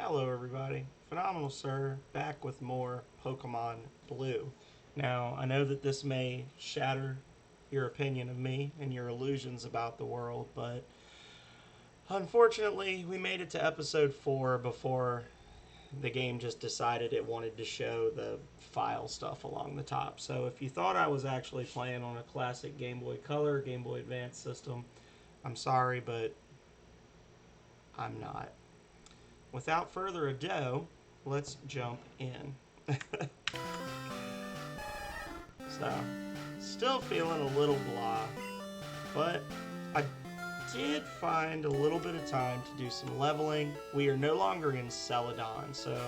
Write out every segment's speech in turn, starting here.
Hello everybody, Phenomenal Sir, back with more Pokemon Blue. Now, I know that this may shatter your opinion of me and your illusions about the world, but unfortunately, we made it to episode 4 before the game just decided it wanted to show the file stuff along the top. So if you thought I was actually playing on a classic Game Boy Color, Game Boy Advance system, I'm sorry, but I'm not. Without further ado, let's jump in. So, still feeling a little blah, but I did find a little bit of time to do some leveling. We are no longer in Celadon, so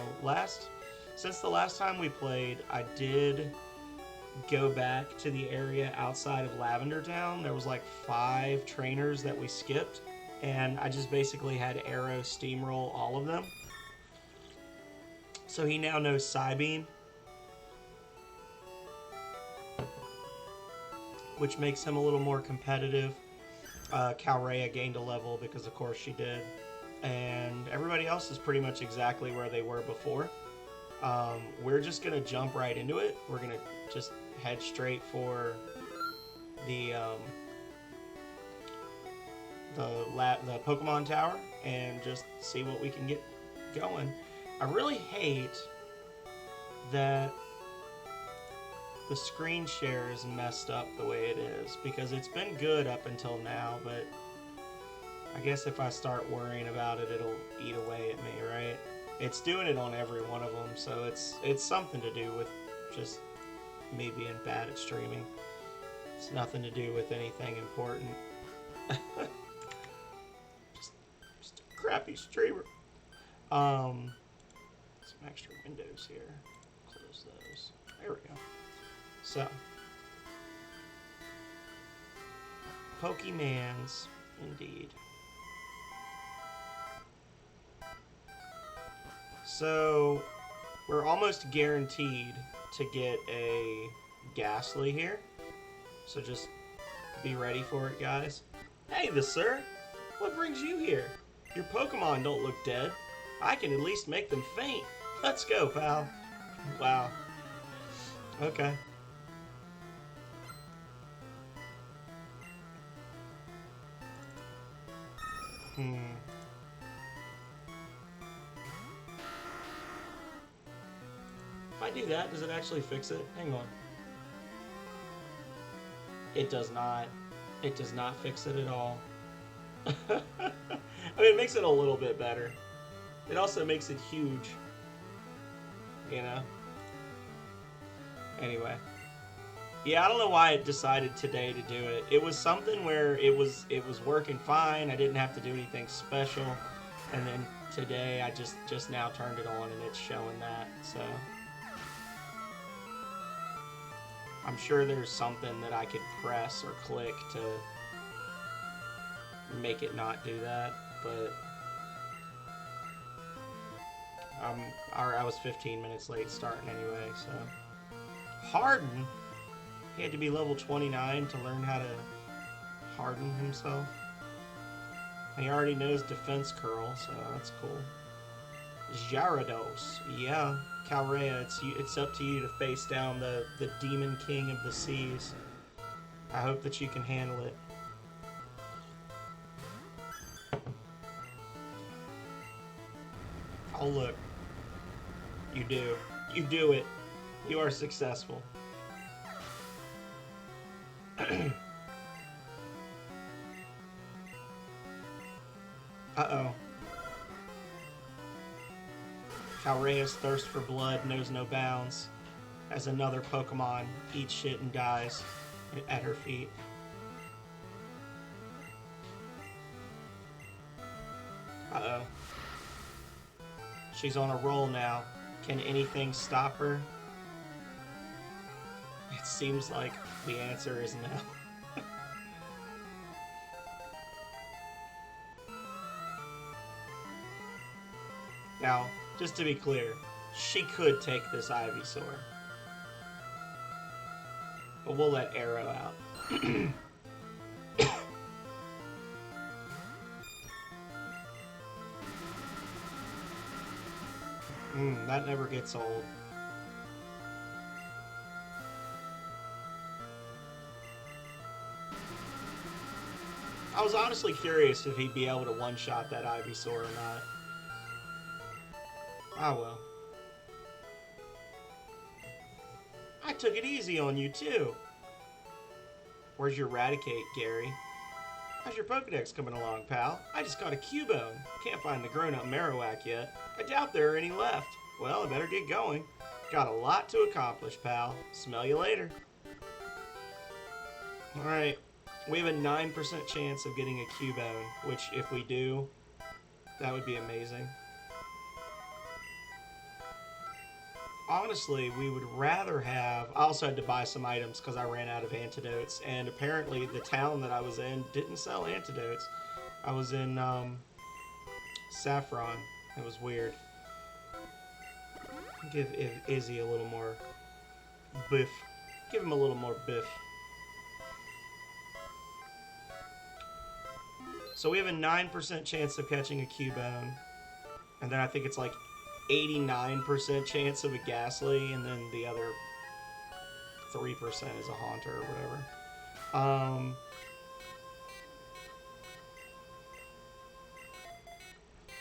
since the last time we played, I did go back to the area outside of Lavender Town. There was like 5 trainers that we skipped, and I just basically had Arrow steamroll all of them. So he now knows Psybeam, which makes him a little more competitive. Calrea gained a level because of course she did. And everybody else is pretty much exactly where they were before. We're just going to jump right into it. We're going to just head straight for the Pokemon Tower and just see what we can get going. I really hate that the screen share is messed up the way it is, because it's been good up until now, but I guess if I start worrying about it, it'll eat away at me, right? It's doing it on every one of them, so it's something to do with just me being bad at streaming. It's nothing to do with anything important. just a crappy streamer. Some extra windows here. Close those. There we go. So, Pokemans, indeed. So, we're almost guaranteed to get a Ghastly here. So just be ready for it, guys. Hey, sir. What brings you here? Your Pokemon don't look dead. I can at least make them faint. Let's go, pal. Wow. Okay. If I do that, does it actually fix it? Hang on. It does not. It does not fix it at all. I mean, it makes it a little bit better. It also makes it huge. You know? Anyway. Yeah, I don't know why it decided today to do it. It was something where it was working fine. I didn't have to do anything special. And then today I just now turned it on and it's showing that. So I'm sure there's something that I could press or click to make it not do that, but I was 15 minutes late starting anyway, so. Harden? He had to be level 29 to learn how to harden himself. He already knows Defense Curl, so that's cool. Gyarados. Yeah, Calrea, it's up to you to face down the Demon King of the Seas. I hope that you can handle it. Oh, look. You do. You do it. You are successful. Uh-oh. Calrea's thirst for blood knows no bounds, as another Pokemon eats shit and dies at her feet. Uh-oh. She's on a roll now. Can anything stop her? It seems like the answer is no. Now, just to be clear, she could take this Ivysaur. But we'll let Arrow out. That never gets old. I was honestly curious if he'd be able to one-shot that Ivysaur or not. Ah, well. I took it easy on you, too. Where's your Raticate, Gary? How's your Pokedex coming along, pal? I just got a Cubone. Can't find the grown-up Marowak yet. I doubt there are any left. Well, I better get going. Got a lot to accomplish, pal. Smell you later. Alright. We have a 9% chance of getting a Cubone, which, if we do, that would be amazing. Honestly, we would rather have... I also had to buy some items because I ran out of antidotes, and apparently the town that I was in didn't sell antidotes. I was in Saffron. It was weird. Give Izzy a little more biff. Give him a little more biff. So we have a 9% chance of catching a Cubone. And then I think it's like 89% chance of a Ghastly, and then the other 3% is a Haunter or whatever.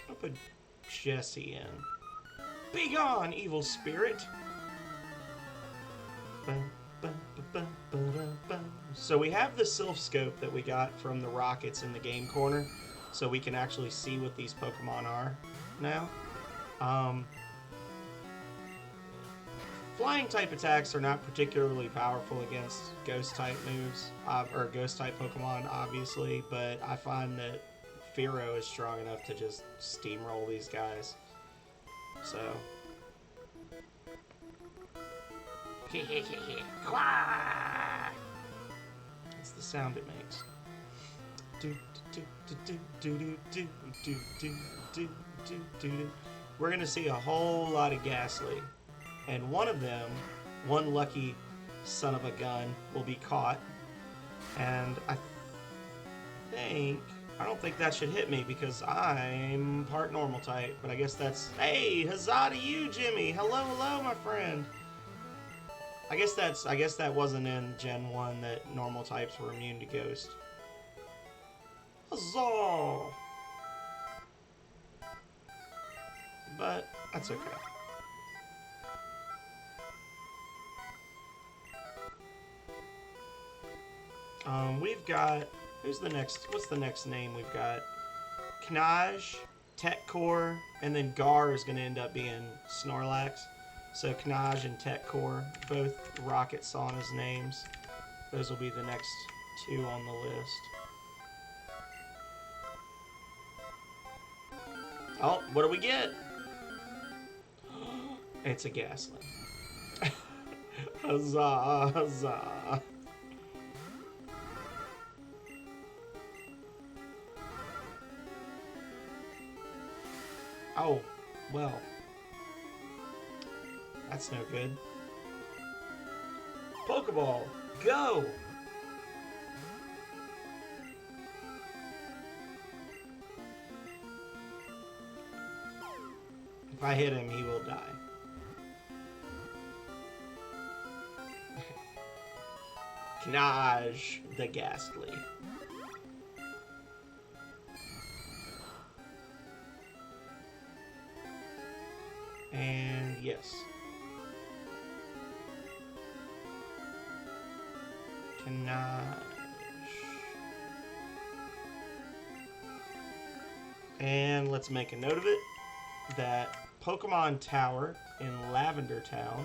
I'll put Jesse in. Be gone, evil spirit! So we have the Sylph Scope that we got from the rockets in the game corner, so we can actually see what these Pokemon are now. Flying type attacks are not particularly powerful against ghost type moves, or ghost type Pokemon, obviously, but I find that Fearow is strong enough to just steamroll these guys. So. That's the sound it makes. We're going to see a whole lot of Ghastly. And one of them, one lucky son of a gun, will be caught. And I don't think that should hit me because I'm part normal type. But I guess that's... Hey, huzzah to you, Jimmy. Hello, hello, my friend. I guess that wasn't in Gen 1 that normal types were immune to Ghost. Huzzah! But that's okay. We've got... What's the next name we've got? Knaj, Tech Core, and then Gar is going to end up being Snorlax. So Knaj and Tech Core, both Rocket Sauna's names. Those will be the next two on the list. Oh, what do we get? It's a Ghastly. Huzzah, huzzah. Oh, well. That's no good. Pokeball, go! If I hit him, he will die. Knaj the Ghastly. And yes. Knaj. And let's make a note of it that Pokemon Tower in Lavender Town.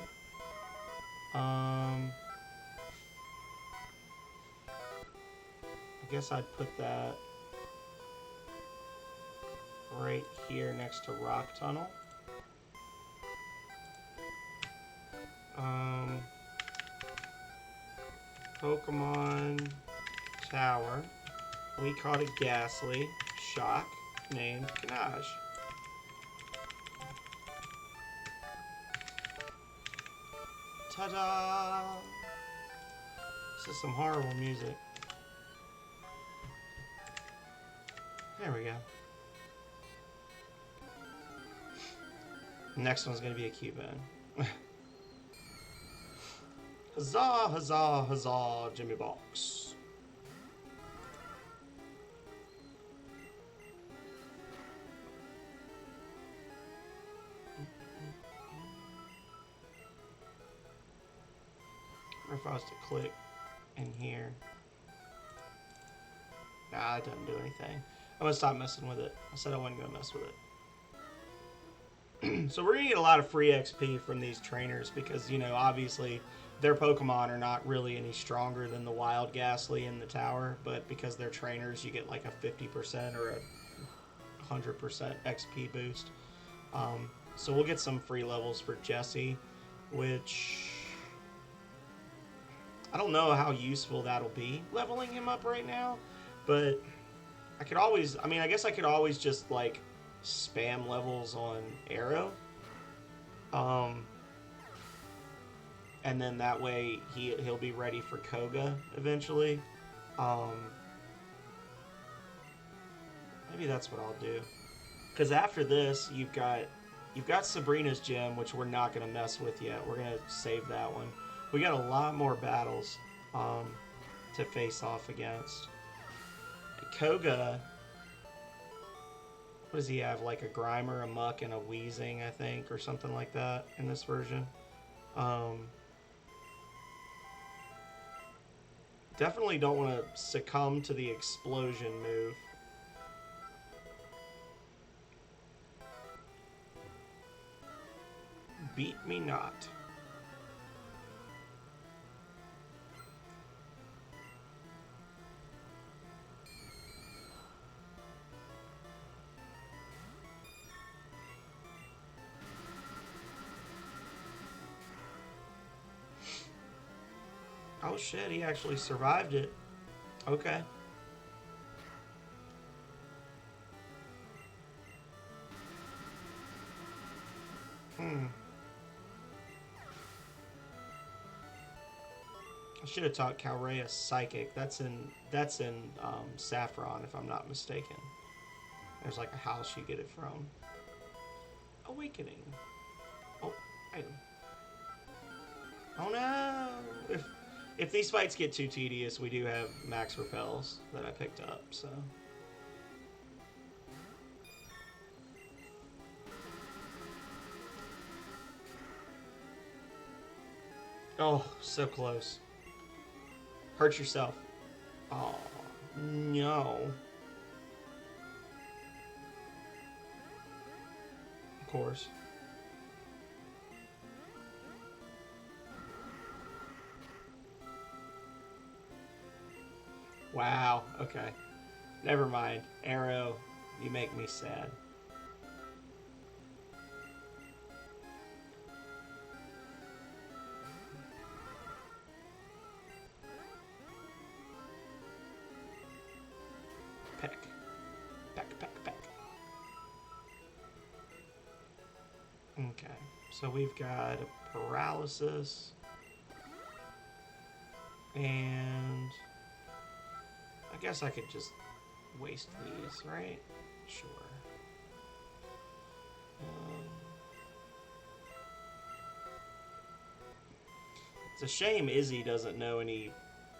I guess I'd put that right here next to Rock Tunnel. Pokemon Tower. We caught a Ghastly Shock named Knaj. Ta-da! This is some horrible music. There we go. Next one's gonna be a Cuban. Huzzah, huzzah, huzzah, Jimmy Box. Or if I was to click in here. Nah, it doesn't do anything. I'm gonna stop messing with it. I said I wasn't gonna mess with it. So we're gonna get a lot of free XP from these trainers because, you know, obviously their Pokemon are not really any stronger than the Wild Ghastly in the tower, but because they're trainers, you get like a 50% or a 100% XP boost. So we'll get some free levels for Jesse, which I don't know how useful that'll be, leveling him up right now, but I could always, I mean, I guess I could always just, like, spam levels on Arrow. And then that way he'll be ready for Koga eventually. Maybe that's what I'll do. Because after this, you've got Sabrina's gym, which we're not going to mess with yet. We're going to save that one. We got a lot more battles to face off against. Koga, what does he have? Like a Grimer, a Muck, and a Weezing, I think, or something like that in this version. Definitely don't want to succumb to the explosion move. Beat me not. Oh shit, he actually survived it. Okay. I should have taught Calrea Psychic. That's in Saffron, if I'm not mistaken. There's like a house you get it from. Awakening. Oh, item. Oh no! If these fights get too tedious, we do have max repels that I picked up, so. Oh, so close. Hurt yourself. Oh, no. Of course. Wow, okay. Never mind. Arrow, you make me sad. Peck. Peck, peck, peck. Okay, so we've got a paralysis. And I guess I could just waste these, right? Sure. It's a shame Izzy doesn't know any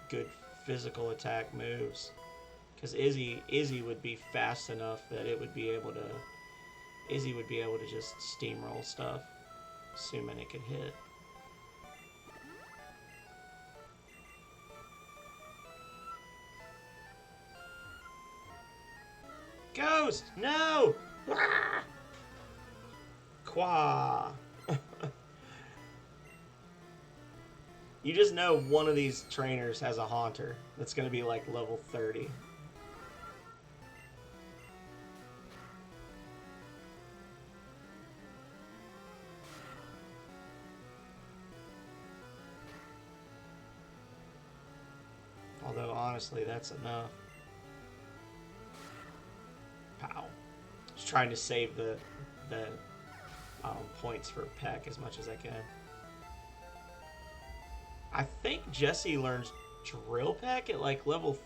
good physical attack moves, because Izzy would be fast enough that it would be able to. Izzy would be able to just steamroll stuff, assuming it could hit. Ghost! No! Ah! Qua! You just know one of these trainers has a Haunter that's going to be like level 30. Although, honestly, that's enough. Pow. Just trying to save the points for Peck as much as I can. I think Jesse learns Drill Peck at like level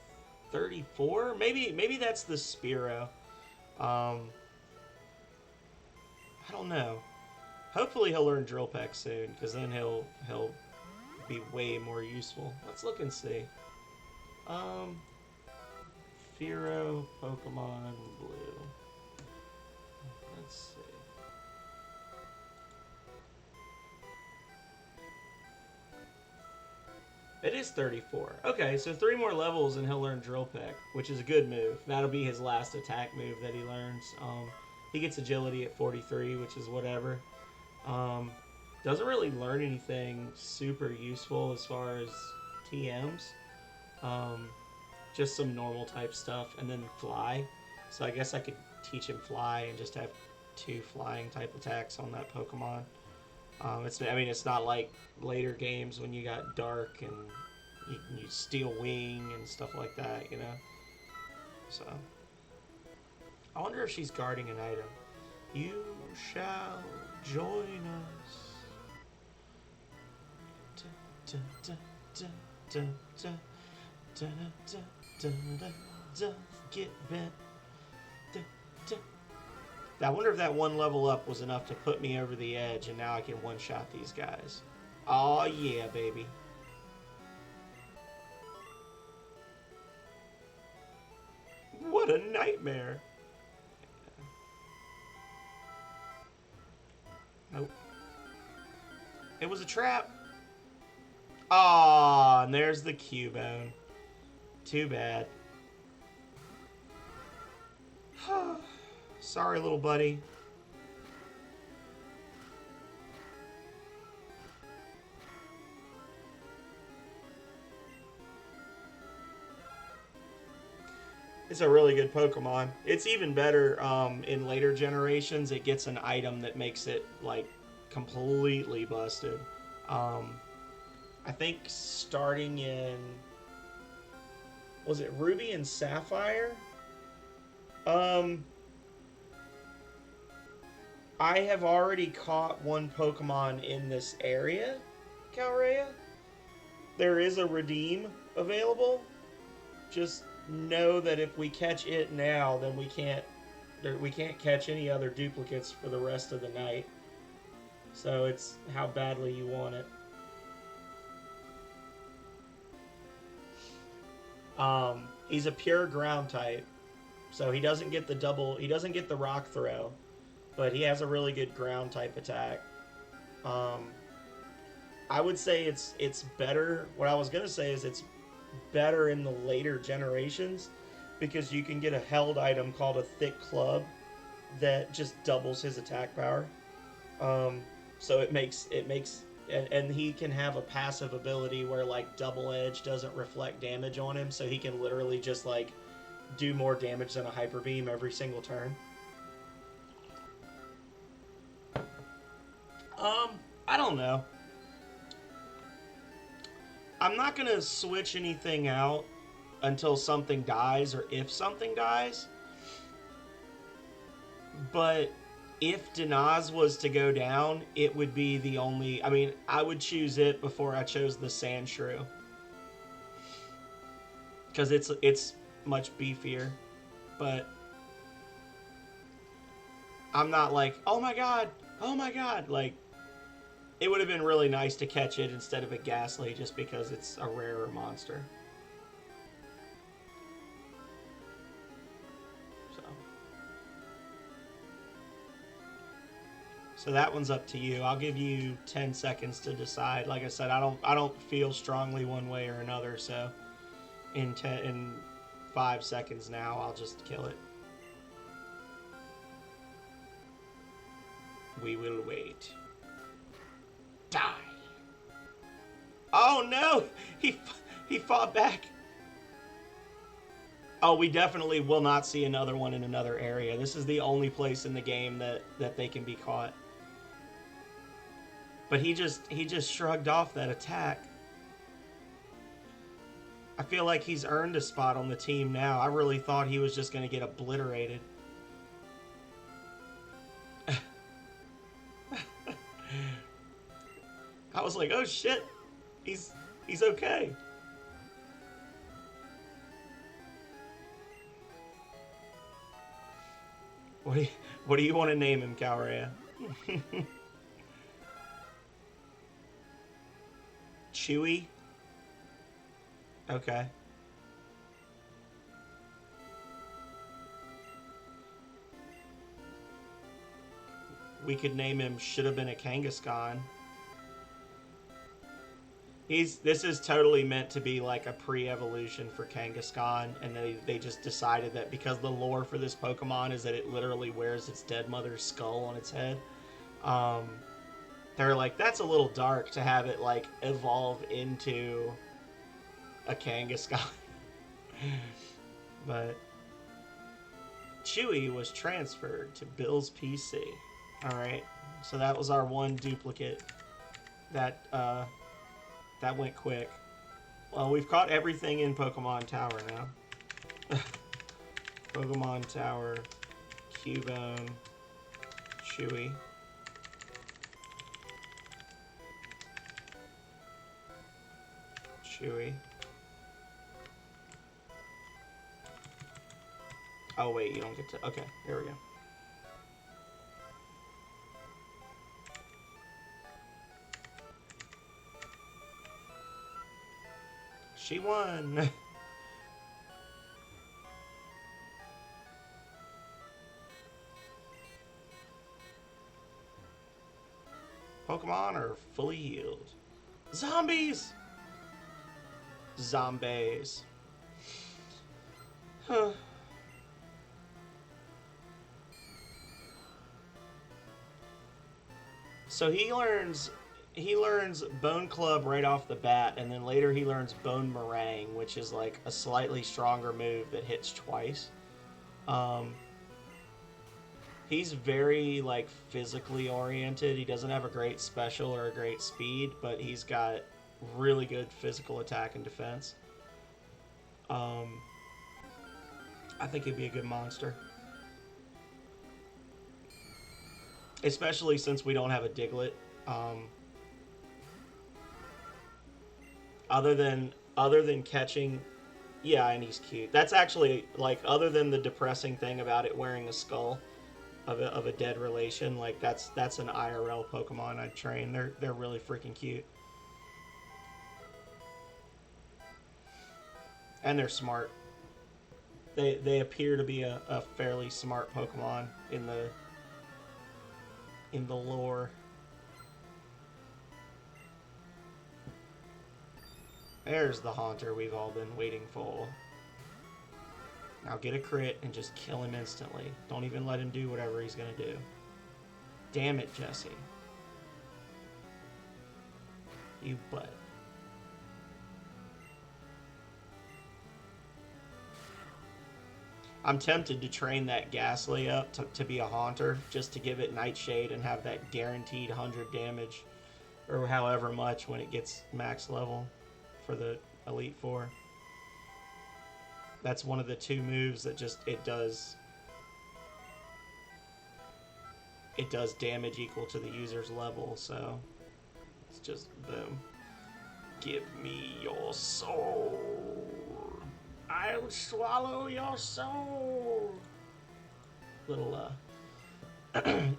34. Maybe that's the Spearow. I don't know. Hopefully he'll learn Drill Peck soon, because then he'll be way more useful. Let's look and see. Fearow, Pokemon Blue. Let's see. It is 34. Okay, so 3 more levels and he'll learn Drill Peck, which is a good move. That'll be his last attack move that he learns. He gets agility at 43, which is whatever. Doesn't really learn anything super useful as far as TMs. Just some normal type stuff, and then Fly. So I guess I could teach him Fly and just have 2 flying type attacks on that Pokemon. It's not like later games when you got Dark and you Steel Wing and stuff like that, you know? So, I wonder if she's guarding an item. You shall join us. Get bent. I wonder if that one level up was enough to put me over the edge, and now I can one-shot these guys. Oh yeah, baby. What a nightmare. Nope. It was a trap. Aw, and there's the Cubone. Too bad. Sorry, little buddy. It's a really good Pokemon. It's even better in later generations. It gets an item that makes it, like, completely busted. I think starting in... Was it Ruby and Sapphire? I have already caught one Pokemon in this area, Calrea. There is a redeem available. Just know that if we catch it now, then we can't catch any other duplicates for the rest of the night. So it's how badly you want it. He's a pure ground type, so he doesn't get the rock throw. But he has a really good ground type attack. I would say it's better. What I was gonna say is it's better in the later generations because you can get a held item called a Thick Club that just doubles his attack power. So it makes and he can have a passive ability where like Double Edge doesn't reflect damage on him, so he can literally just like do more damage than a Hyper Beam every single turn. I don't know. I'm not going to switch anything out until something dies or if something dies. But if Denaz was to go down, it would be the only... I mean, I would choose it before I chose the Sandshrew. Because it's much beefier. But I'm not like, oh my god, like... It would have been really nice to catch it instead of a Ghastly just because it's a rarer monster. So that one's up to you. I'll give you 10 seconds to decide. Like I said, I don't feel strongly one way or another, so in 5 seconds now, I'll just kill it. We will wait. Die. Oh no! He fought back. Oh, we definitely will not see another one in another area. This is the only place in the game that they can be caught. But he just shrugged off that attack. I feel like he's earned a spot on the team now. I really thought he was just going to get obliterated. I was like, oh shit, he's okay. What do you want to name him, Calrea? Chewy? Okay. We could name him Should Have Been a Kangaskhan. This is totally meant to be like a pre-evolution for Kangaskhan, and they just decided that because the lore for this Pokemon is that it literally wears its dead mother's skull on its head. They're like, that's a little dark to have it like evolve into a Kangaskhan. But Chewy was transferred to Bill's PC. Alright, so that was our one duplicate. That went quick. Well, we've caught everything in Pokemon Tower now. Pokemon Tower, Cubone, Chewy. Chewy. Oh wait, you don't get to... Okay, there we go. She won! Pokemon are fully healed. Zombies! Zombies. Huh. So he learns Bone Club right off the bat, and then later he learns Bone Meringue, which is like a slightly stronger move that hits twice. He's very like physically oriented. He doesn't have a great special or a great speed, but he's got really good physical attack and defense. I think he'd be a good monster. Especially since we don't have a Diglett. Other than catching... Yeah, and he's cute. That's actually, like, other than the depressing thing about it wearing a skull of a dead relation, like, that's an IRL Pokemon I'd train. They're really freaking cute. And they're smart. They appear to be a fairly smart Pokemon in the lore. There's the Haunter we've all been waiting for. Now get a crit and just kill him instantly. Don't even let him do whatever he's gonna do. Damn it, Jesse. You butt. I'm tempted to train that Ghastly up to be a Haunter, just to give it Nightshade and have that guaranteed 100 damage, or however much when it gets max level for the Elite Four. That's one of the two moves that just, it does damage equal to the user's level, so it's just boom. Give me your soul. I'll swallow your soul. Little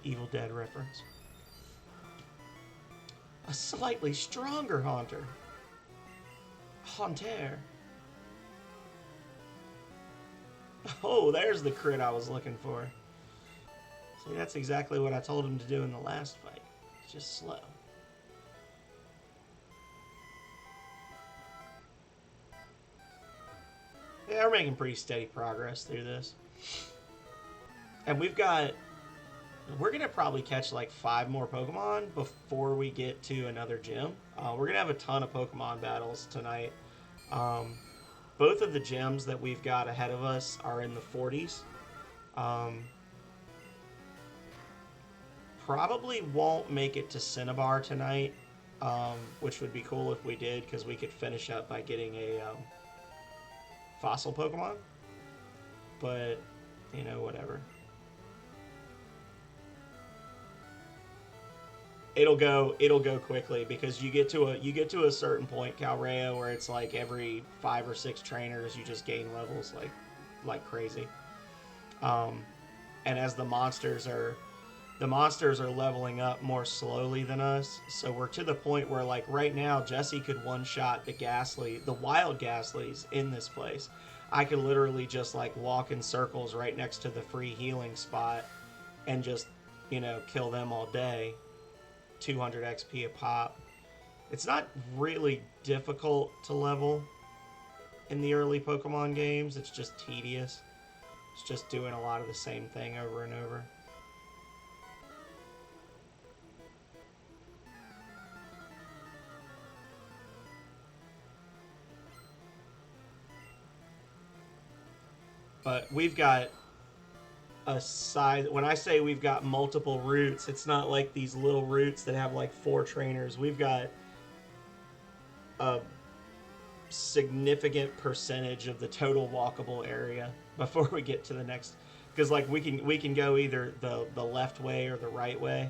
Evil Dead reference. A slightly stronger Haunter. Haunter. Oh, there's the crit I was looking for. See, that's exactly what I told him to do in the last fight. It's just slow. Yeah, we're making pretty steady progress through this. And we're going to probably catch like 5 more Pokemon before we get to another gym. We're going to have a ton of Pokemon battles tonight. Both of the gyms that we've got ahead of us are in the 40s. Probably won't make it to Cinnabar tonight, which would be cool if we did, because we could finish up by getting a fossil Pokemon. But, you know, whatever. It'll go quickly, because you get to a certain point, Calreo, where it's like every 5 or 6 trainers you just gain levels like crazy. And as the monsters are the monsters are leveling up more slowly than us, so we're to the point where, like, right now, Jesse could one-shot the wild Ghastlies in this place. I could literally just, like, walk in circles right next to the free healing spot and just, you know, kill them all day. 200 XP a pop. It's not really difficult to level in the early Pokemon games. It's just tedious. It's just doing a lot of the same thing over and over. But we've got a size. When I say we've got multiple routes, it's not like these little routes that have like 4 trainers. We've got a significant percentage of the total walkable area before we get to the next. Because like we can go either the left way or the right way.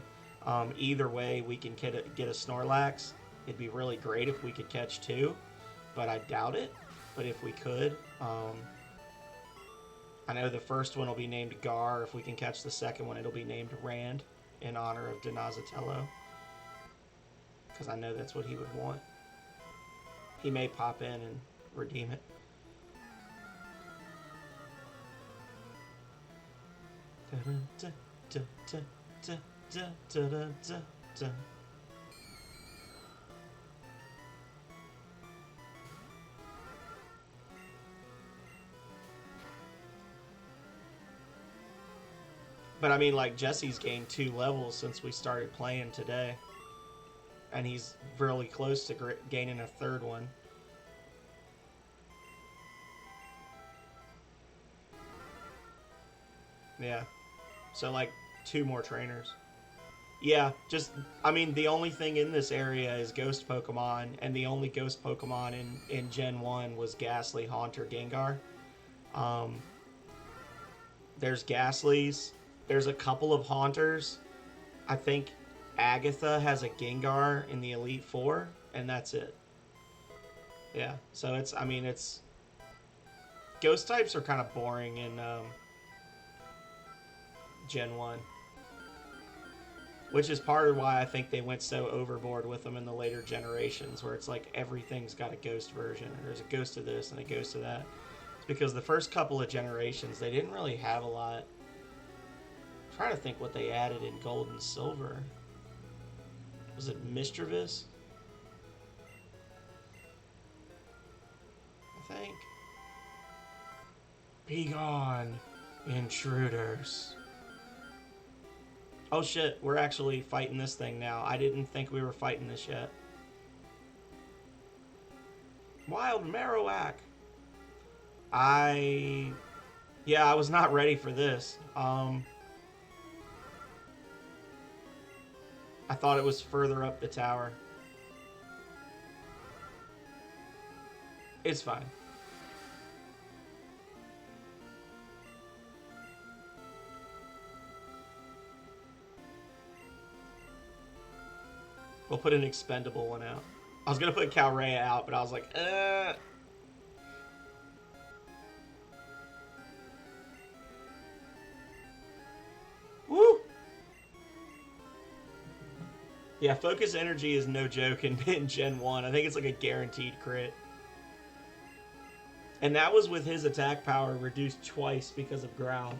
Either way, we can get a Snorlax. It'd be really great if we could catch 2, but I doubt it. But if we could, I know the first one will be named Gar. If we can catch the second one, it'll be named Rand in honor of Donatello. Because I know that's what he would want. He may pop in and redeem it. But I mean, like, Jesse's gained 2 levels since we started playing today. And he's really close to gaining a 3rd one. Yeah. So, like, 2 more trainers. Yeah, just, I mean, the only thing in this area is ghost Pokemon, and the only ghost Pokemon in Gen 1 was Ghastly, Haunter, Gengar. There's Ghastlies. There's a couple of Haunters. I think Agatha has a Gengar in the Elite Four, and that's it. Yeah, so it's, I mean, it's... Ghost types are kind of boring in Gen 1. Which is part of why I think they went so overboard with them in the later generations, where it's like everything's got a ghost version, and there's a ghost of this and a ghost of that. It's because the first couple of generations, they didn't really have a lot. I'm trying to think what they added in Gold and Silver. Was it Mischievous? I think. Be gone, intruders. Oh shit, we're actually fighting this thing now. I didn't think we were fighting this yet. Wild Marowak! Yeah, I was not ready for this. I thought it was further up the tower. It's fine. We'll put an expendable one out. I was gonna put Calrea out, but I was like, Woo! Yeah, Focus Energy is no joke in Gen 1. I think it's like a guaranteed crit. And that was with his attack power reduced twice because of Growl.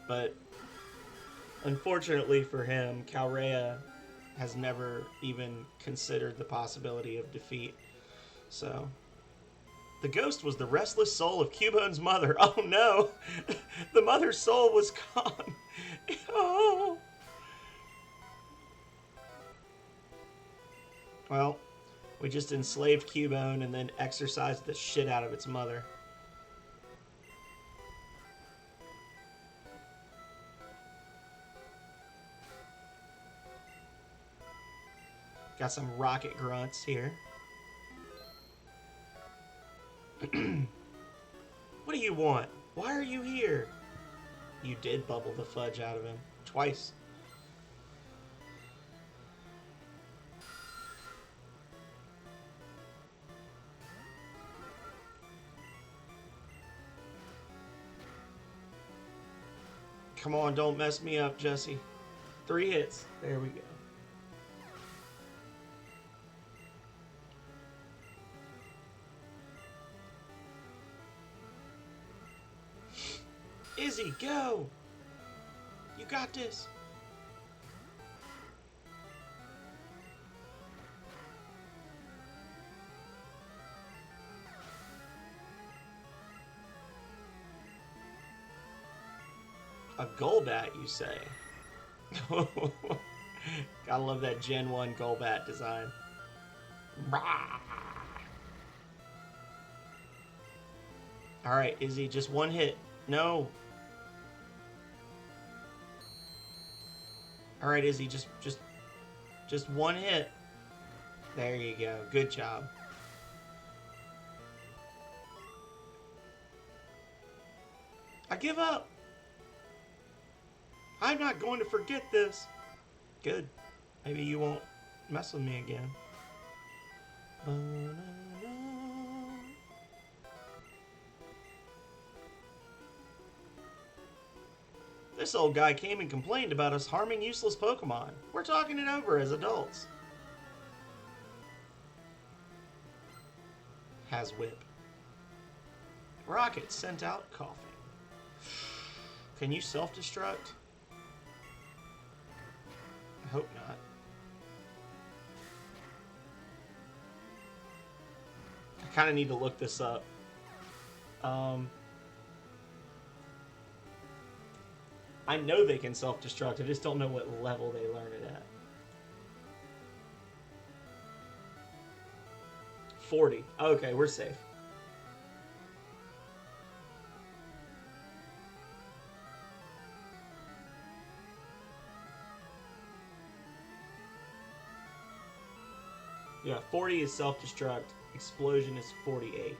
But unfortunately for him, Calrea has never even considered the possibility of defeat. So, the ghost was the restless soul of Cubone's mother. Oh no! The mother's soul was gone. Oh. Well, we just enslaved Cubone and then exorcised the shit out of its mother. Got some rocket grunts here. What do you want? Why are you here? You did bubble the fudge out of him. Twice. Come on, don't mess me up, Jesse. 3 hits. There we go. Izzy, go! You got this. A Golbat, you say? Gotta love that Gen 1 Golbat design. Alright, Izzy, just 1 hit. No. Alright, Izzy, just 1 hit. There you go. Good job. I give up. I'm not going to forget this. Good. Maybe you won't mess with me again. This old guy came and complained about us harming useless Pokemon. We're talking it over as adults. Has whip. Rocket sent out coughing. Can you self-destruct? I hope not. I kind of need to look this up. I know they can self-destruct. I just don't know what level they learn it at. 40. Okay, we're safe. Yeah, 40 is self-destruct. Explosion is 48.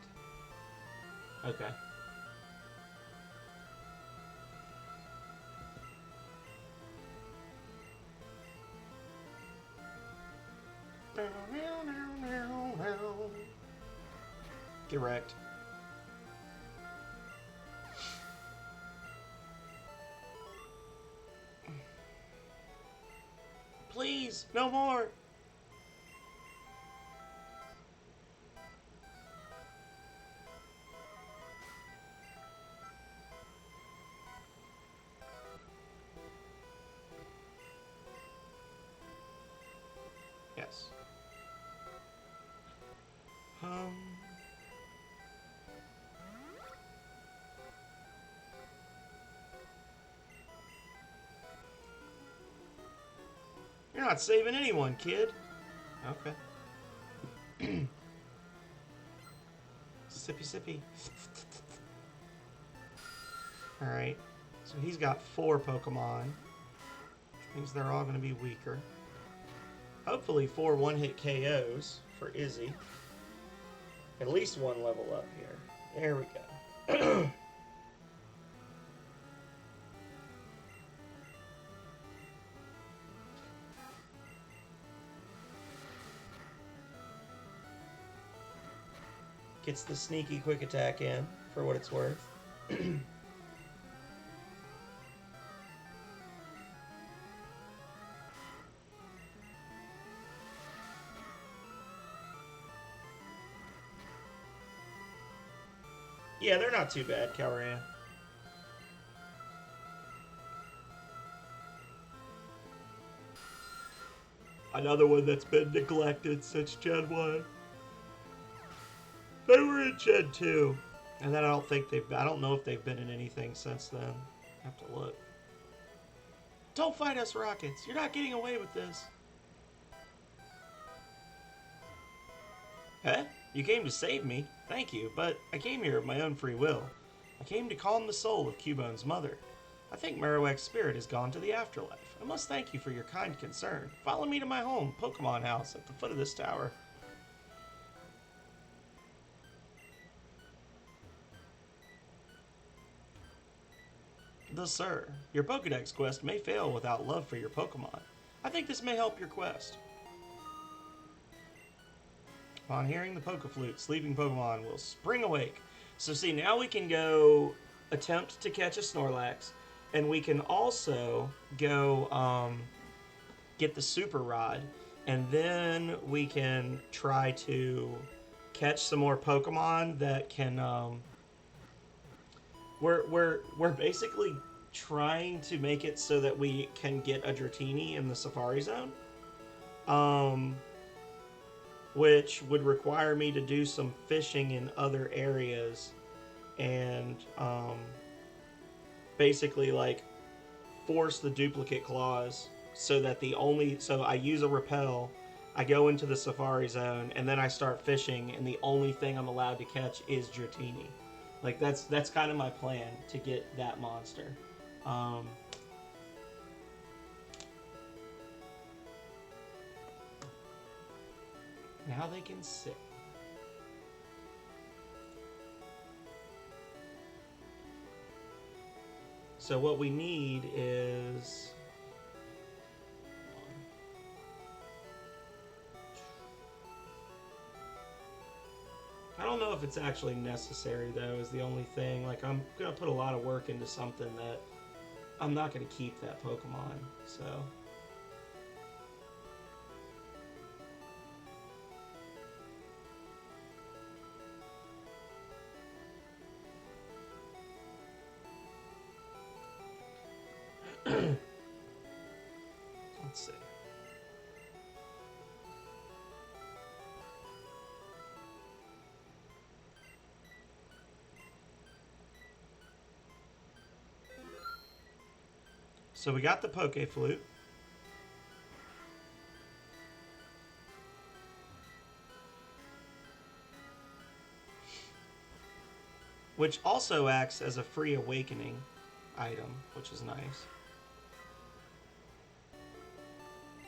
Okay. Get wrecked. Please, no more. Yes. You're not saving anyone, kid. Okay. Sippy, sippy. Alright. So he's got 4 Pokemon. Which means they're all going to be weaker. Hopefully 4 one-hit KOs for Izzy. At least 1 level up here. There we go. Gets the sneaky quick attack in, for what it's worth. Yeah, they're not too bad, Calran. Another one that's been neglected since Gen 1. They were in Gen 2. And then I don't know if they've been in anything since then. I have to look. Don't fight us, Rockets. You're not getting away with this. Huh? You came to save me. Thank you, but I came here of my own free will. I came to calm the soul of Cubone's mother. I think Marowak's spirit has gone to the afterlife. I must thank you for your kind concern. Follow me to my home, Pokemon House, at the foot of this tower. Thus, sir, your Pokedex quest may fail without love for your Pokemon. I think this may help your quest. Upon hearing the Pokeflute, sleeping Pokemon will spring awake. So see, now we can go attempt to catch a Snorlax. And we can also go get the super rod, and then we can try to catch some more Pokemon that can. We're basically trying to make it so that we can get a Dratini in the Safari Zone, um, which would require me to do some fishing in other areas, and basically like force the duplicate claws so that so I use a repel, I go into the Safari Zone, and then I start fishing, and the only thing I'm allowed to catch is Dratini. Like that's kind of my plan to get that monster. Um, now they can sit. So what we need is. I don't know if it's actually necessary though. Is the only thing. Like I'm gonna put a lot of work into something that I'm not gonna keep that Pokemon. So. Let's see. So we got the Poke Flute. Which also acts as a free awakening item, which is nice.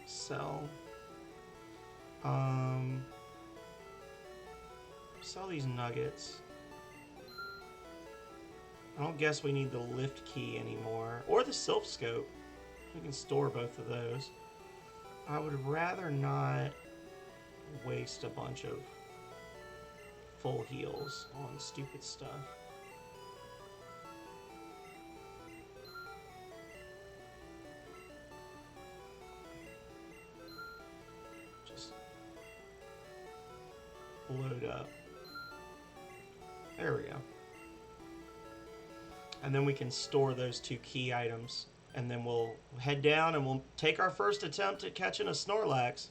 Sell. Sell these nuggets. I don't guess we need the lift key anymore. Or the Sylph Scope. We can store both of those. I would rather not waste a bunch of full heals on stupid stuff. Just load up. There we go. And then we can store those two key items. And then we'll head down and we'll take our first attempt at catching a Snorlax.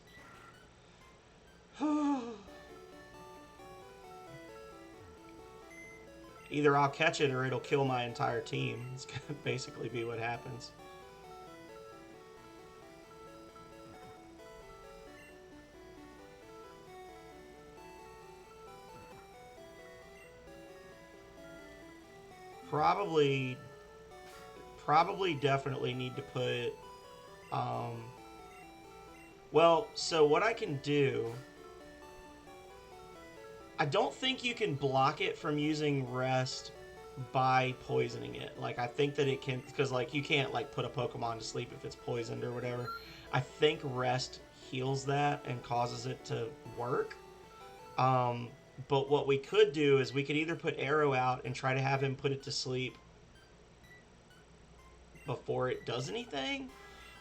Either I'll catch it or it'll kill my entire team. It's going to basically be what happens. Probably definitely need to put well, so what I can do, I don't think you can block it from using rest by poisoning it. Like I think that it can, because like you can't like put a Pokemon to sleep if it's poisoned or whatever. I think rest heals that and causes it to work. But what we could do is we could either put Arrow out and try to have him put it to sleep before it does anything,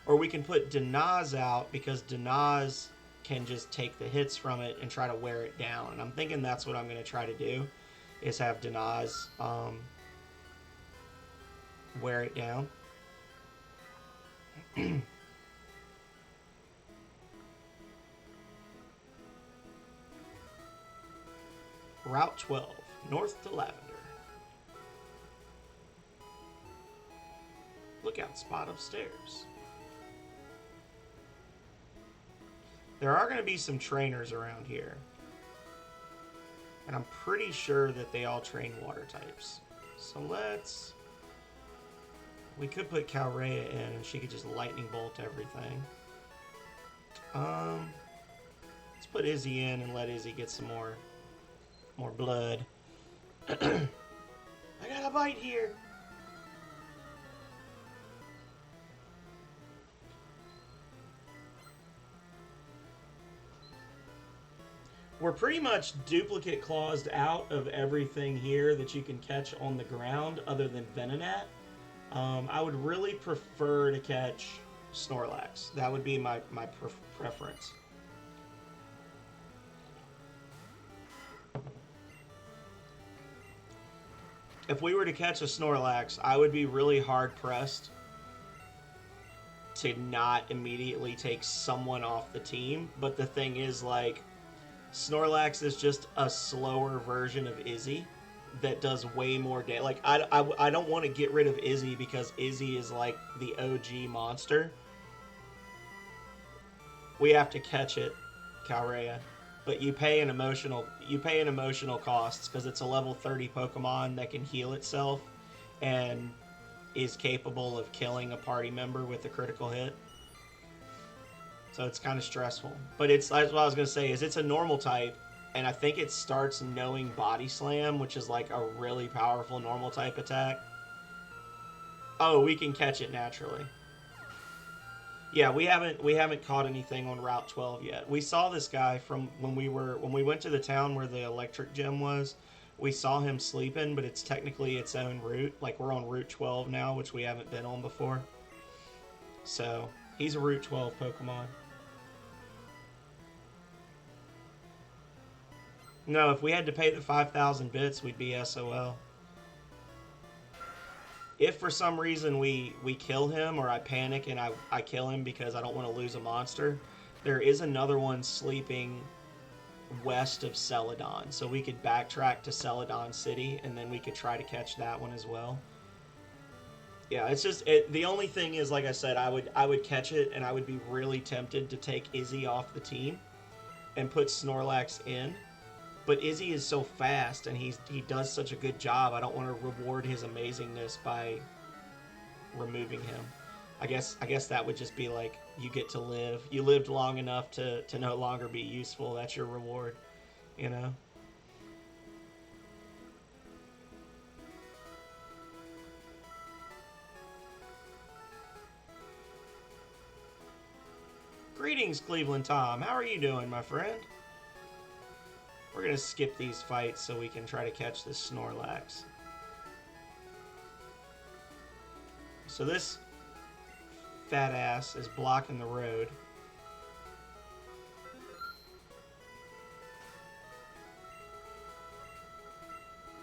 or we can put Denaz out because Denaz can just take the hits from it and try to wear it down. And I'm thinking that's what I'm going to try to do, is have Denaz wear it down. Route 12, north to Lavender. Lookout spot upstairs. There are going to be some trainers around here. And I'm pretty sure that they all train water types. So let's... We could put Calrea in and she could just lightning bolt everything. Let's put Izzy in and let Izzy get some more blood. I got a bite here. We're pretty much duplicate claused out of everything here that you can catch on the ground other than Venonat. I would really prefer to catch Snorlax. That would be my preference. If we were to catch a Snorlax, I would be really hard pressed to not immediately take someone off the team. But the thing is, like, Snorlax is just a slower version of Izzy that does way more damage. Like, I don't want to get rid of Izzy because Izzy is like the OG monster. We have to catch it, Calrea. But you pay an emotional cost because it's a level 30 Pokemon that can heal itself and is capable of killing a party member with a critical hit. So it's kind of stressful. But it's, that's what I was going to say, is it's a normal type, and I think it starts knowing Body Slam, which is like a really powerful normal type attack. Oh, we can catch it naturally. Yeah, we haven't caught anything on Route 12 yet. We saw this guy from when we went to the town where the electric gym was. We saw him sleeping, but it's technically its own route. Like, we're on Route 12 now, which we haven't been on before. So, he's a Route 12 Pokemon. No, if we had to pay the 5,000 bits, we'd be SOL. If for some reason we kill him or I panic and I kill him because I don't want to lose a monster, there is another one sleeping west of Celadon. So we could backtrack to Celadon City and then we could try to catch that one as well. Yeah, it's just the only thing is, like I said, I would catch it and I would be really tempted to take Izzy off the team and put Snorlax in. But Izzy is so fast and he does such a good job. I don't want to reward his amazingness by removing him. I guess that would just be like, you get to live. You lived long enough to no longer be useful. That's your reward, you know? Greetings, Cleveland Tom. How are you doing, my friend? We're going to skip these fights so we can try to catch this Snorlax. So this fat ass is blocking the road.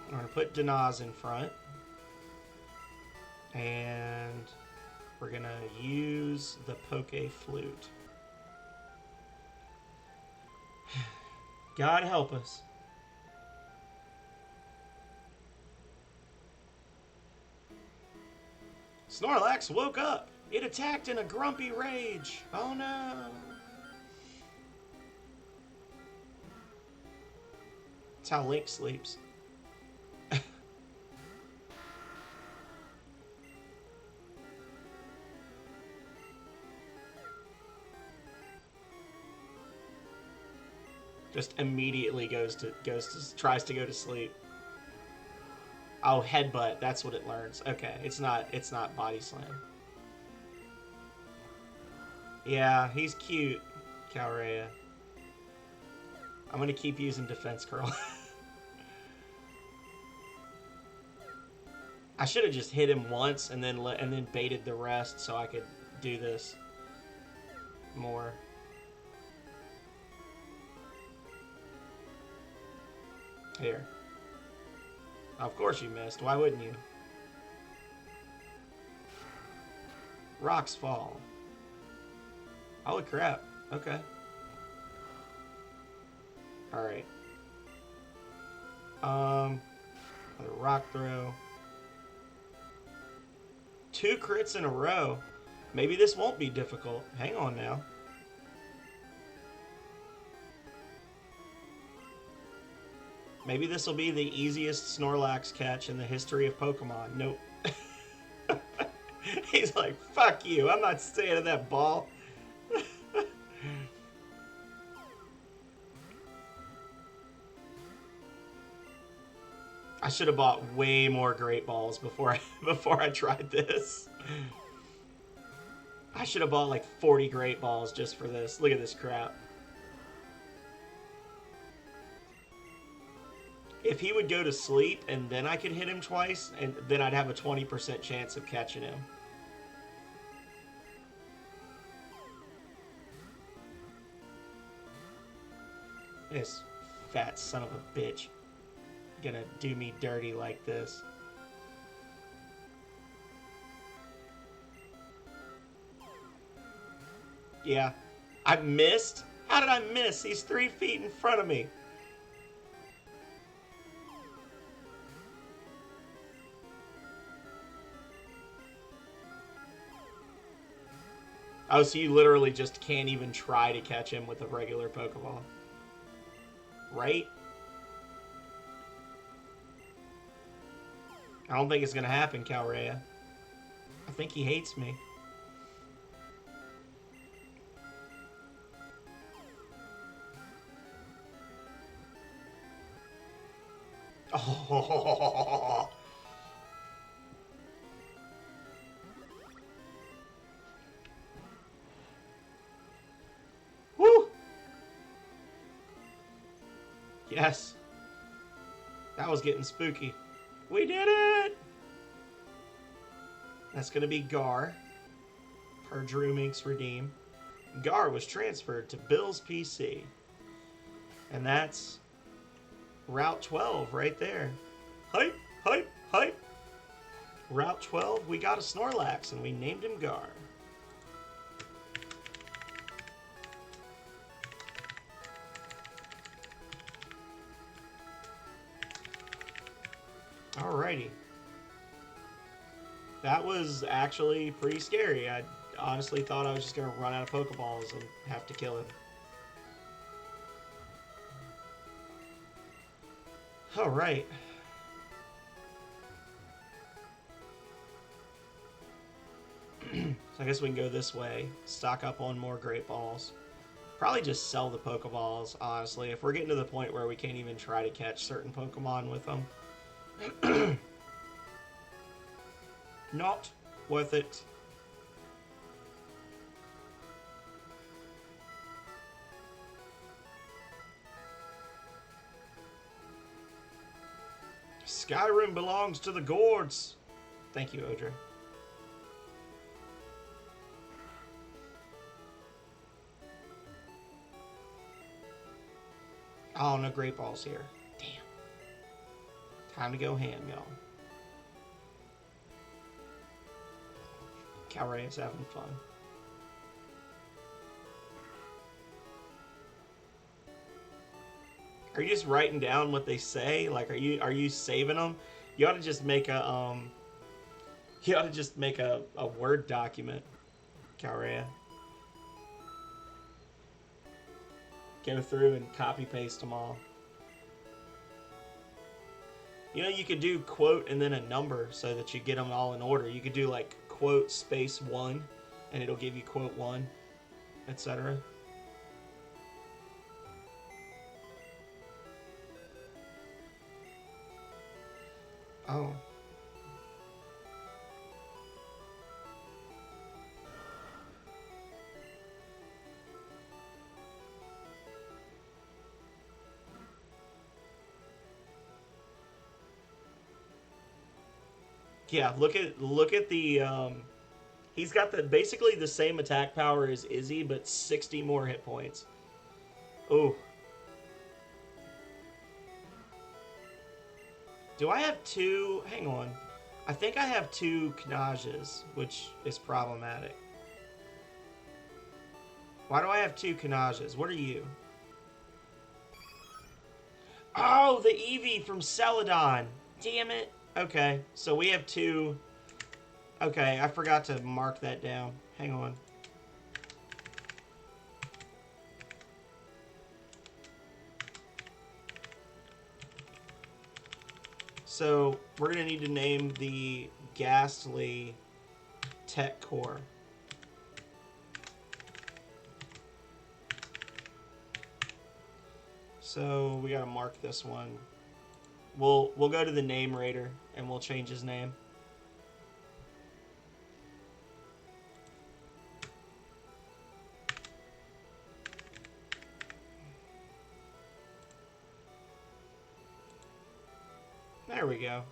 We're going to put Denaz in front. And we're going to use the Poke Flute. God help us. Snorlax woke up. It attacked in a grumpy rage. Oh no. That's how Link sleeps. Just immediately tries to go to sleep. Oh, headbutt. That's what it learns. Okay, it's not body slam. Yeah, he's cute, Calrea. I'm gonna keep using defense curl. I should have just hit him once and then baited the rest so I could do this more. Here. Of course you missed. Why wouldn't you? Rocks fall. Holy crap. Okay. Alright. Another rock throw. 2 crits in a row. Maybe this won't be difficult. Hang on now. Maybe this will be the easiest Snorlax catch in the history of Pokemon. Nope. He's like, fuck you. I'm not staying in that ball. I should have bought way more Great Balls before I tried this. I should have bought like 40 Great Balls just for this. Look at this crap. If he would go to sleep and then I could hit him twice, and then I'd have a 20% chance of catching him. This fat son of a bitch gonna do me dirty like this. Yeah. I missed? How did I miss? He's 3 feet in front of me. Oh, so you literally just can't even try to catch him with a regular Pokeball. Right? I don't think it's gonna happen, Calrea. I think he hates me. Oh. Woo! Yes. That was getting spooky. We did it! That's going to be Gar. Per Drew Minks Redeem. Gar was transferred to Bill's PC. And that's Route 12 right there. Hype, hype, hype. Route 12, we got a Snorlax and we named him Gar. Alrighty. That was actually pretty scary. I honestly thought I was just going to run out of Pokeballs and have to kill him. Alright. So I guess we can go this way. Stock up on more Great Balls. Probably just sell the Pokeballs, honestly. If we're getting to the point where we can't even try to catch certain Pokemon with them. Not worth it. Skyrim belongs to the gourds. Thank you, Odra. Oh, no Great Balls here. Damn. Time to go ham, y'all. Calrea's having fun. Are you just writing down what they say? Like, are you saving them? You ought to just make a Word document, Calrea. Go through and copy paste them all. You know, you could do quote and then a number so that you get them all in order. You could do like quote space 1 and it'll give you quote 1, etc. Oh. Yeah, look at the he's got basically the same attack power as Izzy, but 60 more hit points. Ooh. Do I have 2? Hang on. I think I have 2 Knages, which is problematic. Why do I have 2 Knages? What are you? Oh, the Eevee from Celadon. Damn it. Okay, so we have 2. Okay, I forgot to mark that down. Hang on. So, we're going to need to name the Ghastly Tech Core. So, we got to mark this one. We'll go to the name rater and we'll change his name. There we go.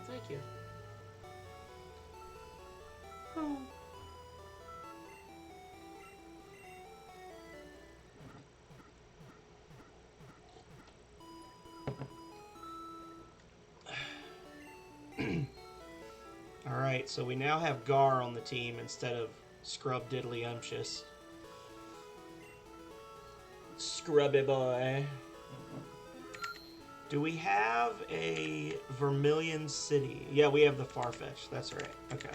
Thank you. Oh. Alright, so we now have Gar on the team instead of Scrub Diddly Umptious. Scrubby boy. Do we have a Vermilion City? Yeah, we have the Farfetch. That's right. Okay.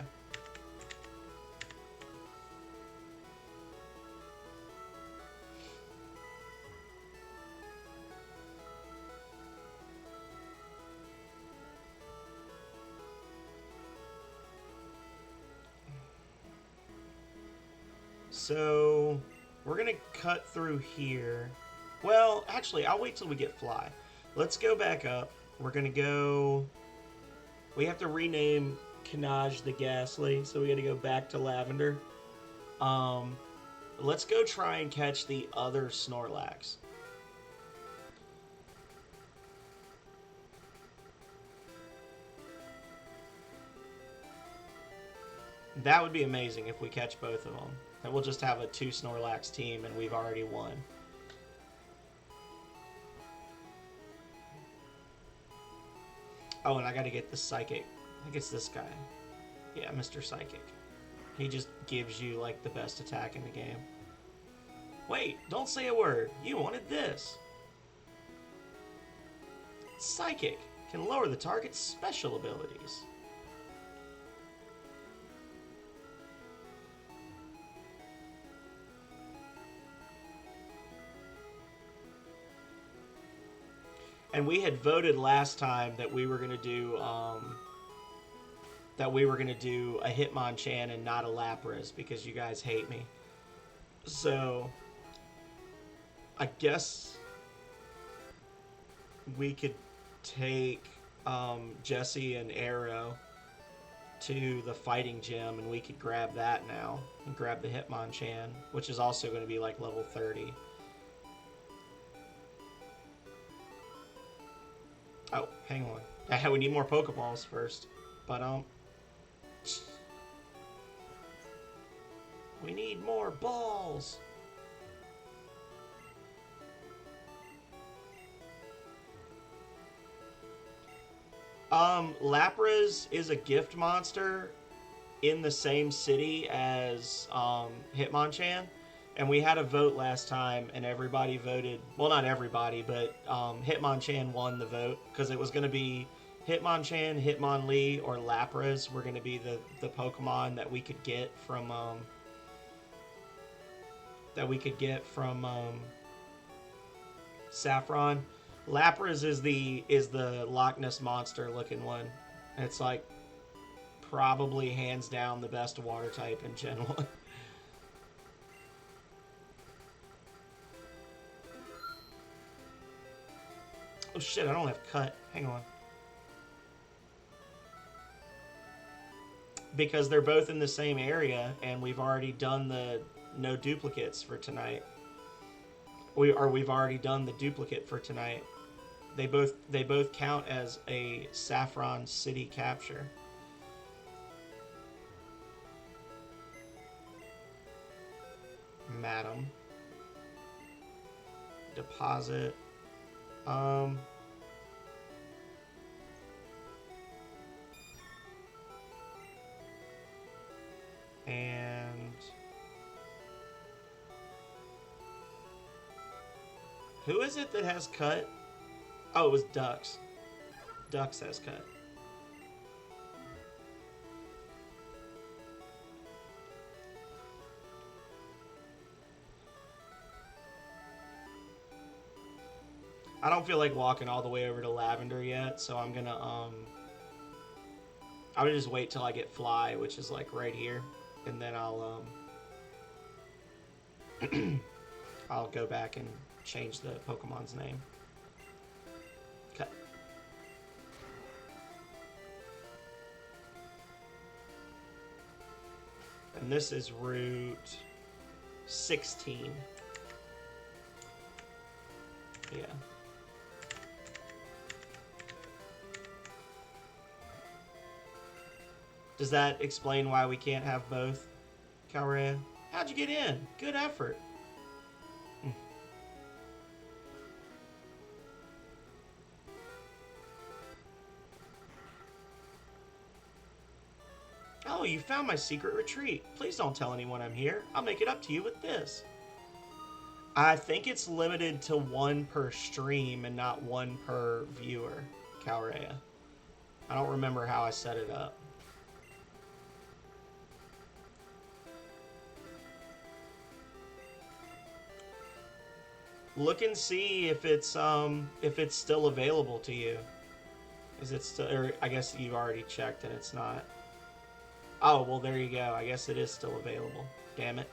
So, we're going to cut through here. Well, actually, I'll wait till we get Fly. Let's go back up. We're going to go... We have to rename Kanaj the Ghastly, so we got to go back to Lavender. Let's go try and catch the other Snorlax. That would be amazing if we catch both of them. And we'll just have a 2 Snorlax team and we've already won. Oh, and I gotta get the Psychic. I think it's this guy. Yeah, Mr. Psychic. He just gives you, like, the best attack in the game. Wait, don't say a word. You wanted this. Psychic can lower the target's special abilities. And we had voted last time that we were gonna do a Hitmonchan and not a Lapras because you guys hate me. So I guess we could take Jesse and Arrow to the fighting gym and we could grab that now and grab the Hitmonchan, which is also going to be like level 30. Oh, hang on. We need more Pokeballs first. But, we need more balls! Lapras is a gift monster in the same city as, Hitmonchan. And we had a vote last time, and everybody voted... Well, not everybody, but Hitmonchan won the vote. Because it was going to be Hitmonchan, Hitmonlee, or Lapras were going to be the Pokemon that we could get from... Saffron. Lapras is the Loch Ness Monster looking one. It's like probably hands down the best water type in Gen 1. Oh shit, I don't have cut. Hang on. Because they're both in the same area and we've already done the no duplicates for tonight. We've already done the duplicate for tonight. They both count as a Saffron City capture. Madam. Deposit. And who is it that has cut? Oh, it was Ducks. Ducks has cut. I don't feel like walking all the way over to Lavender yet, so I'm gonna I'll just wait till I get Fly, which is like right here, and then I'll I'll go back and change the Pokemon's name. Okay. And this is Route 16. Yeah. Does that explain why we can't have both, Calrea? How'd you get in? Good effort. Oh, you found my secret retreat. Please don't tell anyone I'm here. I'll make it up to you with this. I think it's limited to 1 per stream and not 1 per viewer, Calrea. I don't remember how I set it up. Look and see if it's still available to you. Is it still? Or I guess you've already checked and it's not. Oh well, there you go. I guess it is still available. Damn it.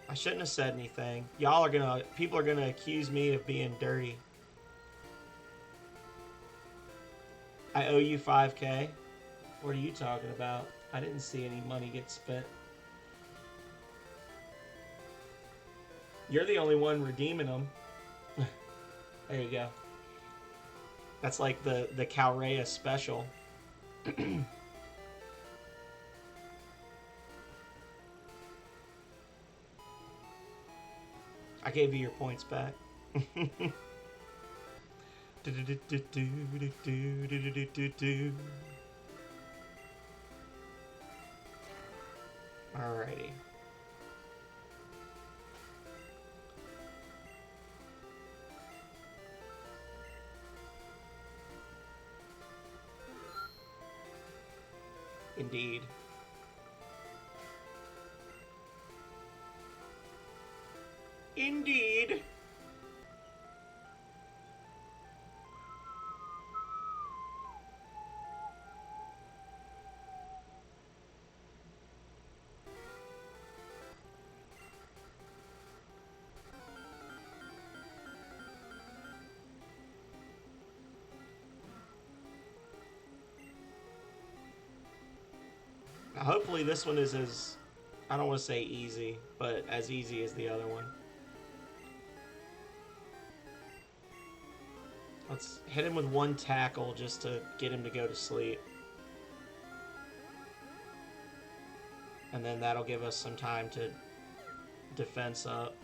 I shouldn't have said anything. People are gonna accuse me of being dirty. I owe you 5K. What are you talking about? I didn't see any money get spent. You're the only one redeeming them. There you go. That's like the Calrea special. I gave you your points back. Alrighty. Indeed. Indeed. Hopefully this one is as, I don't want to say easy, but as easy as the other one. Let's hit him with 1 tackle just to get him to go to sleep. And then that'll give us some time to defense up.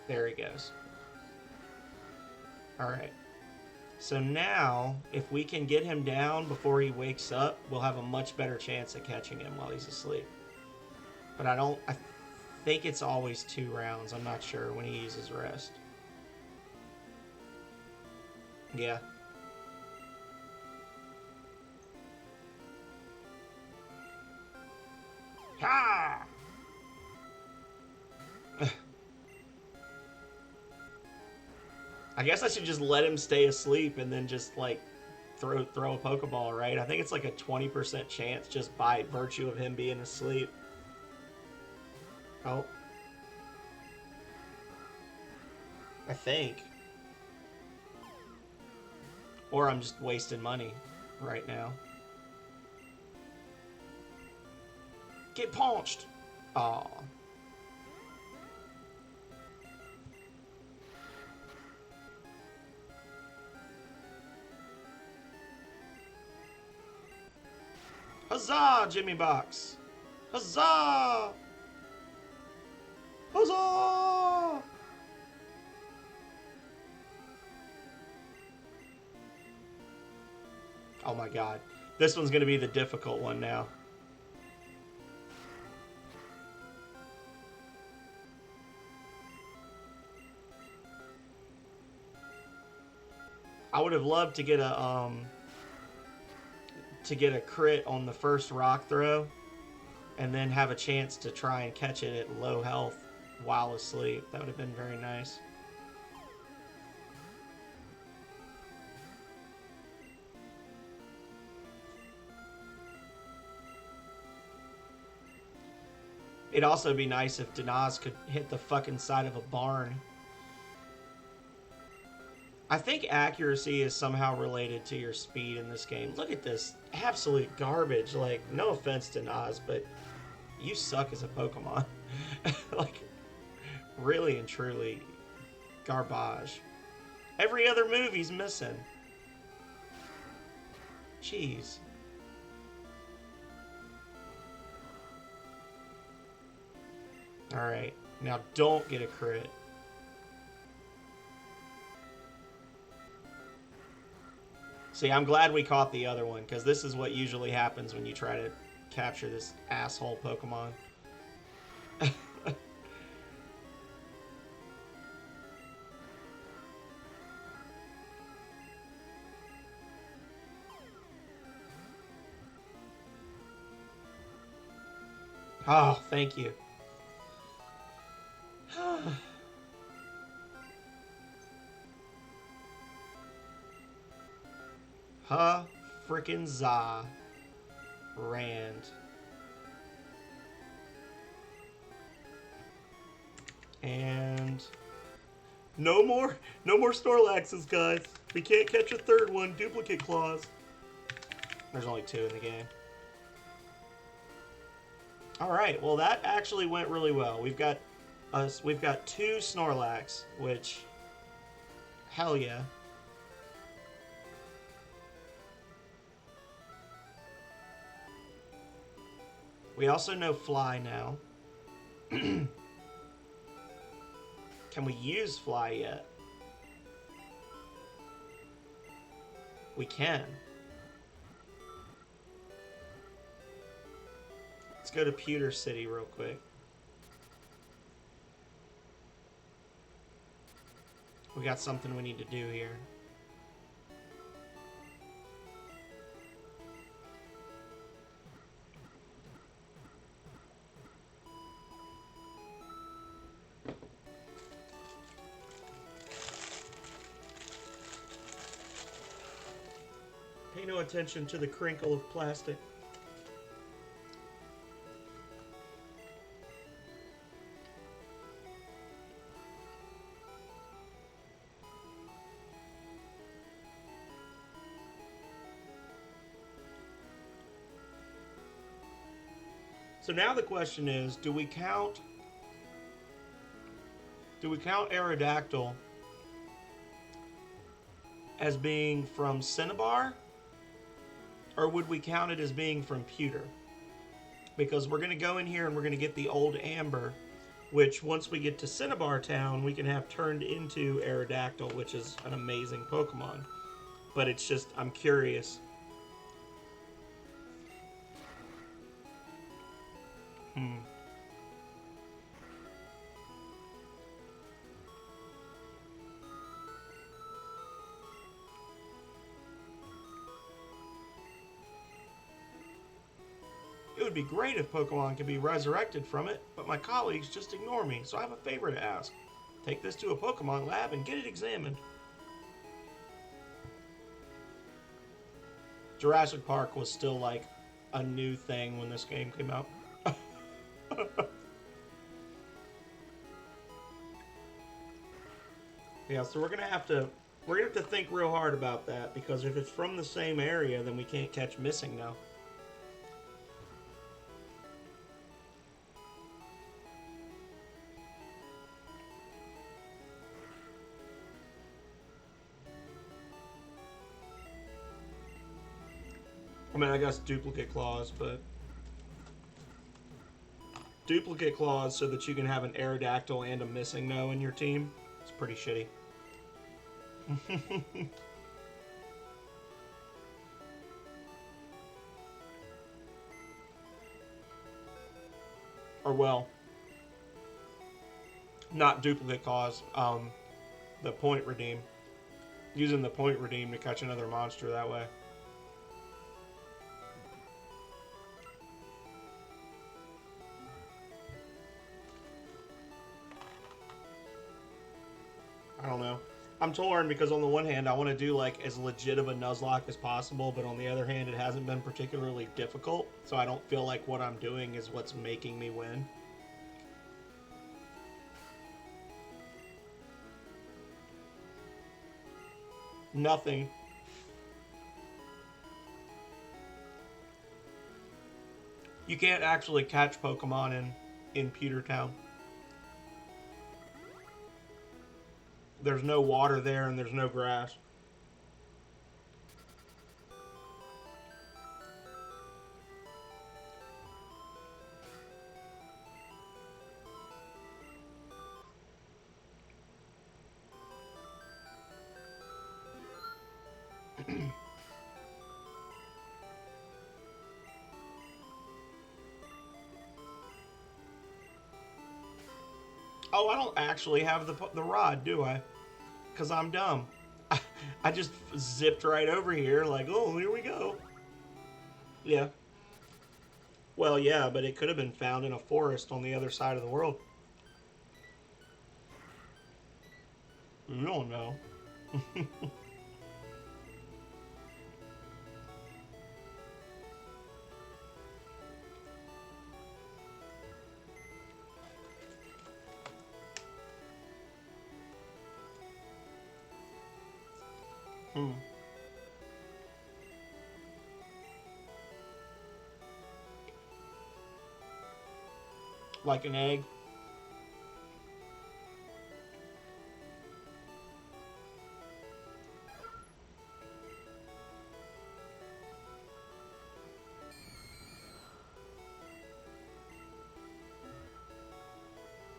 There he goes. Alright. So now, if we can get him down before he wakes up, we'll have a much better chance at catching him while he's asleep. But I think it's always 2 rounds. I'm not sure when he uses rest. Yeah. Ha! I guess I should just let him stay asleep and then just, like, throw a Pokeball, right? I think it's like a 20% chance just by virtue of him being asleep. Oh. I think. Or I'm just wasting money right now. Get punched! Aw. Huzzah, Jimmy Box! Huzzah! Huzzah! Oh my god. This one's gonna be the difficult one now. I would have loved to get a crit on the first rock throw, and then have a chance to try and catch it at low health while asleep. That would have been very nice. It'd also be nice if Denaz could hit the fucking side of a barn. I think accuracy is somehow related to your speed in this game. Look at this. Absolute garbage. Like, no offense to Naz, but you suck as a Pokemon. Like, really and truly garbage. Every other move he's missing. Jeez. Alright, now don't get a crit. See, I'm glad we caught the other one, because this is what usually happens when you try to capture this asshole Pokemon. Oh, thank you. Huh, frickin' za. Rand. And no more Snorlaxes, guys. We can't catch a third one. Duplicate claws. There's only 2 in the game. All right. Well, that actually went really well. We've got 2 Snorlax, which hell yeah. We also know Fly now. Can we use Fly yet? We can. Let's go to Pewter City real quick. We got something we need to do here. Pay no attention to the crinkle of plastic. So now the question is, do we count Aerodactyl as being from Cinnabar? Or would we count it as being from Pewter? Because we're going to go in here and we're going to get the old Amber, which once we get to Cinnabar Town, we can have turned into Aerodactyl, which is an amazing Pokemon. But it's just, I'm curious. It would be great if Pokemon could be resurrected from it, but my colleagues just ignore me, so I have a favor to ask. Take this to a Pokemon lab and get it examined. Jurassic Park was still like a new thing when this game came out. Yeah, so we're gonna have to think real hard about that, because if it's from the same area, then we can't catch Missing now. I mean, I guess duplicate claws, but duplicate claws so that you can have an Aerodactyl and a Missing No in your team. It's pretty shitty. Or well, not duplicate claws. The point redeem. Using the point redeem to catch another monster that way. I'm torn because on the one hand, I want to do like as legit of a Nuzlocke as possible, but on the other hand, it hasn't been particularly difficult, so I don't feel like what I'm doing is what's making me win. Nothing. You can't actually catch Pokemon in Pewtertown. There's no water there and there's no grass. Oh, I don't actually have the rod, do I? Because I'm dumb. I just zipped right over here like, oh, here we go. Yeah. Well, yeah, but it could have been found in a forest on the other side of the world. You don't know. Hmm. Like an egg.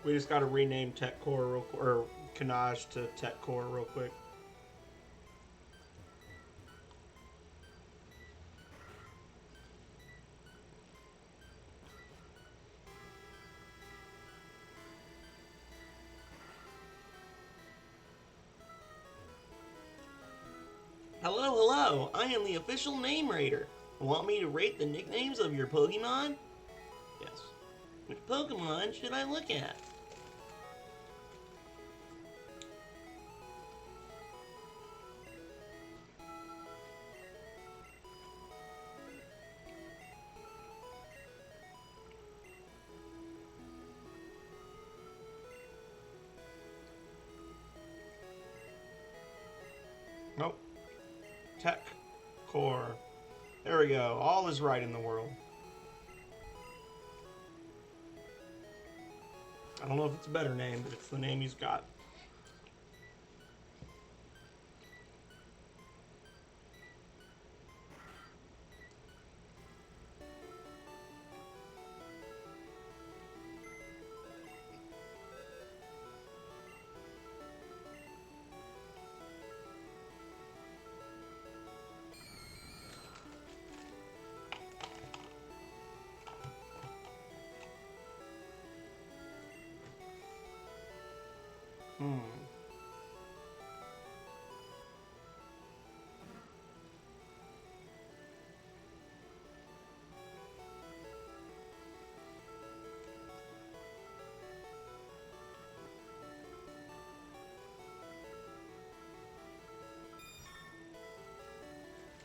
We just got to rename Tech Core or Kanaj to Tech Core real quick. Hello, hello. I am the official name rater. Want me to rate the nicknames of your Pokemon? Yes. Which Pokemon should I look at? Nope. Tech Core. There we go. All is right in the world. I don't know if it's a better name, but it's the name he's got. Hmm.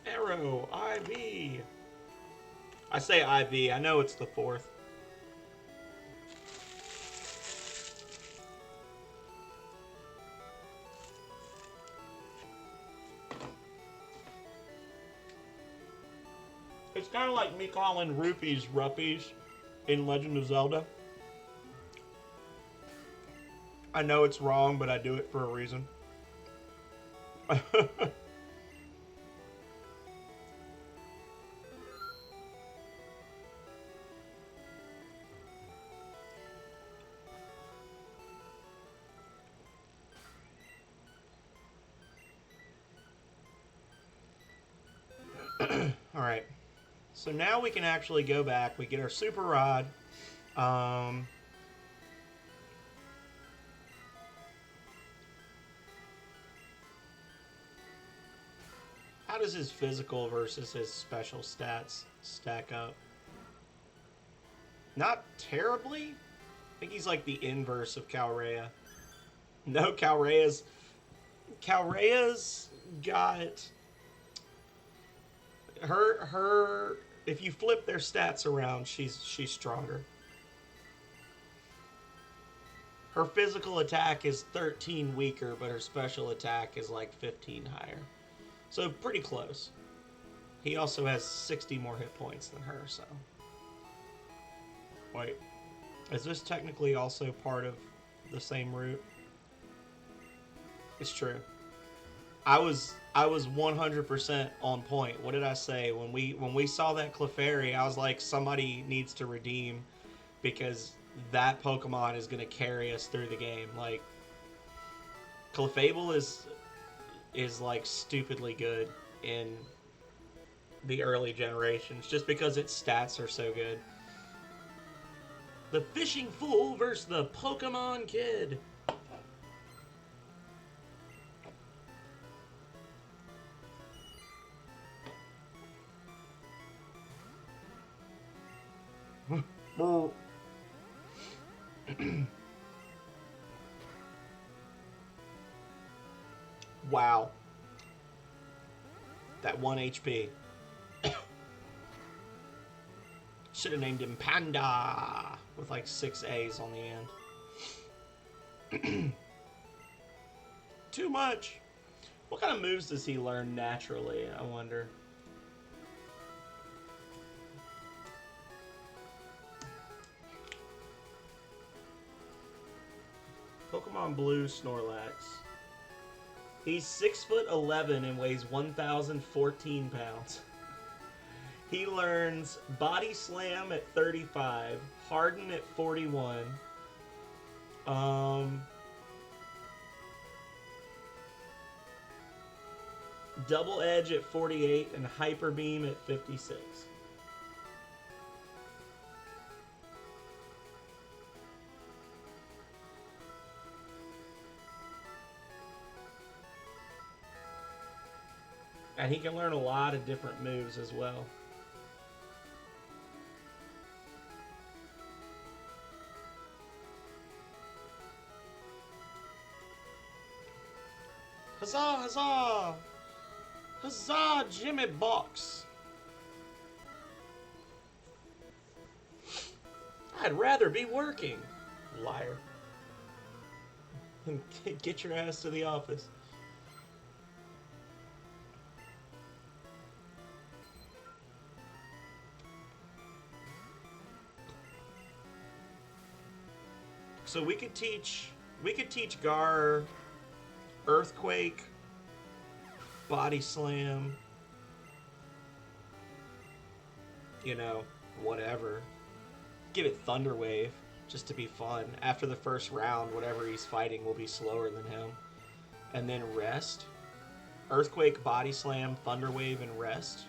Arrow, IV. I say IV. I know it's the fourth. It's kind of like me calling rupees ruppies in Legend of Zelda. I know it's wrong, but I do it for a reason. Alright. So now we can actually go back. We get our Super Rod. How does his physical versus his special stats stack up? Not terribly. I think he's like the inverse of Calrea. No, Calrea's got her. If you flip their stats around, she's stronger. Her physical attack is 13 weaker, but her special attack is like 15 higher. So pretty close. He also has 60 more hit points than her, so. Wait. Is this technically also part of the same route? It's true. I was 100% on point. What did I say when we saw that Clefairy? I was like, somebody needs to redeem because that Pokemon is going to carry us through the game. Like, Clefable is like stupidly good in the early generations just because its stats are so good. The Fishing Fool versus the Pokemon Kid. Wow. That 1 HP. Should have named him Panda with like 6 A's on the end. Too much. What kind of moves does he learn naturally, I wonder? Pokemon Blue Snorlax. He's 6'11" and weighs 1,014 pounds. He learns Body Slam at 35, Harden at 41, Double Edge at 48, and Hyper Beam at 56. And he can learn a lot of different moves as well. Huzzah, huzzah! Huzzah, Jimmy Box! I'd rather be working, liar. Get your ass to the office. So we could teach Gar Earthquake, Body Slam, you know, whatever. Give it Thunder Wave, just to be fun. After the first round, whatever he's fighting will be slower than him. And then rest. Earthquake, Body Slam, Thunder Wave, and rest.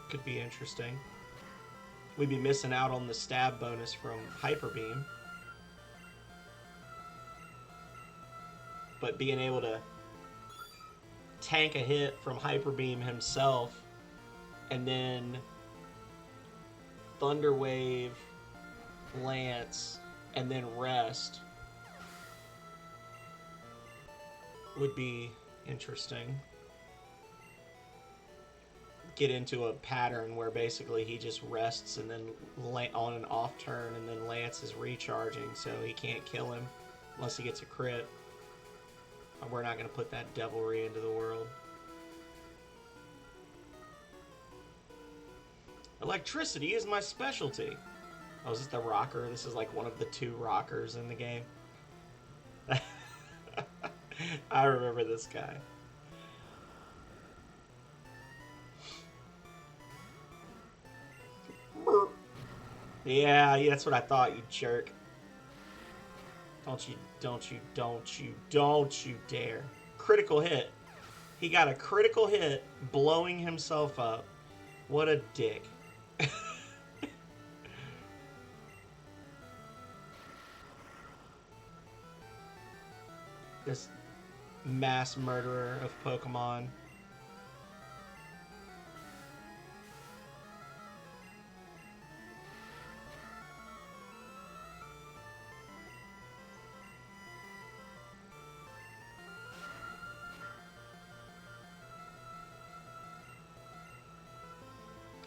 Could be interesting. We'd be missing out on the stab bonus from Hyper Beam. But being able to tank a hit from Hyper Beam himself and then Thunder Wave, Lance, and then rest would be interesting. Get into a pattern where basically he just rests and then on an off turn, and then Lance is recharging, so he can't kill him unless he gets a crit. We're not going to put that devilry into the world. Electricity is my specialty. Oh, is this the rocker? This is like one of the 2 rockers in the game. I remember this guy. Yeah, that's what I thought, you jerk. Don't you dare. Critical hit. He got a critical hit, blowing himself up. What a dick. This mass murderer of Pokemon.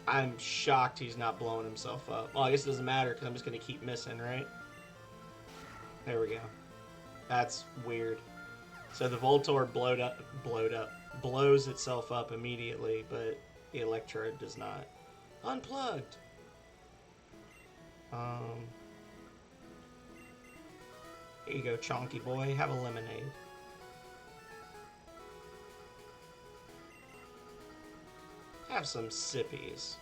I'm shocked he's not blowing himself up. Well, I guess it doesn't matter because I'm just going to keep missing, right? There we go. That's weird. So the Voltorb blows itself up immediately, but the Electrode does not. Unplugged. Here you go, Chonky boy. Have a lemonade. Have some sippies.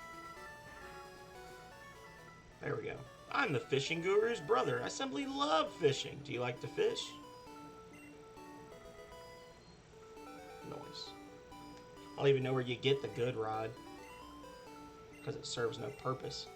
There we go. I'm the fishing guru's brother. I simply love fishing. Do you like to fish? Noise. I don't even know where you get the good rod. Because it serves no purpose.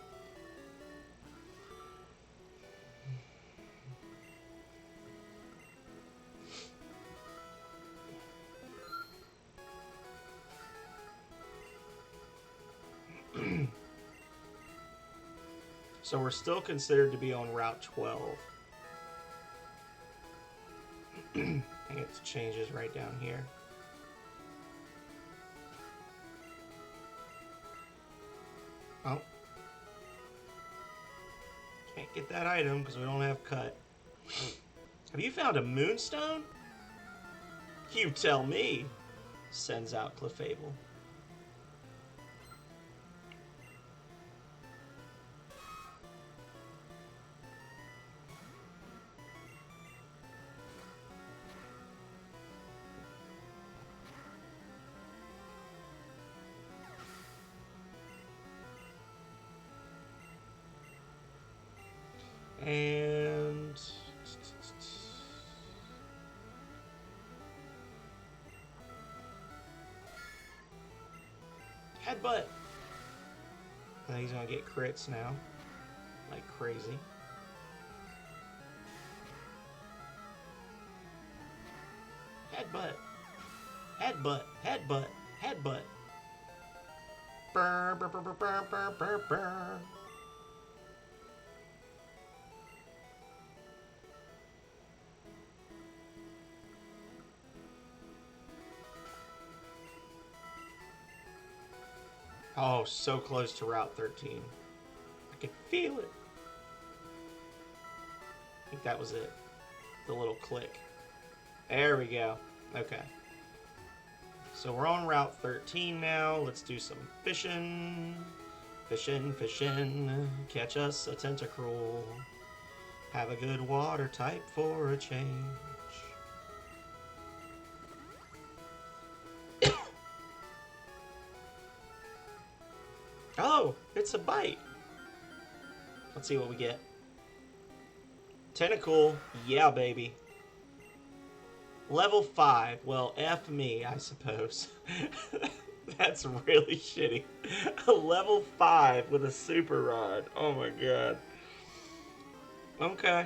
So we're still considered to be on Route 12. I think it changes right down here. Oh. Can't get that item because we don't have cut. Have you found a moonstone? You tell me, sends out Clefable. And headbutt. I think he's gonna get crits now, like crazy. Headbutt, headbutt, headbutt, headbutt. Burr, burr, burr, burr, burr, burr, burr, burr. Oh, so close to Route 13. I could feel it. I think that was it. The little click. There we go. Okay. So we're on Route 13 now. Let's do some fishing. Fishing, fishing. Catch us a tentacruel. Have a good water type for a change. Oh, it's a bite. Let's see what we get. Tentacle, yeah, baby. Level 5. Well, F me, I suppose. That's really shitty. A level 5 with a super rod. Oh my god. Okay.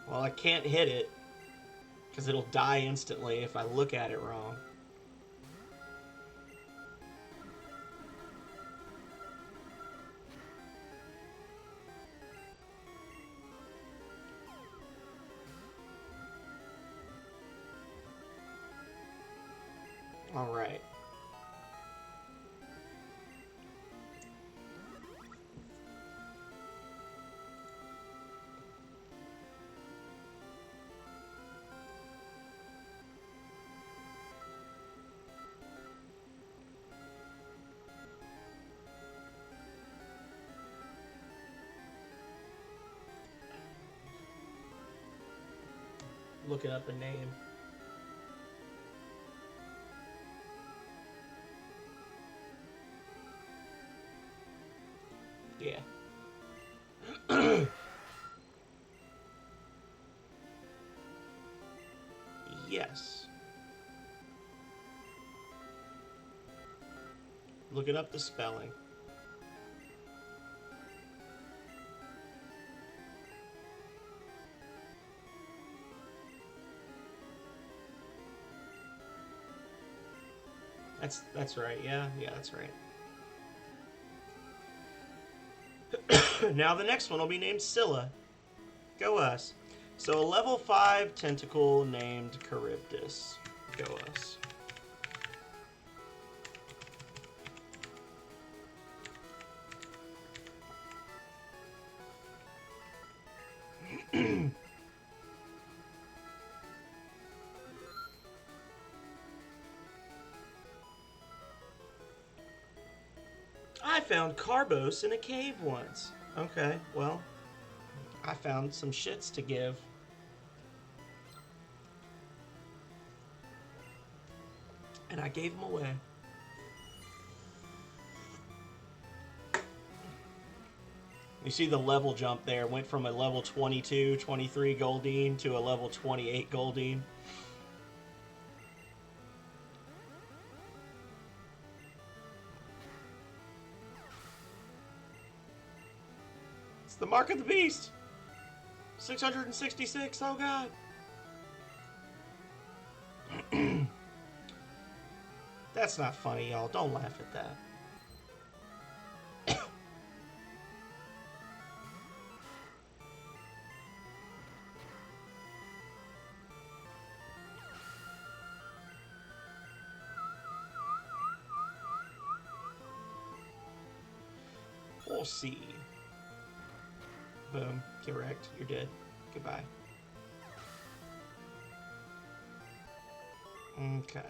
Well, I can't hit it, because it'll die instantly if I look at it wrong. Alright. Looking up a name. Yeah. Yes. Looking up the spelling. That's right. Yeah, that's right. Now the next one will be named Scylla. Go us. So a level 5 tentacle named Charybdis. Go us. I found Carbos in a cave once. Okay, well, I found some shits to give. And I gave them away. You see the level jump there. Went from a level 22, 23 Goldine to a level 28 Goldine. It's the mark of the beast. 666, oh god. That's not funny, y'all. Don't laugh at that. We'll see. Boom. Correct. You're dead. Goodbye. Okay.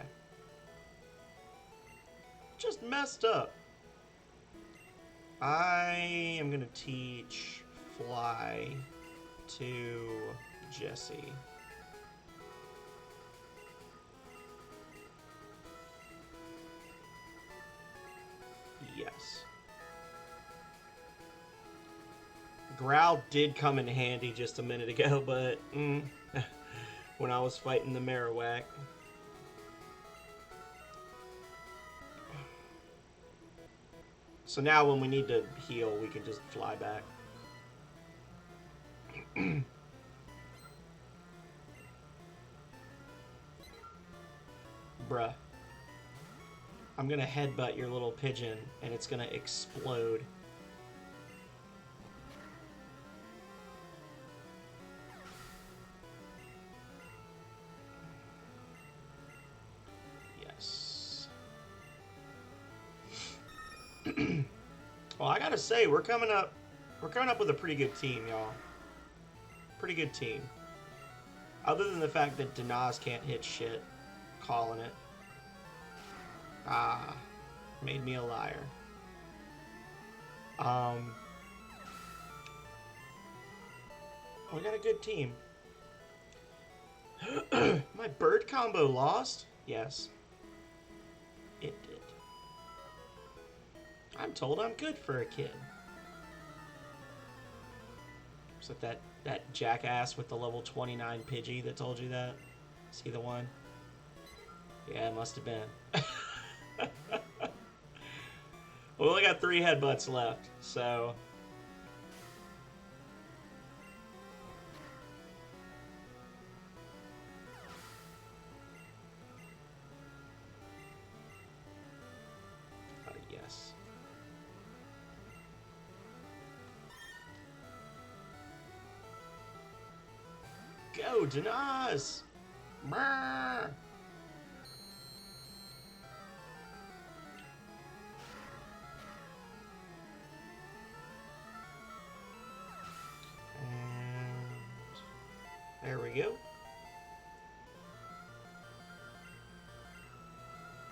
Just messed up. I am gonna teach Fly to Jesse. Yes. Growl did come in handy just a minute ago, but when I was fighting the Marowak. So now when we need to heal, we can just fly back. Bruh. I'm gonna headbutt your little pigeon, and it's gonna explode. Yes. Well, I gotta say, we're coming up with a pretty good team, y'all. Pretty good team. Other than the fact that Denaz can't hit shit. Calling it. Ah. Made me a liar. We got a good team. My bird combo lost? Yes. It did. I'm told I'm good for a kid. Was it that jackass with the level 29 Pidgey that told you that? Is he the one? Yeah, it must have been. We only got 3 headbutts left, so... yes. Go, Denaz! Brrr! There we go.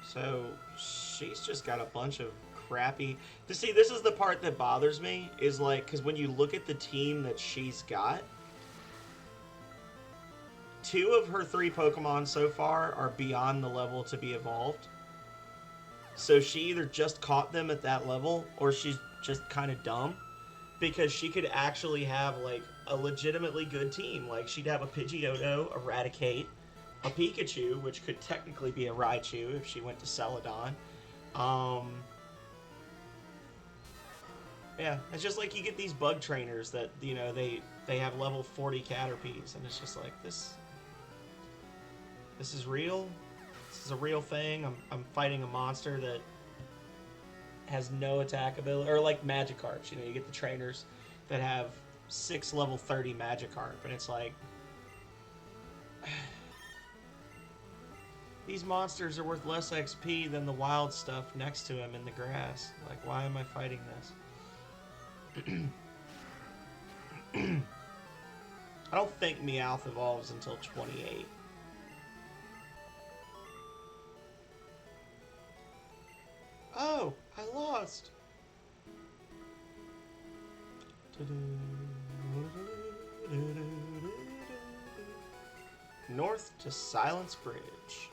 So, she's just got a bunch of crappy... See, this is the part that bothers me, is like, because when you look at the team that she's got, 2 of her 3 Pokemon so far are beyond the level to be evolved. So she either just caught them at that level, or she's just kind of dumb. Because she could actually have, like, a legitimately good team. Like, she'd have a Pidgeotto, Eradicate, a Pikachu, which could technically be a Raichu if she went to Celadon. Yeah, it's just like you get these bug trainers that, you know, they have level 40 Caterpies, and it's just like, this is real? This is a real thing? I'm fighting a monster that has no attack ability, or like Magikarps, you know, you get the trainers that have 6 level 30 Magikarp, and it's like... These monsters are worth less XP than the wild stuff next to him in the grass. Like, why am I fighting this? I don't think Meowth evolves until 28. Oh, I lost. North to Silence Bridge.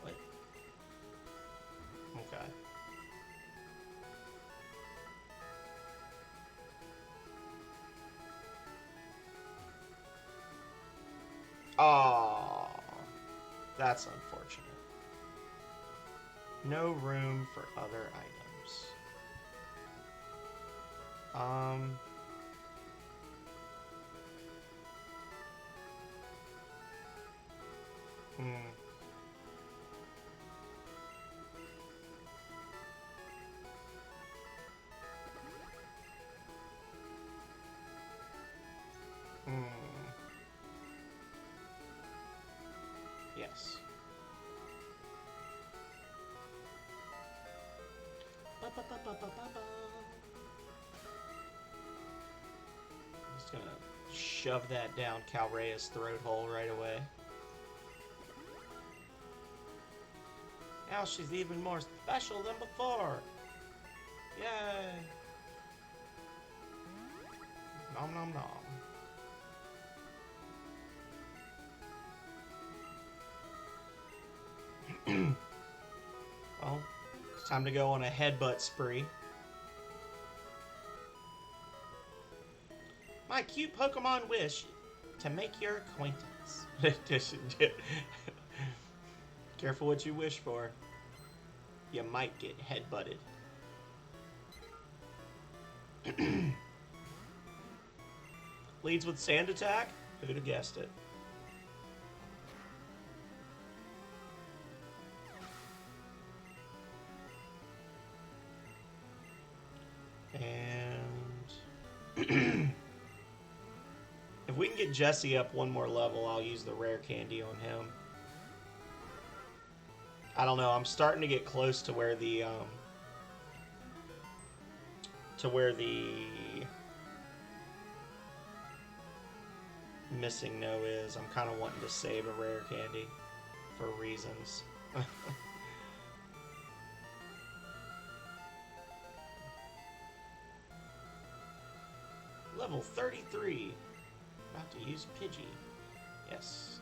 What? Okay. Oh, that's unfortunate. No room for other items. Yes. I'm just gonna shove that down Calrea's throat hole right away. Now she's even more special than before. Yay! Nom nom nom. Well, it's time to go on a headbutt spree. My cute Pokemon wish to make your acquaintance. Careful what you wish for. You might get headbutted. Leads with Sand Attack? Who'd have guessed it? And if we can get Jesse up one more level, I'll use the rare candy on him. I don't know, I'm starting to get close to where the missing no is. I'm kind of wanting to save a rare candy for reasons. Level 33. About to use Pidgey. Yes.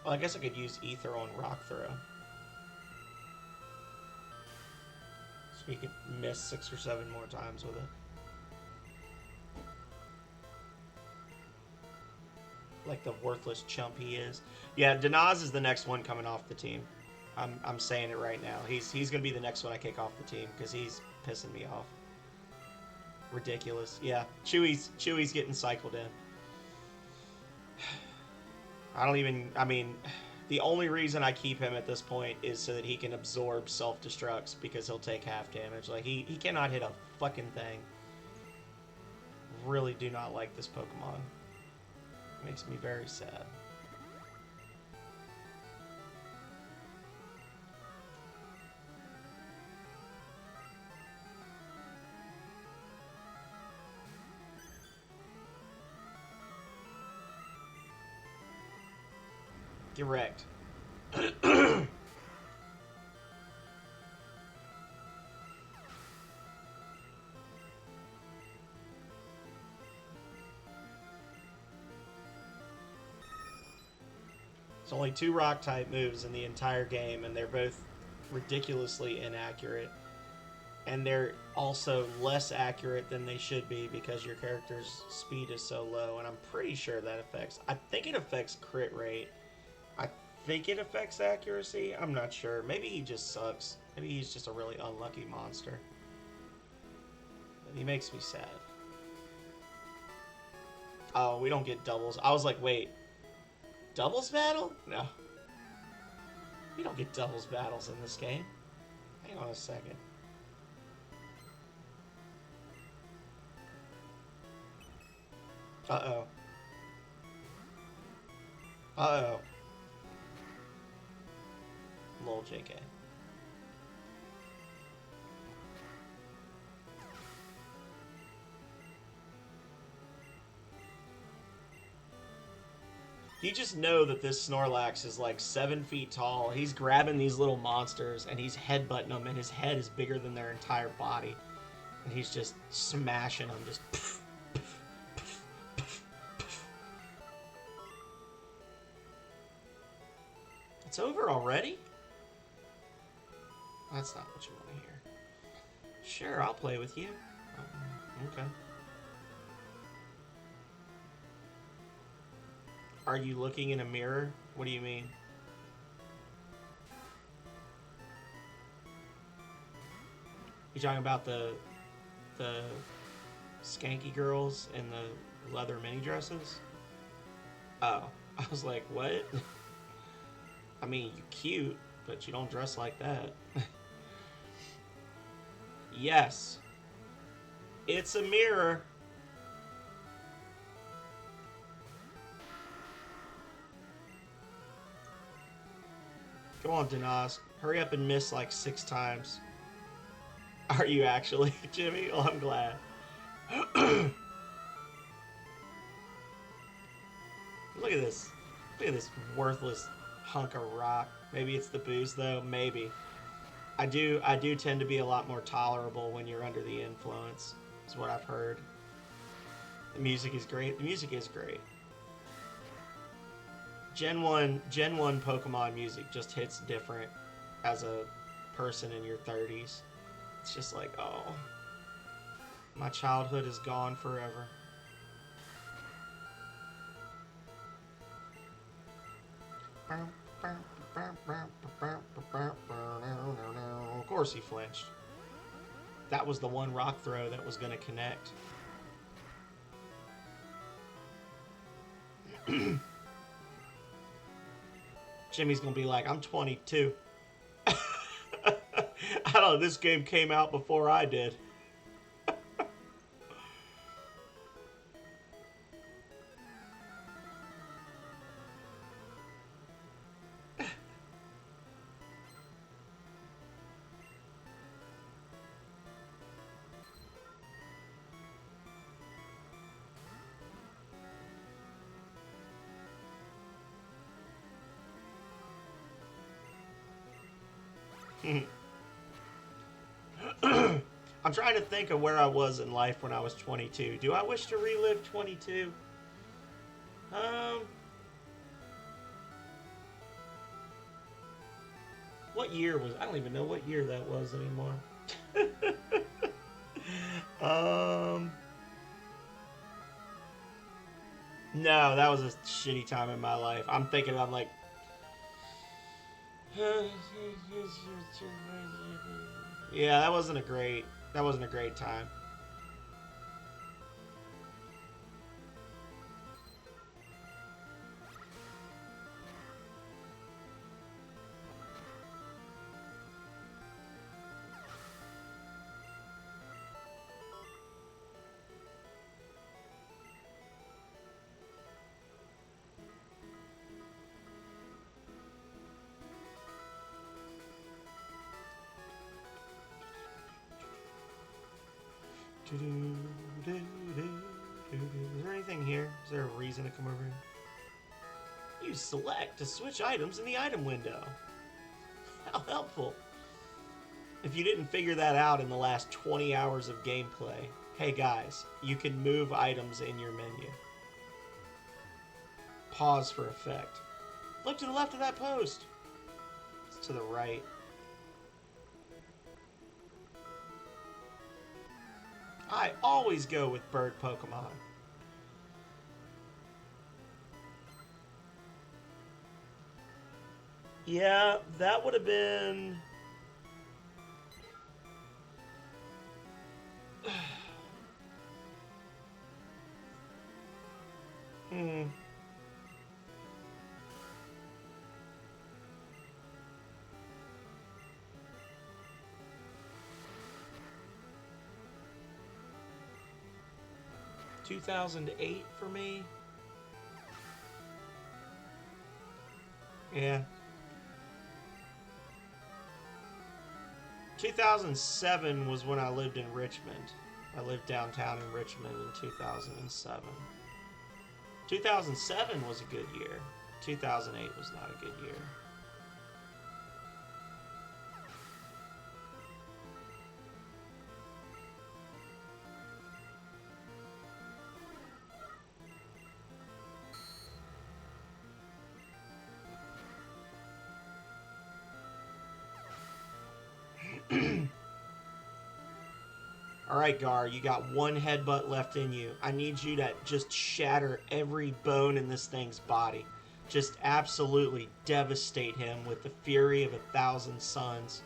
Well, I guess I could use Ether on Rock Throw. So we could miss 6 or 7 more times with it. Like the worthless chump he is. Yeah, Denaz is the next one coming off the team. I'm saying it right now. He's gonna be the next one I kick off the team because he's pissing me off. Ridiculous. Yeah, Chewy's getting cycled in. I mean, the only reason I keep him at this point is so that he can absorb self-destructs because he'll take half damage. Like, he cannot hit a fucking thing. Really do not like this Pokemon. It makes me very sad. Get wrecked. There's only 2 rock-type moves in the entire game, and they're both ridiculously inaccurate. And they're also less accurate than they should be because your character's speed is so low, and I'm pretty sure that affects... I think it affects crit rate. I think it affects accuracy. I'm not sure. Maybe he just sucks. Maybe he's just a really unlucky monster. But he makes me sad. Oh, we don't get doubles. I was like, wait. Doubles battle? No. You don't get doubles battles in this game. Hang on a second. Uh-oh. Uh-oh. Lol, JK. You just know that this Snorlax is like 7 feet tall. He's grabbing these little monsters and he's headbutting them, and his head is bigger than their entire body. And he's just smashing them, just... It's over already? That's not what you want to hear. Sure, I'll play with you. Okay. Are you looking in a mirror? What do you mean? You talking about the skanky girls in the leather mini dresses? Oh, I was like, what? I mean, you're cute, but you don't dress like that. Yes. It's a mirror. Come on, Denaz. Hurry up and miss like 6 times. Are you actually, Jimmy? Oh, I'm glad. Look at this. Look at this worthless hunk of rock. Maybe it's the booze, though. Maybe. I do tend to be a lot more tolerable when you're under the influence, is what I've heard. The music is great. The music is great. Gen 1 Pokemon music just hits different as a person in your 30s. It's just like, oh, my childhood is gone forever. Of course he flinched. That was the one rock throw that was going to connect. Jimmy's going to be like, I'm 22. I don't know, this game came out before I did. I'm trying to think of where I was in life when I was 22. Do I wish to relive 22? What year was... I don't even know what year that was anymore. No, that was a shitty time in my life. I'm thinking, I'm like... Yeah, that wasn't a great time. Is there anything here? Is there a reason to come over here? Use select to switch items in the item window. How helpful. If you didn't figure that out in the last 20 hours of gameplay, hey guys, you can move items in your menu. Pause for effect. Look to the left of that post. It's to the right. I always go with bird Pokemon. Yeah, that would have been... 2008 for me. Yeah. 2007 was when I lived in Richmond. I lived downtown in Richmond in 2007. 2007 was a good year. 2008 was not a good year. Alright, Gar, you got one headbutt left in you. I need you to just shatter every bone in this thing's body. Just absolutely devastate him with the fury of 1,000 suns.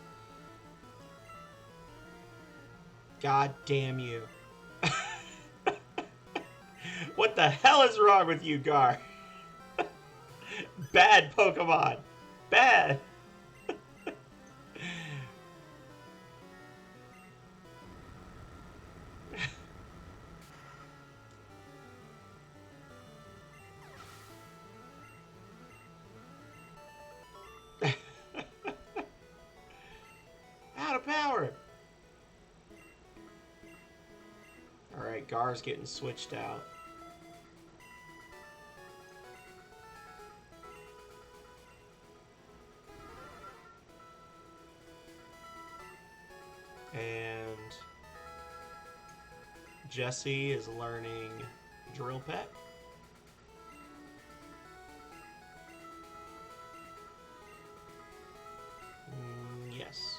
God damn you. What the hell is wrong with you, Gar? Bad Pokemon. Bad. Out of power. Alright, Gar's getting switched out. And Jesse is learning Drill Peck. Yes.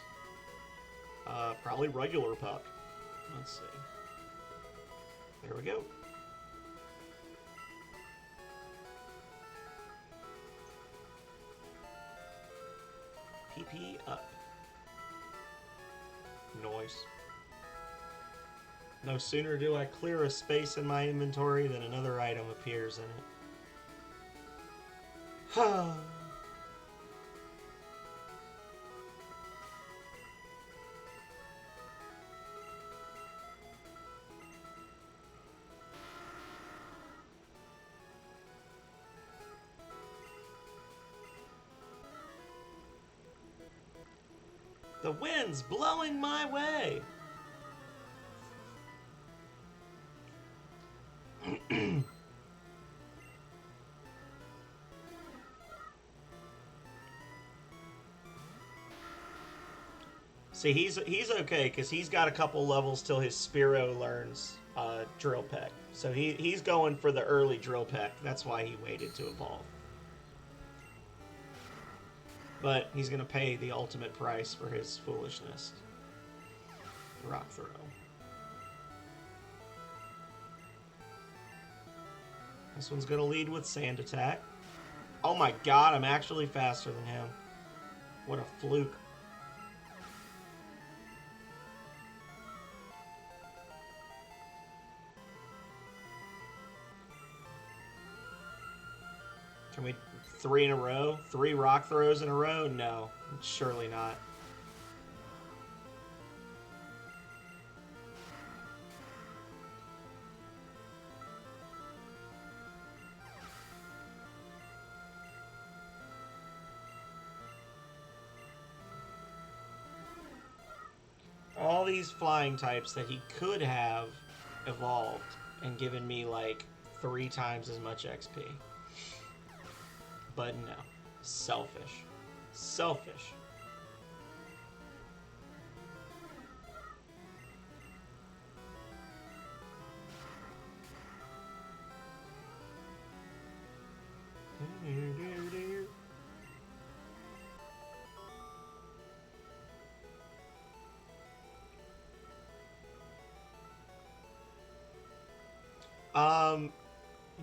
Probably regular puck. Let's see. There we go. PP up. Noise. No sooner do I clear a space in my inventory than another item appears in it. The wind's blowing my way. See, he's okay because he's got a couple levels till his Spearow learns Drill Peck. So he's going for the early Drill Peck. That's why he waited to evolve. But he's going to pay the ultimate price for his foolishness. Rock Throw. This one's going to lead with Sand Attack. Oh my god, I'm actually faster than him. What a fluke. Can we 3 in a row? 3 rock throws in a row? No, surely not. All these flying types that he could have evolved and given me like 3 times as much XP. But no. Selfish. Selfish.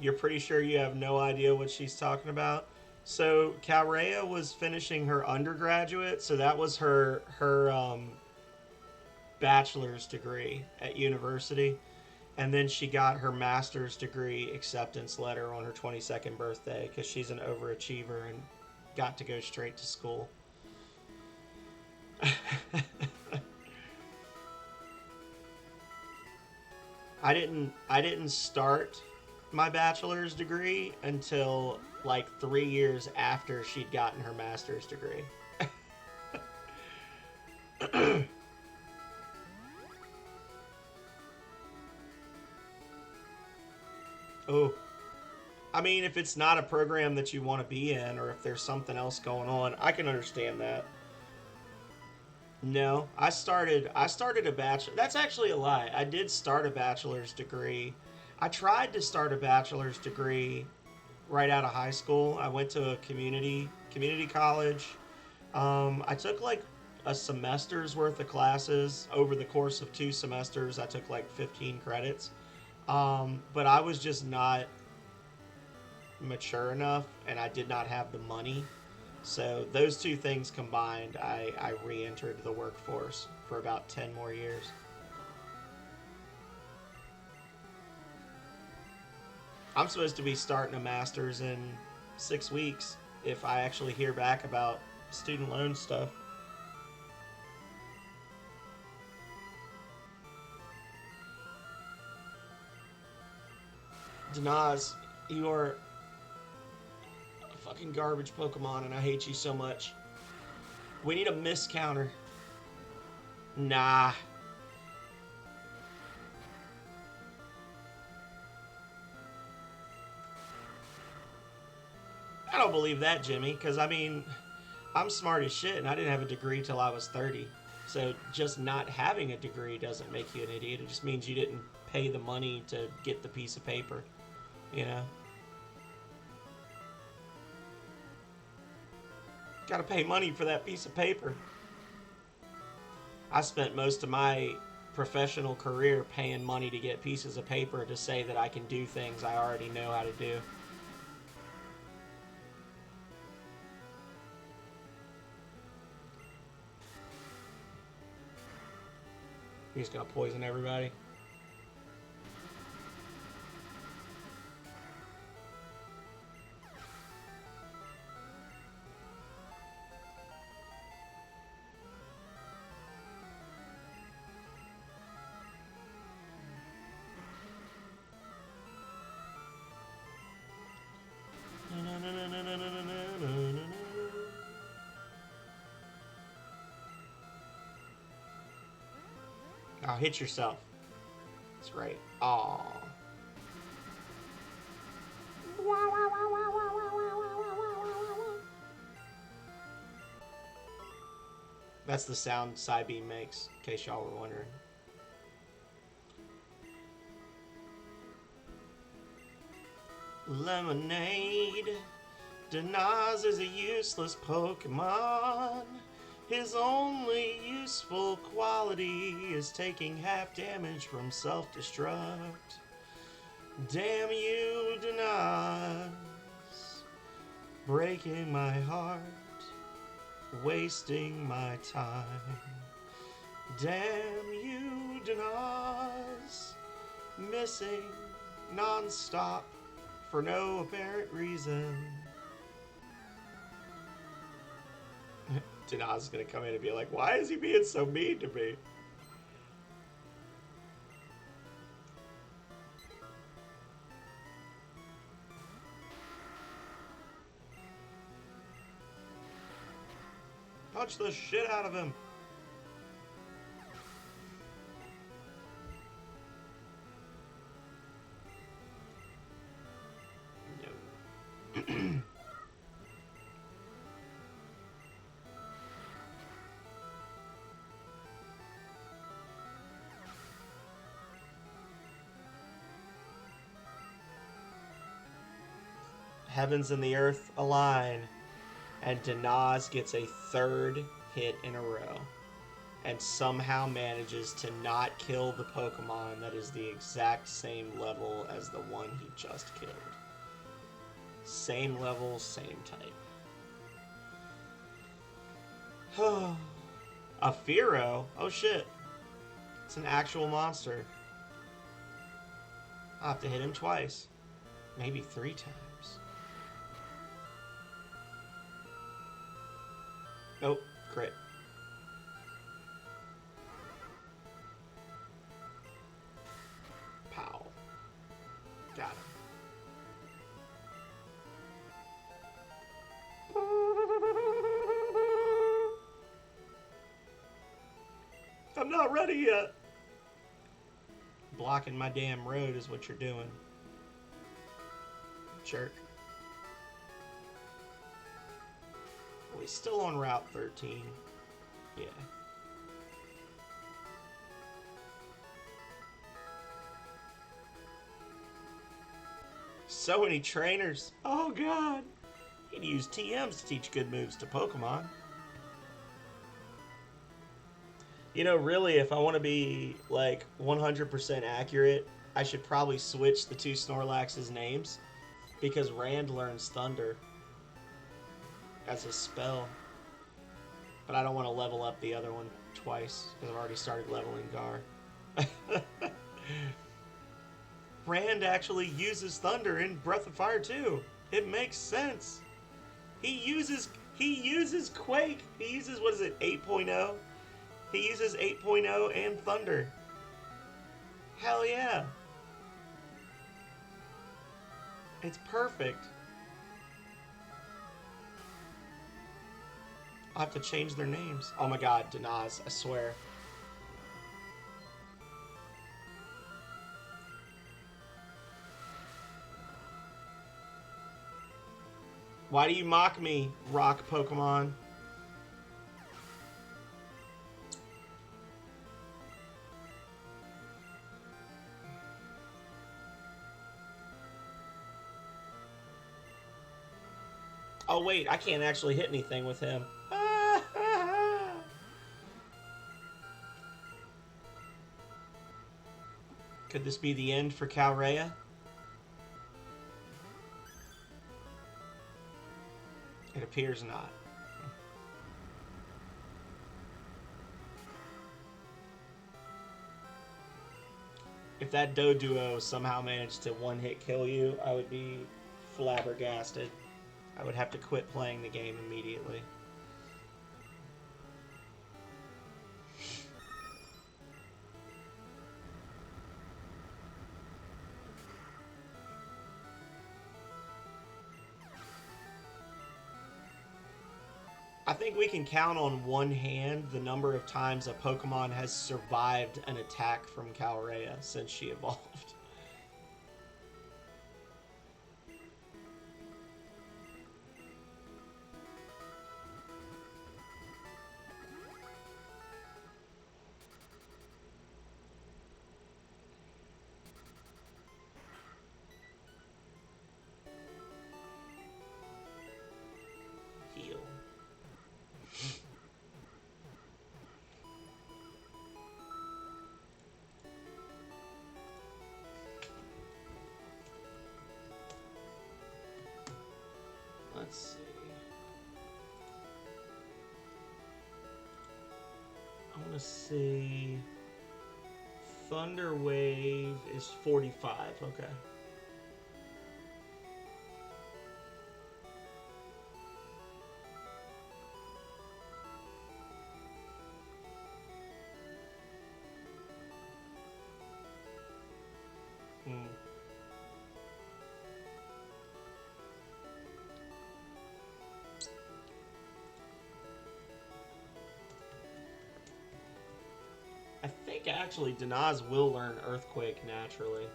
You're pretty sure you have no idea what she's talking about? So Calrea was finishing her undergraduate, so that was her bachelor's degree at university, and then she got her master's degree acceptance letter on her 22nd birthday because she's an overachiever and got to go straight to school. I didn't start my bachelor's degree until like 3 years after she'd gotten her master's degree. Oh, I mean, if it's not a program that you want to be in, or if there's something else going on, I can understand that. No, I started a bachelor. That's actually a lie. I did start a bachelor's degree. I tried to start a bachelor's degree right out of high school. I went to a community college. I took like a semester's worth of classes over the course of 2 semesters. I took like 15 credits. But I was just not mature enough, and I did not have the money. So those two things combined, I re-entered the workforce for about 10 more years. I'm supposed to be starting a master's in 6 weeks if I actually hear back about student loan stuff. Denaz, you are a fucking garbage Pokemon, and I hate you so much. We need a miss counter. Nah. I don't believe that, Jimmy, because I mean, I'm smart as shit, and I didn't have a degree till I was 30. So just not having a degree doesn't make you an idiot. It just means you didn't pay the money to get the piece of paper, you know? Gotta pay money for that piece of paper. I spent most of my professional career paying money to get pieces of paper to say that I can do things I already know how to do. He's gonna poison everybody. Oh, hit yourself. That's right. Aw. That's the sound Psybeam makes, in case y'all were wondering. Lemonade. Denaz is a useless Pokemon. His only useful quality is taking half damage from self-destruct. Damn you, Denaz. Breaking my heart. Wasting my time. Damn you, Denaz. Missing non-stop for no apparent reason. Denaz is gonna come in and be like, why is he being so mean to me? Punch the shit out of him. No. Heavens and the earth align, and Denaz gets a third hit in a row, and somehow manages to not kill the Pokemon that is the exact same level as the one he just killed. Same level, same type. A Fearow? Oh shit. It's an actual monster. I'll have to hit him twice. Maybe 3 times. Nope, crit. not ready yet. Blocking my damn road is what you're doing. Jerk. Well, he's still on Route 13. Yeah. So many trainers. Oh, God. He'd use TMs to teach good moves to Pokemon. You know, really, if I want to be, like, 100% accurate, I should probably switch the two Snorlax's names. Because Rand learns Thunder as a spell. But I don't want to level up the other one twice, because I've already started leveling Gar. Rand actually uses Thunder in Breath of Fire too. It makes sense. He uses Quake. He uses, what is it, 8.0? He uses 8.0 and Thunder. Hell yeah. It's perfect. I'll have to change their names. Oh my god, Denaz, I swear. Why do you mock me, rock Pokemon? Oh wait, I can't actually hit anything with him. Could this be the end for Calrea? It appears not. If that Doduo somehow managed to one-hit kill you, I would be flabbergasted. I would have to quit playing the game immediately. I think we can count on one hand the number of times a Pokemon has survived an attack from Calrea since she evolved. Heal. Let's see. I want to see. Thunder Wave is 45. Okay. I think actually Denaz will learn Earthquake naturally.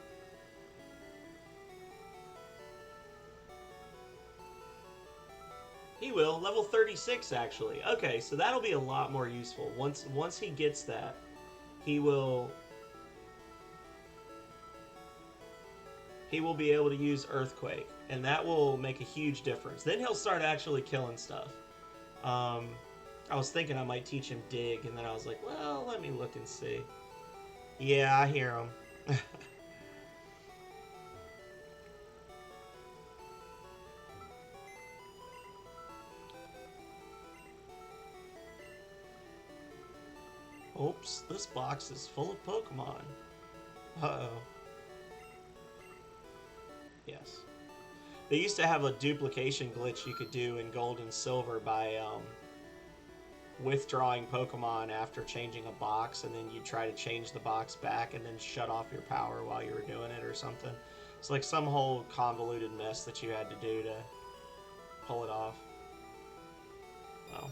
He will. Level 36 actually. Okay, so that'll be a lot more useful. Once he gets that, he will be able to use Earthquake, and that will make a huge difference. Then he'll start actually killing stuff. I was thinking I might teach him Dig, and then I was like, well, let me look and see. Yeah, I hear him. Oops, this box is full of Pokemon. Uh-oh. Yes. They used to have a duplication glitch you could do in Gold and Silver by withdrawing Pokemon after changing a box, and then you try to change the box back and then shut off your power while you were doing it or something. It's like some whole convoluted mess that you had to do to pull it off. Well,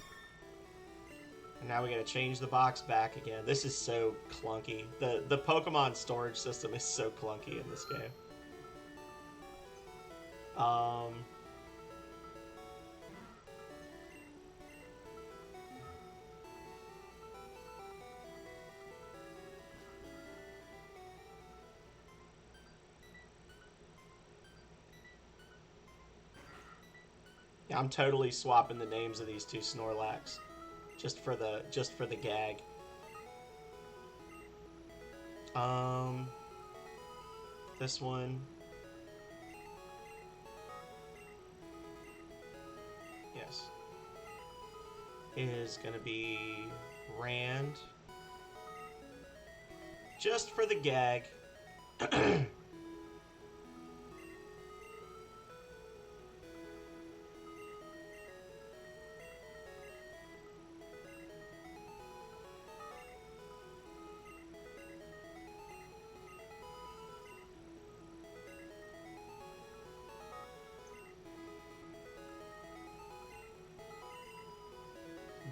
Now we gotta change the box back again. This is so clunky. The Pokemon storage system is so clunky in this game. Yeah, I'm totally swapping the names of these two Snorlax, just for the gag. This one. Yes. Is gonna be Rand. Just for the gag.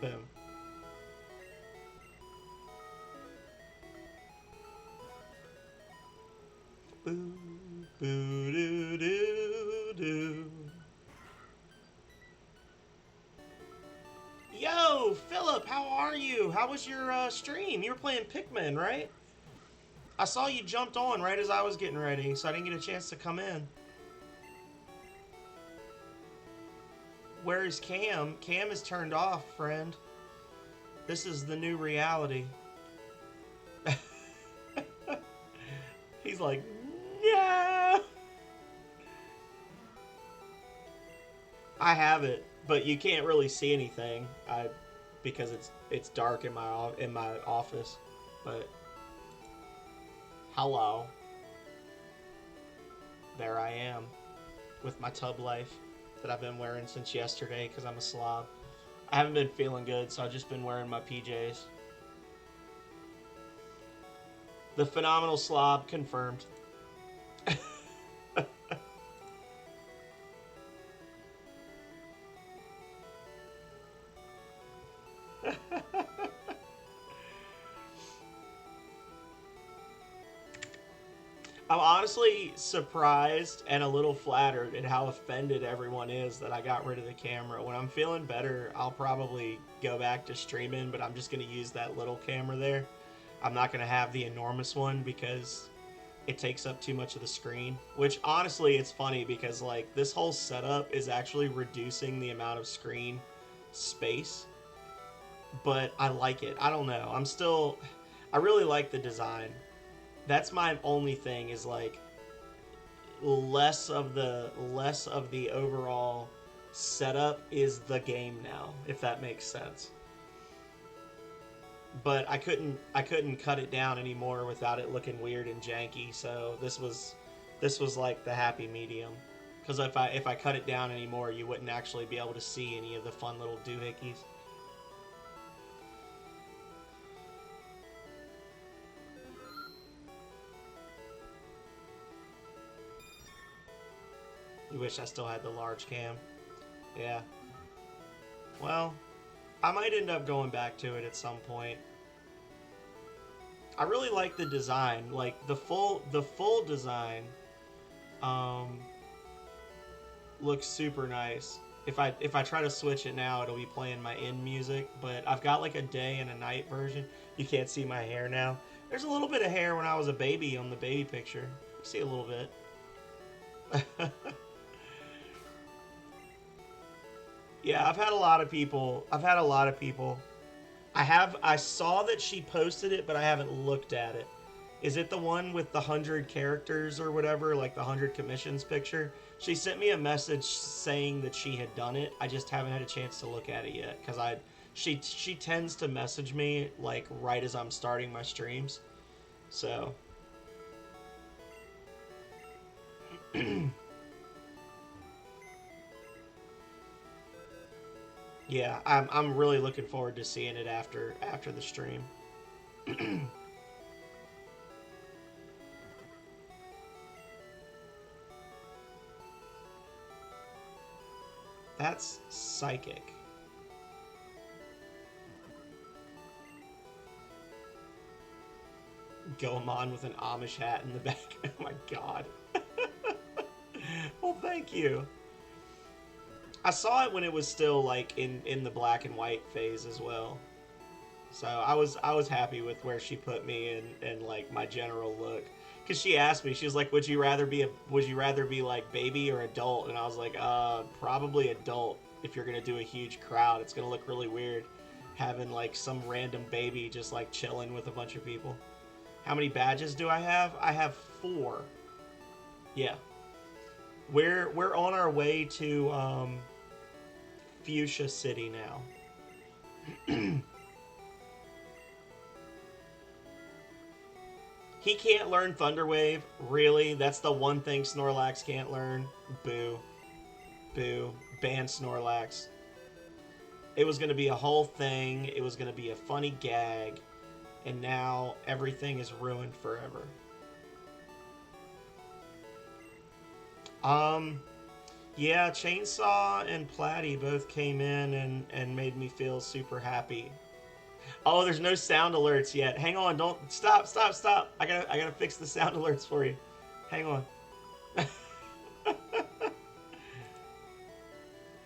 Boom. Boo, boo, doo, doo, doo. Yo, Philip, how are you? How was your stream? You were playing Pikmin, right? I saw you jumped on right as I was getting ready, so I didn't get a chance to come in. Where's Cam? Cam is turned off, friend. This is the new reality. He's like, no! I have it, but you can't really see anything. Because it's dark in my office. But hello. There I am with my tub life that I've been wearing since yesterday because I'm a slob. I haven't been feeling good, so I've just been wearing my PJs. The phenomenal slob confirmed. I'm honestly surprised and a little flattered at how offended everyone is that I got rid of the camera. When I'm feeling better, I'll probably go back to streaming, but I'm just going to use that little camera there. I'm not going to have the enormous one because it takes up too much of the screen. Which, honestly, it's funny because, like, this whole setup is actually reducing the amount of screen space. But I like it. I don't know. I really like the design. That's my only thing is like less of the overall setup is the game now, if that makes sense. But I couldn't cut it down anymore without it looking weird and janky, so this was like the happy medium. Because if I cut it down anymore, you wouldn't actually be able to see any of the fun little doohickeys. You wish I still had the large cam. Yeah. Well, I might end up going back to it at some point. I really like the design. Like the full design looks super nice. If I try to switch it now, it'll be playing my end music, but I've got like a day and a night version. You can't see my hair now. There's a little bit of hair when I was a baby on the baby picture. You see a little bit. Yeah, I've had a lot of people. I saw that she posted it, but I haven't looked at it. Is it the one with the 100 characters or whatever, like the 100 commissions picture? She sent me a message saying that she had done it. I just haven't had a chance to look at it yet because she tends to message me like right as I'm starting my streams. So yeah, I'm really looking forward to seeing it after the stream. That's psychic. Goemon with an Amish hat in the back. Oh my god. Well, thank you. I saw it when it was still like in the black and white phase as well. So I was happy with where she put me and like my general look. Cause she asked me, she was like, would you rather be like baby or adult? And I was like, probably adult. If you're gonna do a huge crowd, it's gonna look really weird having like some random baby just like chilling with a bunch of people. How many badges do I have? I have 4. Yeah. We're on our way to Fuchsia City now. He can't learn Thunderwave. Really? That's the one thing Snorlax can't learn? Boo. Boo. Ban Snorlax. It was going to be a whole thing. It was going to be a funny gag. And now everything is ruined forever. Yeah, Chainsaw and Platy both came in and made me feel super happy. Oh, there's no sound alerts yet. Hang on, don't stop. I gotta fix the sound alerts for you. Hang on.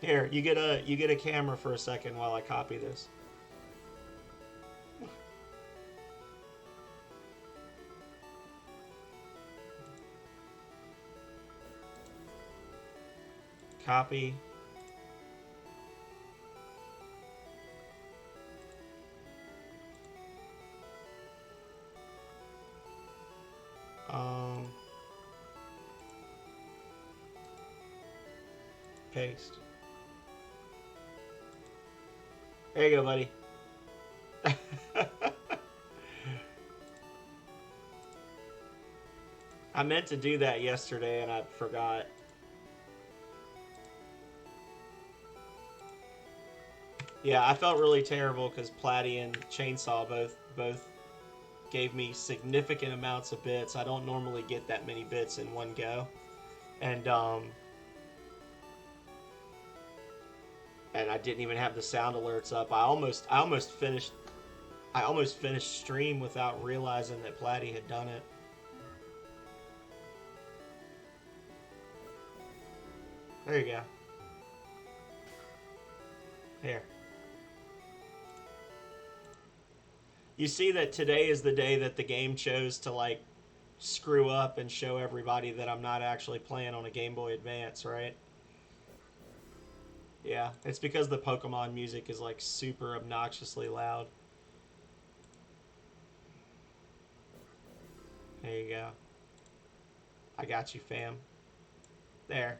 Here, you get a camera for a second while I copy this. Copy. Paste. There you go, buddy. I meant to do that yesterday and I forgot. Yeah, I felt really terrible because Platy and Chainsaw both gave me significant amounts of bits. I don't normally get that many bits in one go. And I didn't even have the sound alerts up. I almost finished stream without realizing that Platy had done it. There you go. Here. You see that today is the day that the game chose to like screw up and show everybody that I'm not actually playing on a Game Boy Advance, right? Yeah, it's because the Pokemon music is like super obnoxiously loud. There you go. I got you, fam. There.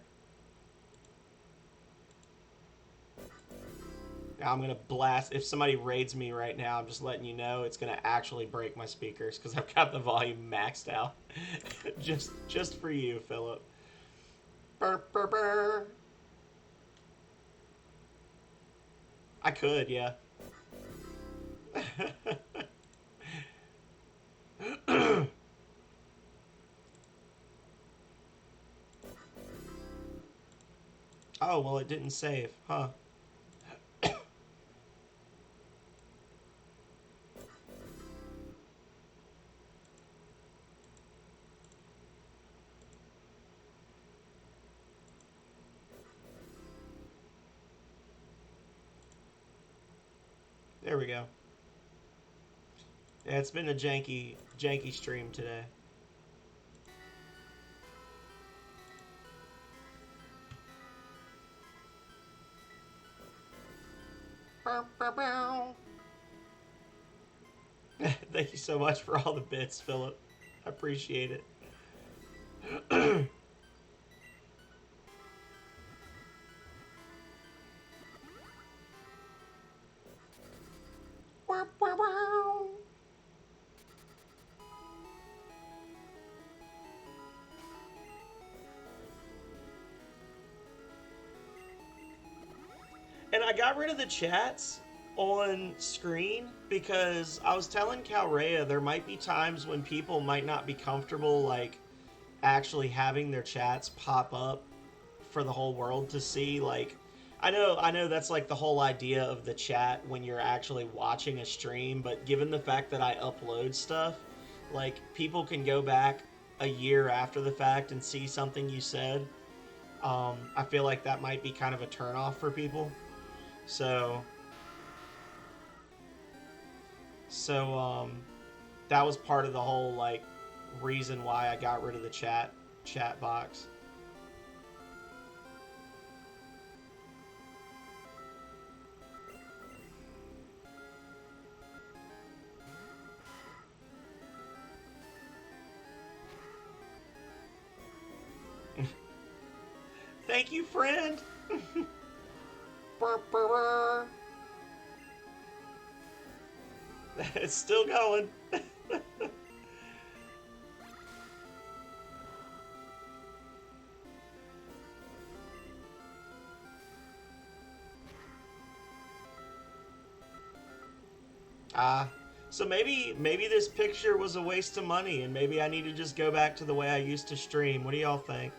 Now I'm gonna blast. If somebody raids me right now, I'm just letting you know it's gonna actually break my speakers because I've got the volume maxed out. just for you, Philip. Burr, burr, burr. I could, yeah. Oh, well, it didn't save, huh? There we go. Yeah, it's been a janky stream today. Thank you so much for all the bits, Philip. I appreciate it. And I got rid of the chats on screen because I was telling Calrea there might be times when people might not be comfortable like actually having their chats pop up for the whole world to see. Like I know that's like the whole idea of the chat when you're actually watching a stream, but given the fact that I upload stuff, like people can go back a year after the fact and see something you said, I feel like that might be kind of a turnoff for people. So, so that was part of the whole like reason why I got rid of the chat box. Thank you, friend. Burr, burr, burr. It's still going. Ah, so maybe this picture was a waste of money, and maybe I need to just go back to the way I used to stream. What do y'all think?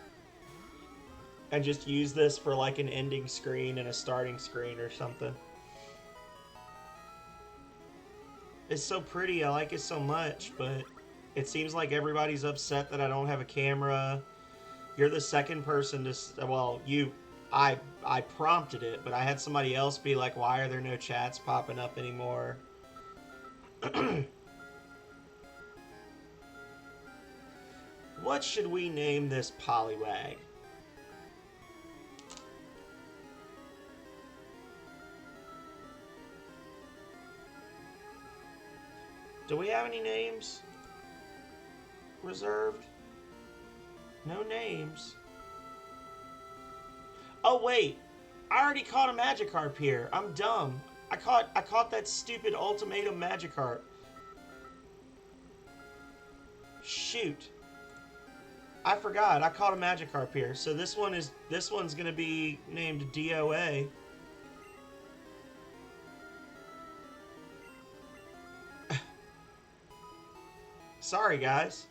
And just use this for like an ending screen and a starting screen or something. It's so pretty. I like it so much, but it seems like everybody's upset that I don't have a camera. You're the second person to well, I prompted it, but I had somebody else be like, "Why are there no chats popping up anymore?" What should we name this Poliwag? Do we have any names reserved? No names. Oh wait, I already caught a Magikarp here. I'm dumb. I caught that stupid ultimatum Magikarp. Shoot. I forgot. I caught a Magikarp here. So this one's gonna be named DOA. Sorry, guys.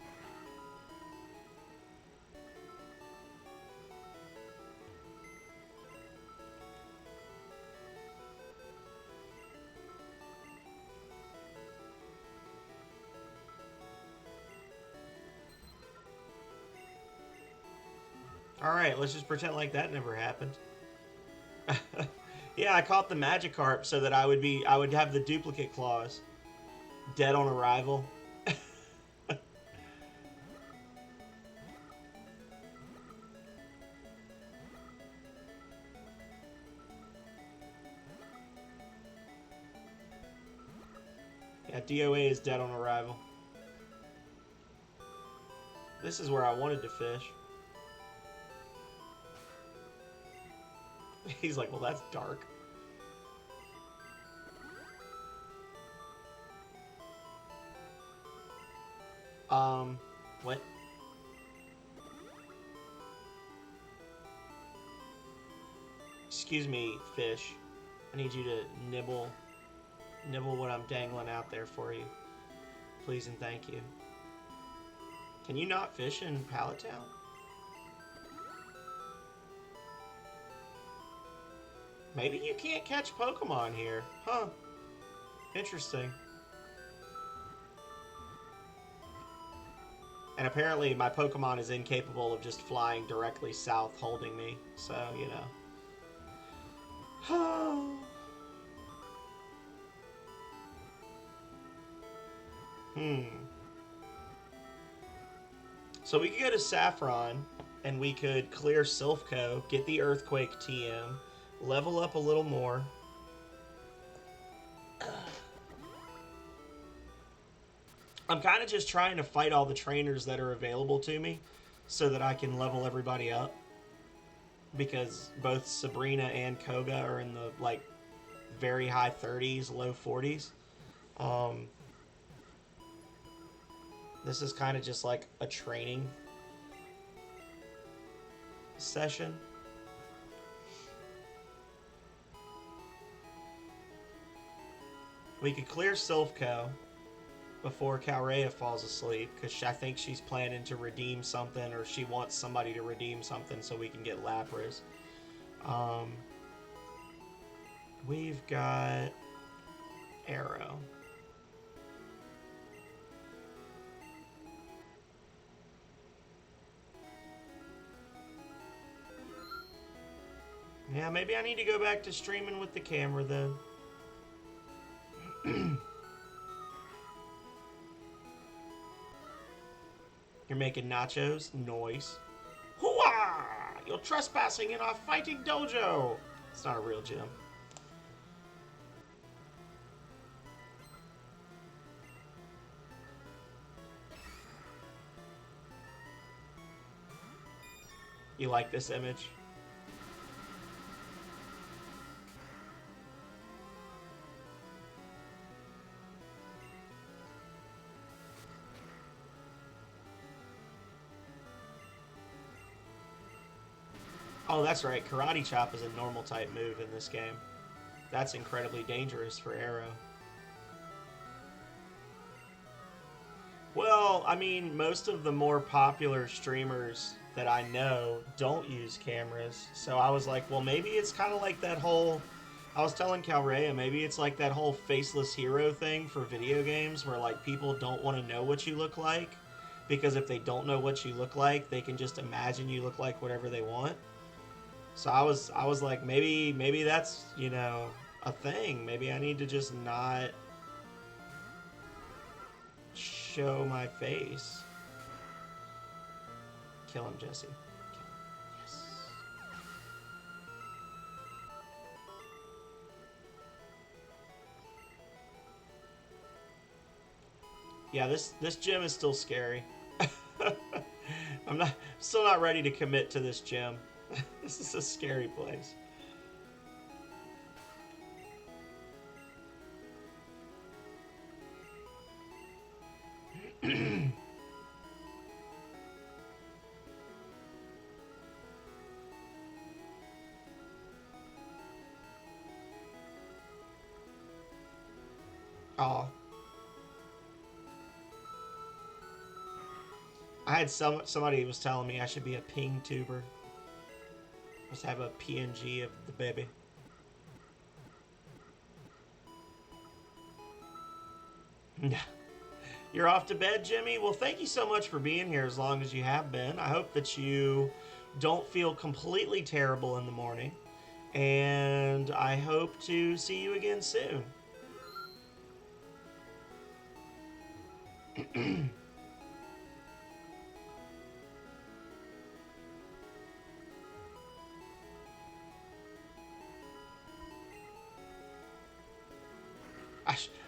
Alright, let's just pretend like that never happened. Yeah, I caught the Magikarp so that I would have the duplicate claws. Dead on arrival. Yeah, DOA is dead on arrival. This is where I wanted to fish. He's like, well, that's dark. What? Excuse me, fish. I need you to nibble what I'm dangling out there for you. Please and thank you. Can you not fish in Pallet Town? Maybe you can't catch Pokemon here. Huh. Interesting. And apparently my Pokemon is incapable of just flying directly south holding me. So, you know. So we could go to Saffron, and we could clear Silphco, get the Earthquake TM, level up a little more. I'm kind of just trying to fight all the trainers that are available to me so that I can level everybody up. Because both Sabrina and Koga are in the, like, very high 30s, low 40s. This is kind of just like a training session. We could clear Silphco before Calrea falls asleep, because I think she's planning to redeem something, or she wants somebody to redeem something so we can get Lapras. We've got Arrow. Yeah, maybe I need to go back to streaming with the camera then. You're making nachos? Noise. Hooah! You're trespassing in our fighting dojo! It's not a real gym. You like this image? Oh, that's right. Karate Chop is a normal type move in this game. That's incredibly dangerous for Arrow. Well, I mean, most of the more popular streamers that I know don't use cameras. So I was like, well, maybe it's kind of like that whole... I was telling Calrea, maybe it's like that whole faceless hero thing for video games where, like, people don't want to know what you look like. Because if they don't know what you look like, they can just imagine you look like whatever they want. So I was like, maybe that's, you know, a thing. Maybe I need to just not show my face. Kill him, Jesse. Kill him. Yes. Yeah, this gym is still scary. I'm still not ready to commit to this gym. This is a scary place. Oh. I had somebody was telling me I should be a ping tuber. Just have a PNG of the baby. You're off to bed, Jimmy? Well, thank you so much for being here as long as you have been. I hope that you don't feel completely terrible in the morning. And I hope to see you again soon.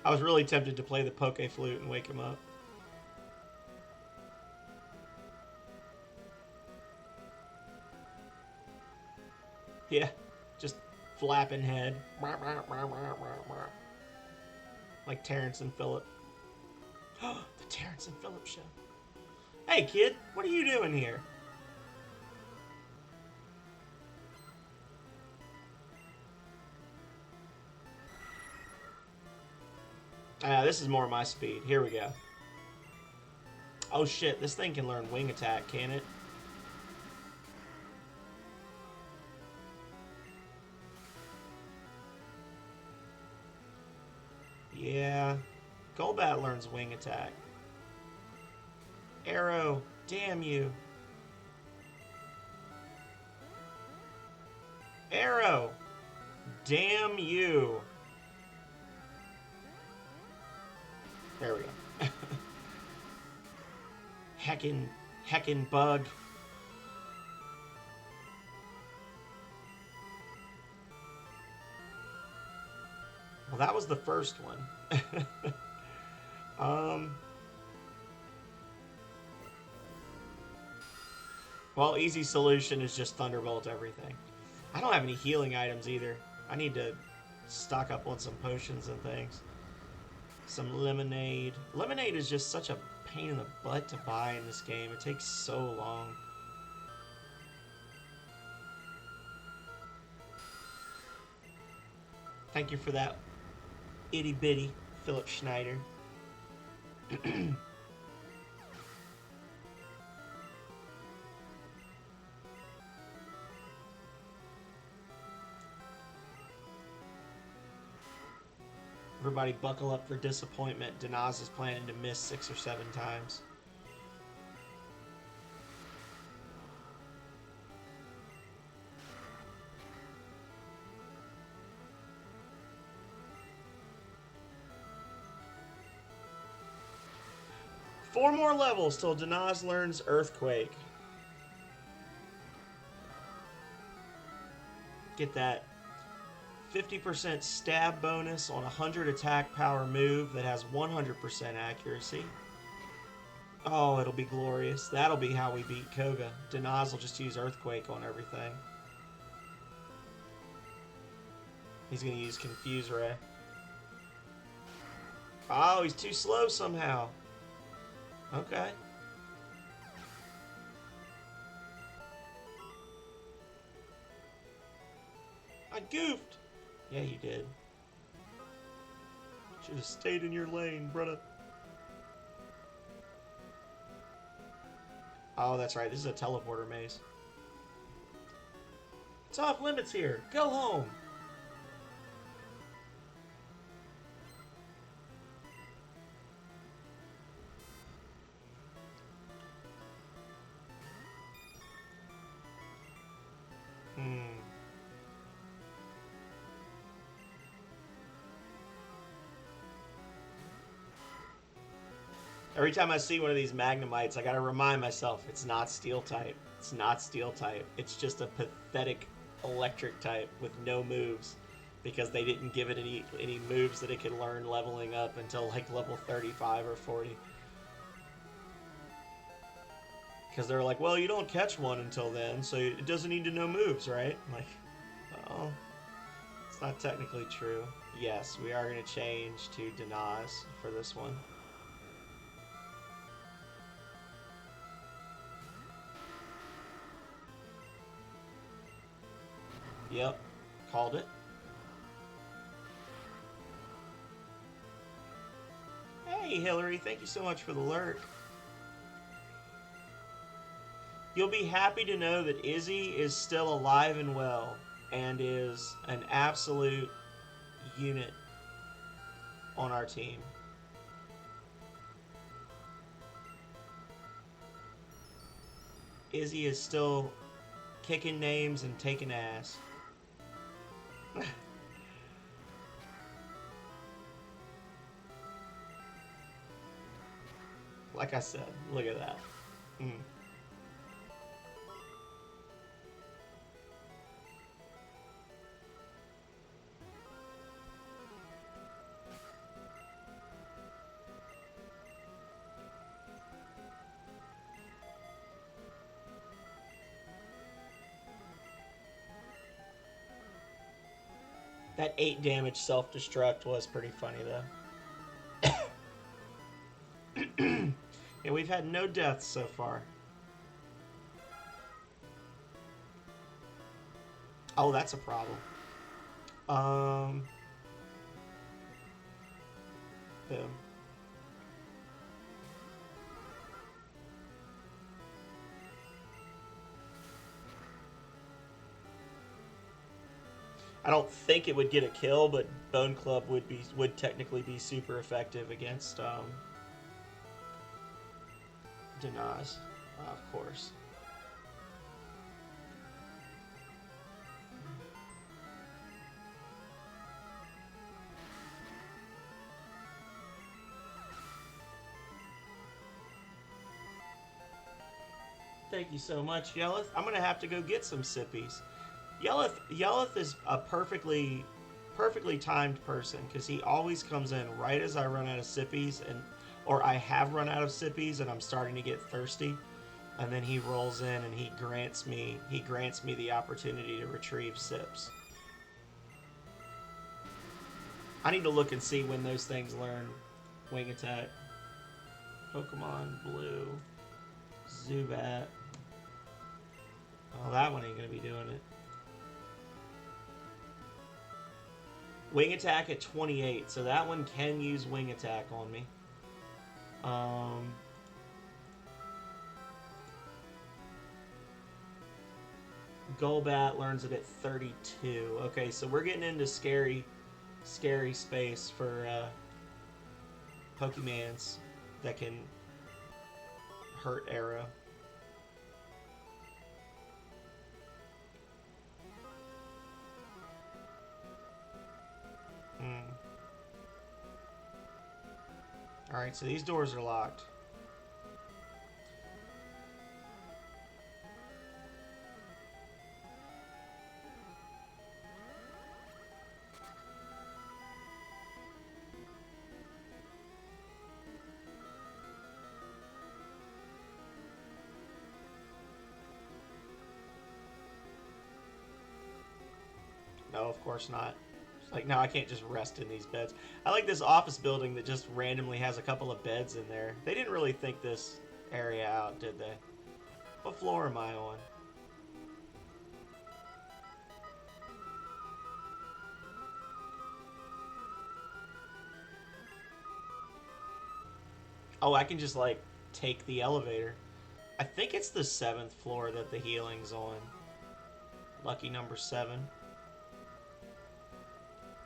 I was really tempted to play the poke flute and wake him up. Yeah, just flapping head. Like Terrence and Phillip. The Terrence and Phillip show. Hey, kid, what are you doing here? This is more my speed. Here we go. Oh shit, this thing can learn wing attack, can it? Yeah. Golbat learns wing attack. Arrow, damn you. Arrow, damn you. There we go. Heckin' bug. Well, that was the first one. Well, easy solution is just Thunderbolt everything. I don't have any healing items either. I need to stock up on some potions and things. Some lemonade. Lemonade is just such a pain in the butt to buy in this game. It takes so long. Thank you for that, itty bitty Philip Schneider. Everybody buckle up for disappointment. Denaz is planning to miss 6 or 7 times. 4 more levels till Denaz learns Earthquake. Get that 50% stab bonus on 100 attack power move that has 100% accuracy. Oh, it'll be glorious. That'll be how we beat Koga. Denaz will just use Earthquake on everything. He's going to use Confuse Ray. Oh, he's too slow somehow. Okay. I goofed. Yeah, you did. Should have stayed in your lane, brother. Oh, that's right. This is a teleporter maze. It's off limits here. Go home. Every time I see one of these Magnemites, I gotta remind myself, it's not Steel type. It's not Steel type. It's just a pathetic electric type with no moves. Because they didn't give it any moves that it could learn leveling up until like level 35 or 40. Because they're like, well, you don't catch one until then, so it doesn't need to know moves, right? I'm like, well, it's not technically true. Yes, we are going to change to Denaz for this one. Yep, called it. Hey, Hillary, thank you so much for the lurk. You'll be happy to know that Izzy is still alive and well and is an absolute unit on our team. Izzy is still kicking names and taking ass. Like I said, look at that. That 8 damage self-destruct was pretty funny, though. Yeah, we've had no deaths so far. Oh, that's a problem. Boom. I don't think it would get a kill, but Bone Club would technically be super effective against Denaz, of course. Thank you so much, Yelleth. I'm gonna have to go get some sippies. Yelleth is a perfectly timed person because he always comes in right as I run out of sippies or I have run out of sippies and I'm starting to get thirsty, and then he rolls in and he grants me the opportunity to retrieve sips. I need to look and see when those things learn wing attack. Pokemon Blue, Zubat. Oh, that one ain't gonna be doing it. Wing attack at 28, so that one can use wing attack on me. Golbat learns it at 32. Okay, so we're getting into scary space for Pokemans that can hurt Arrow. Alright, so these doors are locked. No, of course not. It's like, no, I can't just rest in these beds. I like this office building that just randomly has a couple of beds in there. They didn't really think this area out, did they? What floor am I on? Oh, I can just, like, take the elevator. I think it's the 7th floor that the healing's on. Lucky number 7.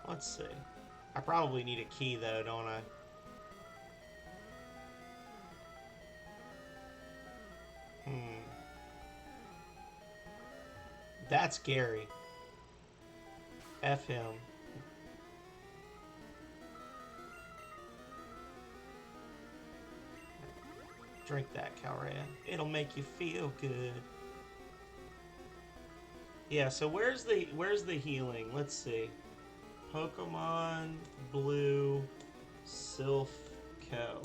Let's see. I probably need a key, though, don't I? Hmm. That's Gary. F him. Drink that, Calrea. It'll make you feel good. Yeah, so where's the healing? Let's see. Pokemon Blue Sylph Co.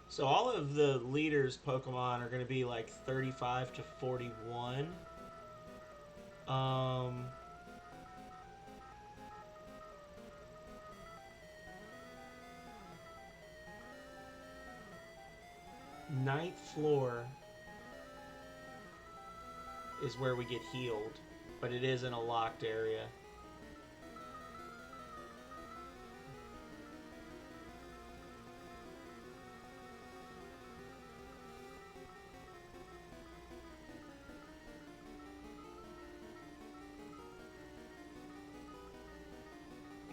So all of the leaders Pokemon are going to be like 35 to 41. Um Ninth floor is where we get healed, but it is in a locked area.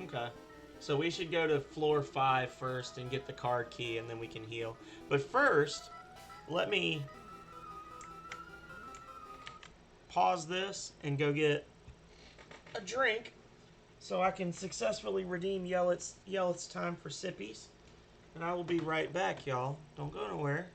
Okay. So we should go to floor 5 first and get the card key, and then we can heal. But first, let me pause this and go get a drink so I can successfully redeem Yellet's time for sippies. And I will be right back, y'all. Don't go nowhere.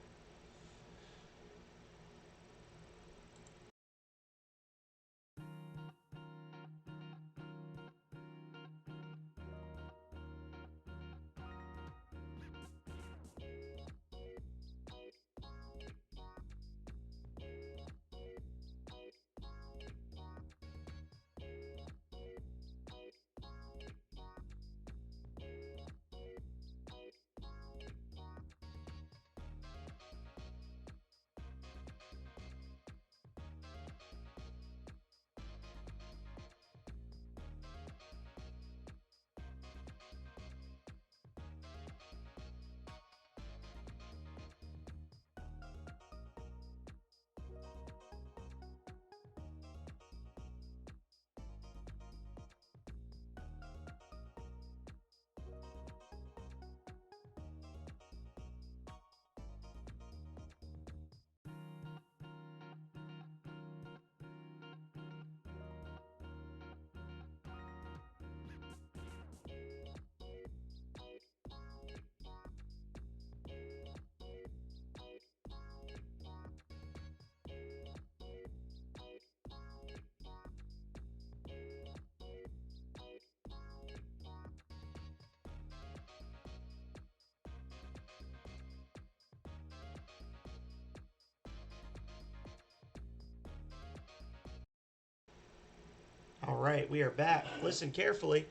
All right, we are back. Listen carefully.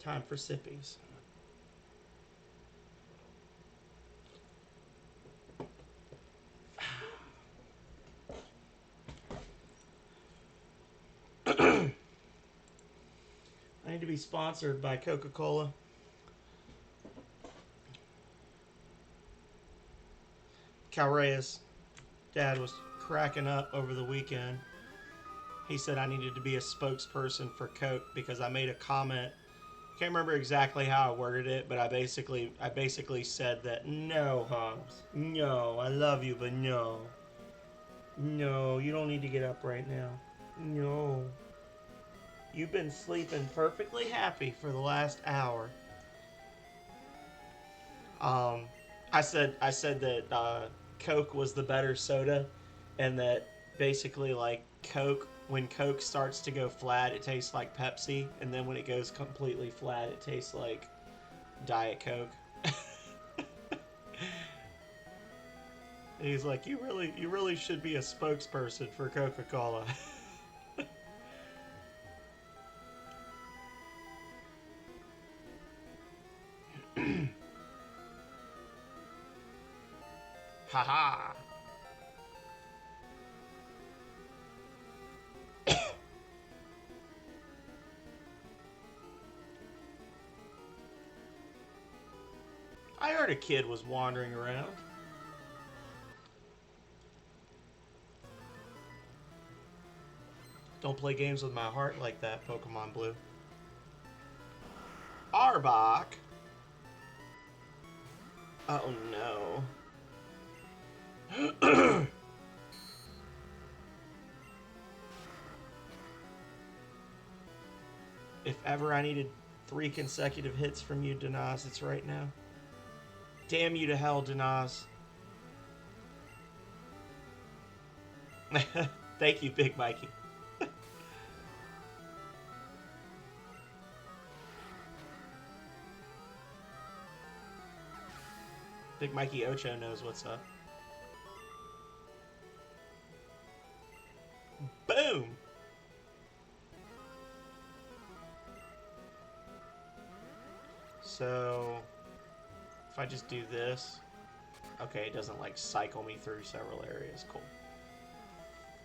Time for sippies. I need to be sponsored by Coca-Cola. Calrea's dad was cracking up over the weekend. He said I needed to be a spokesperson for Coke because I made a comment. I can't remember exactly how I worded it, but I basically said that no, Hobbs, no, I love you, but no, no, you don't need to get up right now. No, you've been sleeping perfectly happy for the last hour. Um, I said that Coke was the better soda, and that basically like Coke when Coke starts to go flat, it tastes like Pepsi, and then when it goes completely flat, it tastes like Diet Coke. And he's like, you really should be a spokesperson for Coca-Cola. Haha. I heard a kid was wandering around. Don't play games with my heart like that, Pokemon Blue. Arbok. Oh no. If ever I needed 3 consecutive hits from you, Denaz, it's right now. Damn you to hell, Denaz. Thank you, Big Mikey. Big Mikey Ocho knows what's up. Boom! So, if I just do this, okay, it doesn't like cycle me through several areas. Cool.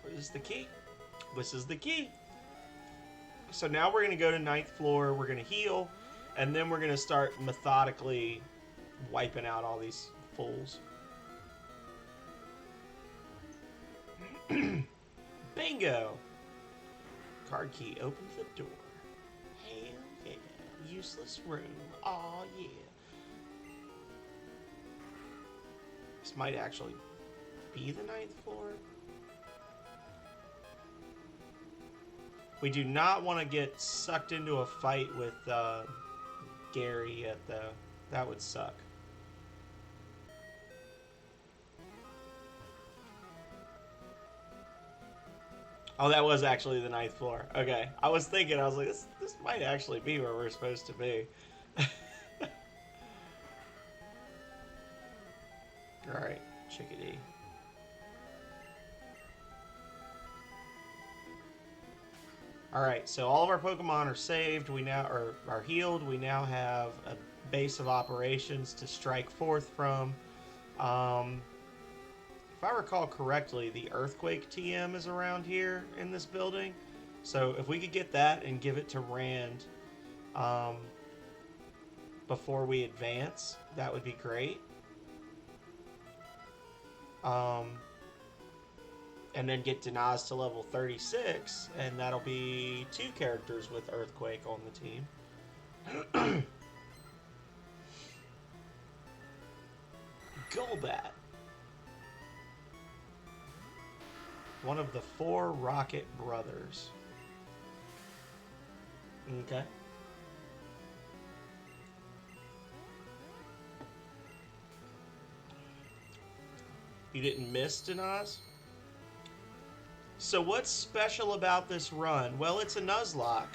This is the key. This is the key. So now we're going to go to 9th floor, we're going to heal, and then we're going to start methodically wiping out all these fools. Bingo! Card key opens the door. Hell yeah. Useless room. Aw yeah. This might actually be the 9th floor. We do not want to get sucked into a fight with Gary yet, though. That would suck. Oh, that was actually the 9th floor. Okay. I was thinking, I was like, this might actually be where we're supposed to be. Alright, chickadee. Alright, so all of our Pokemon are saved. We now are healed. We now have a base of operations to strike forth from. If I recall correctly, the Earthquake TM is around here in this building. So if we could get that and give it to Rand before we advance, that would be great. And then get Denaz to level 36, and that'll be 2 characters with Earthquake on the team. Golbat. One of the 4 Rocket brothers. Okay. You didn't miss, Denaz? So what's special about this run? Well, it's a Nuzlocke.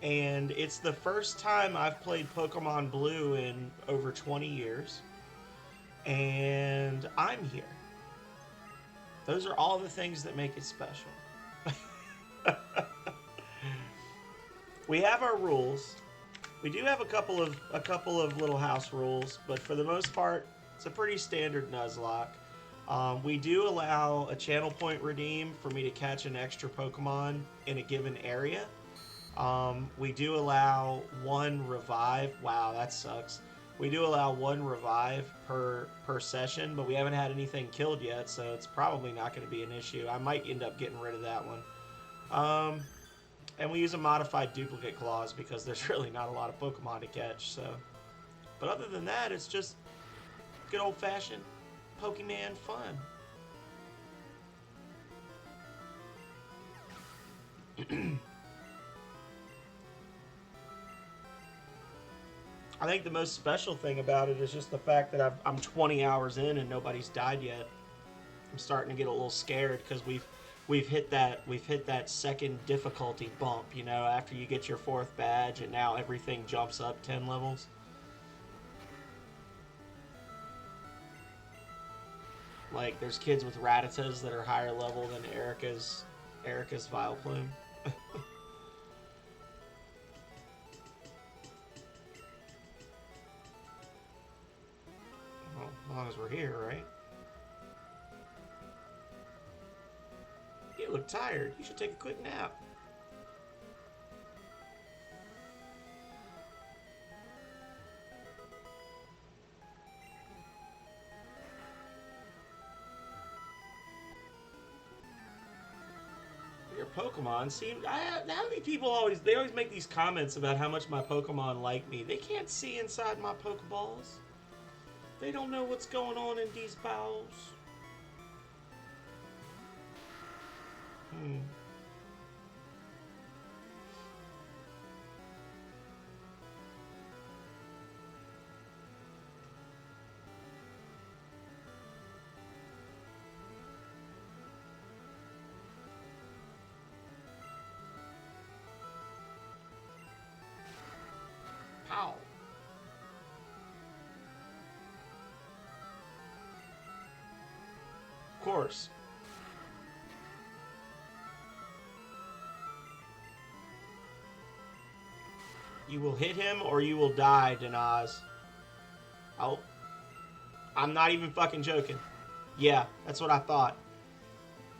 And it's the first time I've played Pokemon Blue in over 20 years. And I'm here. Those are all the things that make it special. We have our rules. We do have a couple of little house rules, but for the most part, it's a pretty standard Nuzlocke. We do allow a channel point redeem for me to catch an extra Pokemon in a given area. We do allow 1 revive. Wow, that sucks. We do allow 1 revive per session, but we haven't had anything killed yet, so it's probably not going to be an issue. I might end up getting rid of that one. And we use a modified duplicate clause because there's really not a lot of Pokemon to catch. So, but other than that, it's just good old-fashioned Pokemon fun. I think the most special thing about it is just the fact that I'm 20 hours in and nobody's died yet. I'm starting to get a little scared because we've we've hit that second difficulty bump, you know, after you get your 4th badge and now everything jumps up 10 levels. Like there's kids with Ratatas that are higher level than Erica's Vileplume. Well, as long as we're here, right? You look tired. You should take a quick nap. Your Pokemon seem. How many people always make these comments about how much my Pokemon like me? They can't see inside my Pokeballs. They don't know what's going on in these bowels. Hmm. Pow. Of course. You will hit him or you will die, Denaz. Oh. I'm not even fucking joking. Yeah, that's what I thought.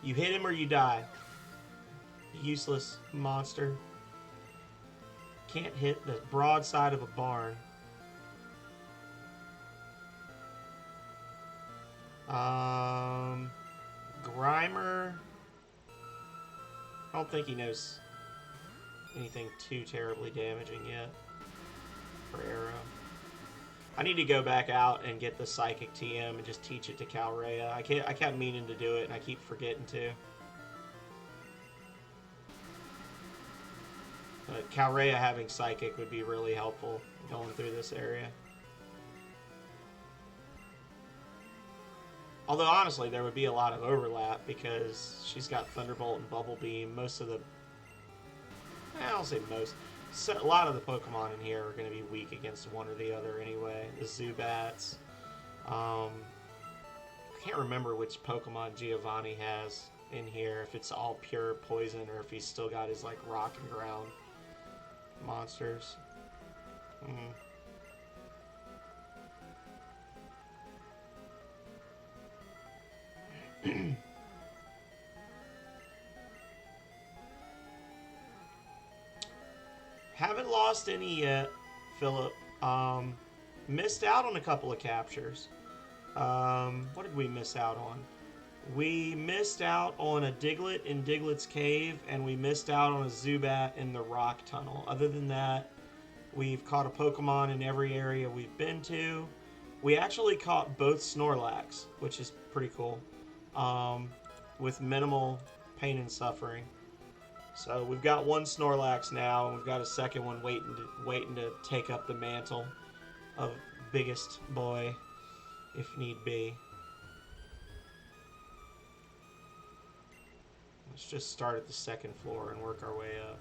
You hit him or you die. Useless monster. Can't hit the broadside of a barn. Grimer. I don't think he knows anything too terribly damaging yet for Arrow. I need to go back out and get the Psychic TM and just teach it to Calrea. I kept meaning to do it and I keep forgetting to. But Calrea having Psychic would be really helpful going through this area. Although, honestly, there would be a lot of overlap because she's got Thunderbolt and Bubble Beam. Most of the... I don't say most. So, a lot of the Pokemon in here are going to be weak against one or the other anyway. The Zubats. I can't remember which Pokemon Giovanni has in here. If it's all pure poison or if he's still got his, like, rock and ground monsters. Haven't lost any yet, Philip. Missed out on a couple of captures. What did we miss out on? We missed out on a Diglett in Diglett's Cave, and we missed out on a Zubat in the Rock Tunnel. Other than that, we've caught a Pokemon in every area we've been to. We actually caught both Snorlax, which is pretty cool, with minimal pain and suffering. So we've got one Snorlax now, and we've got a second one waiting to take up the mantle of biggest boy, if need be. Let's just start at the second floor and work our way up.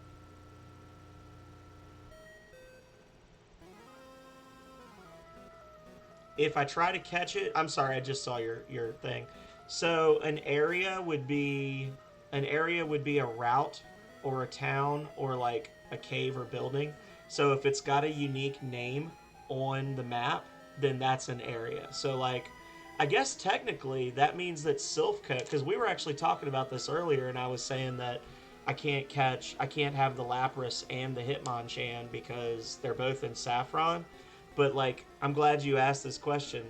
If I try to catch it, I'm sorry, I just saw your thing. So an area would be a route or a town or like a cave or building. So if it's got a unique name on the map, then that's an area. So like, I guess technically that means that Silphco, because we were actually talking about this earlier, and I was saying that I can't have the Lapras and the Hitmonchan because they're both in Saffron. But like, I'm glad you asked this question,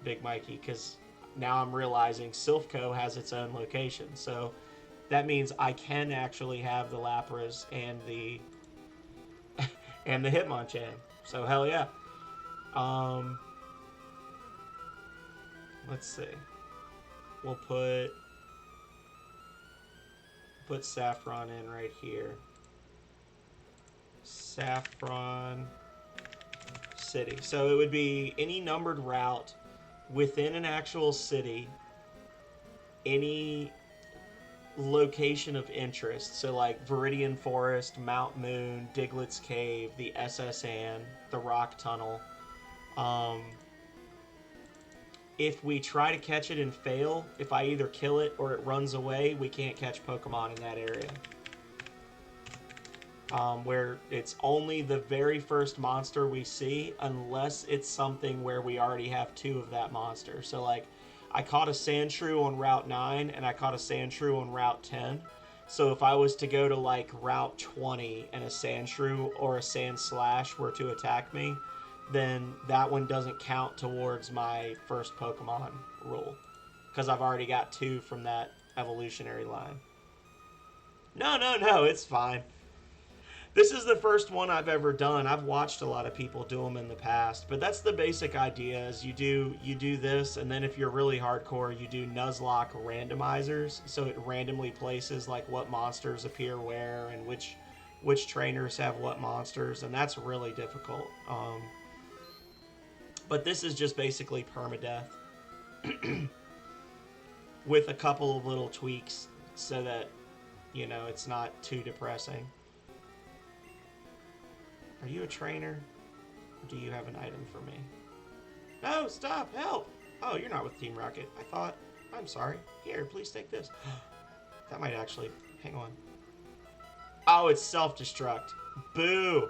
Big Mikey, because now I'm realizing Silphco has its own location. So that means I can actually have the Lapras and the and the Hitmonchan. So hell yeah. Let's see. We'll put Saffron in right here. Saffron City. So it would be any numbered route within an actual city, any location of interest. So like Viridian Forest, Mount Moon, Diglett's Cave, the SS Anne, the Rock Tunnel. Um, if we try to catch it and fail, if I either kill it or it runs away, we can't catch Pokemon in that area. Where it's only the very first monster we see, unless it's something where we already have 2 of that monster. So like, I caught a Sandshrew on Route 9, and I caught a Sandshrew on Route 10. So if I was to go to like Route 20 and a Sandshrew or a Sandslash were to attack me, then that one doesn't count towards my first Pokemon rule. Because I've already got 2 from that evolutionary line. No, it's fine. This is the first one I've ever done. I've watched a lot of people do them in the past, but that's the basic idea. Is you do this, and then if you're really hardcore, you do Nuzlocke randomizers, so it randomly places like what monsters appear where and which trainers have what monsters, and that's really difficult. But this is just basically permadeath with a couple of little tweaks so that it's not too depressing. Are you a trainer? Or do you have an item for me? No, stop, help! Oh, you're not with Team Rocket. I thought. I'm sorry. Here, please take this. That might actually... Hang on. Oh, it's self-destruct. Boo!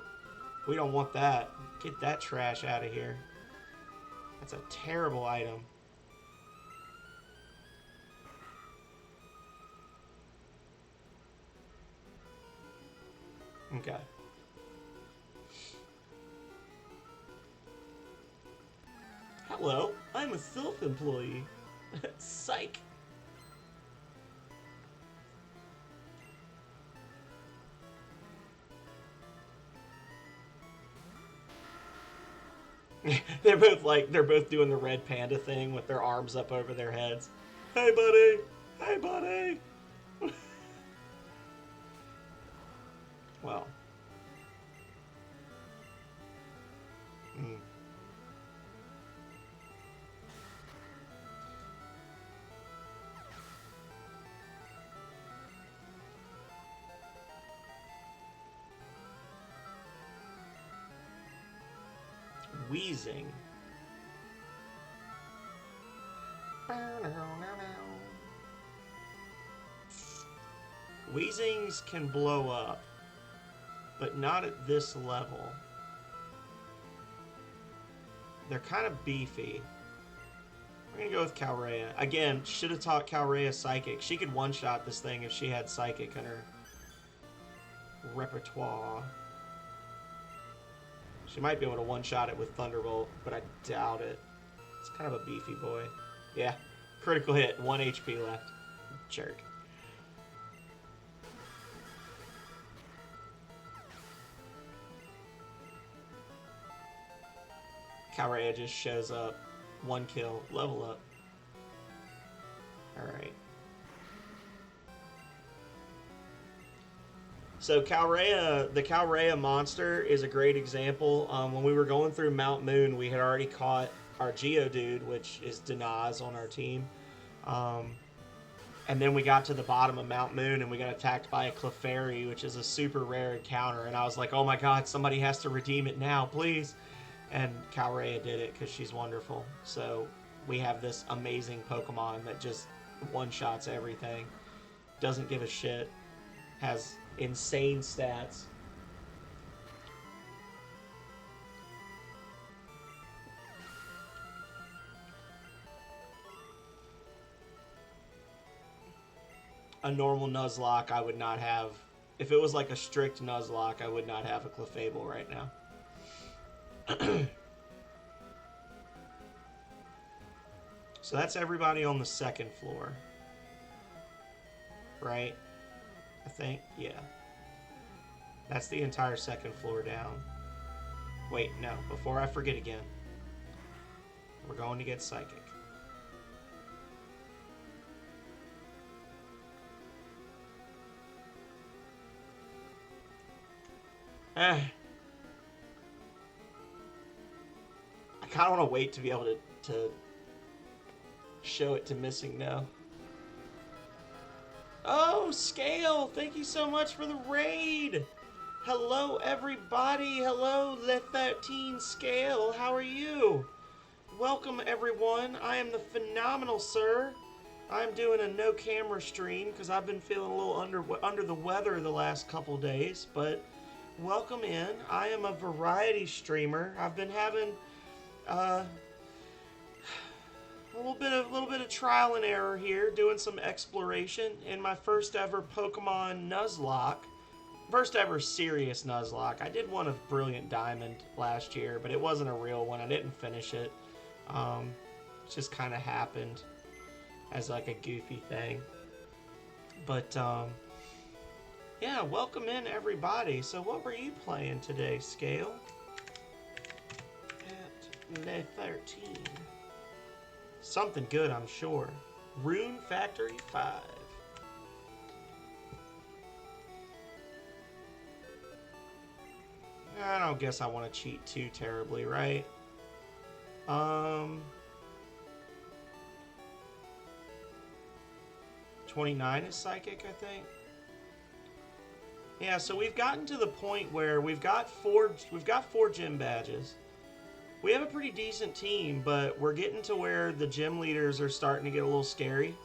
We don't want that. Get that trash out of here. That's a terrible item. Okay. Hello, I'm a self-employee. Psych. they're both doing the red panda thing with their arms up over their heads. Hey buddy! Hey buddy! Well. Wheezing. Wheezings can blow up, but not at this level. They're kind of beefy. We're gonna go with Calrea. Again, should have taught Calrea Psychic. She could one-shot this thing if she had Psychic in her repertoire. She might be able to one-shot it with Thunderbolt, but I doubt it. It's kind of a beefy boy. Yeah, critical hit, 1 HP left. Jerk. Calrea just shows up. 1 kill, level up. Alright. So Calrea, the Calrea monster is a great example. When we were going through Mount Moon, we had already caught our Geodude, which is Denaz on our team. And then we got to the bottom of Mount Moon and we got attacked by a Clefairy, which is a super rare encounter. And I was like, oh my god, somebody has to redeem it now, please. And Calrea did it because she's wonderful. So we have this amazing Pokemon that just one-shots everything. Doesn't give a shit. Has insane stats. A normal Nuzlocke I would not have. If it was like a strict Nuzlocke, I would not have a Clefable right now. So that's everybody on the second floor. Right? I think, yeah. That's the entire second floor down. Wait, no, before I forget again. We're going to get Psychic. I kind of want to wait to be able to show it to Missing now. Oh, Scale, thank you so much for the raid. Hello, everybody. Hello, the 13 Scale. How are you? Welcome, everyone. I am the phenomenal sir. I'm doing a no camera stream because I've been feeling a little under the weather the last couple days, but welcome in. I am a variety streamer. I've been having a little bit of trial and error here, doing some exploration in my first ever Pokemon Nuzlocke. First ever serious Nuzlocke. I did one of Brilliant Diamond last year, but it wasn't a real one. I didn't finish it. It just kind of happened as like a goofy thing. But yeah, welcome in everybody. So what were you playing today, Scale? At Le 13. Something good, I'm sure. Rune Factory 5. I don't guess I want to cheat too terribly, right? 29 is Psychic, I think. Yeah, so we've gotten to the point where we've got four gym badges. We have a pretty decent team, but we're getting to where the gym leaders are starting to get a little scary.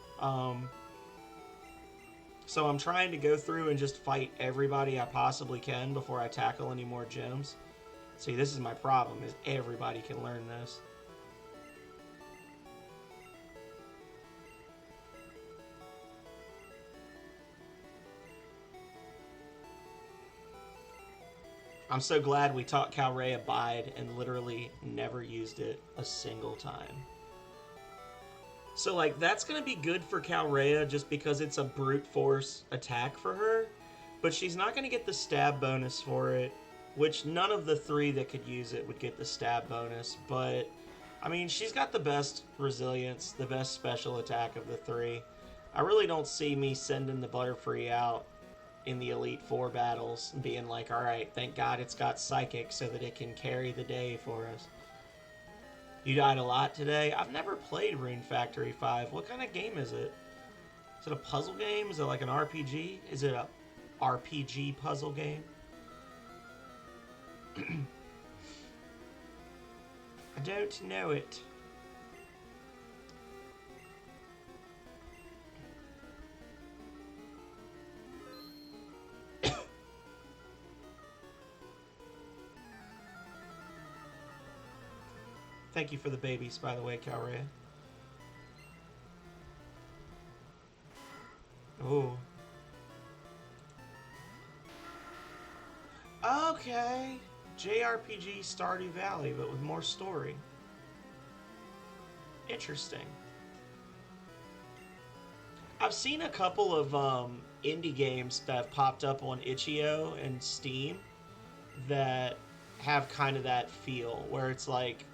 So I'm trying to go through and just fight everybody I possibly can before I tackle any more gyms. See, this is my problem, is everybody can learn this. I'm so glad we taught Calrea Bide and literally never used it a single time. So, like, that's going to be good for Calrea just because it's a brute force attack for her. But she's not going to get the stab bonus for it, which none of the three that could use it would get the stab bonus. But, I mean, she's got the best resilience, the best special attack of the three. I really don't see me sending the Butterfree out in the Elite Four battles and being like, alright, thank God it's got Psychic so that it can carry the day for us. You died a lot today? I've never played Rune Factory 5. What kind of game is it? Is it a puzzle game? Is it like an RPG? Is it a RPG puzzle game? I don't know it. Thank you for the babies, by the way, Calrea. Ooh. Okay. JRPG Stardew Valley, but with more story. Interesting. I've seen a couple of indie games that have popped up on Itch.io and Steam that have kind of that feel, where it's like,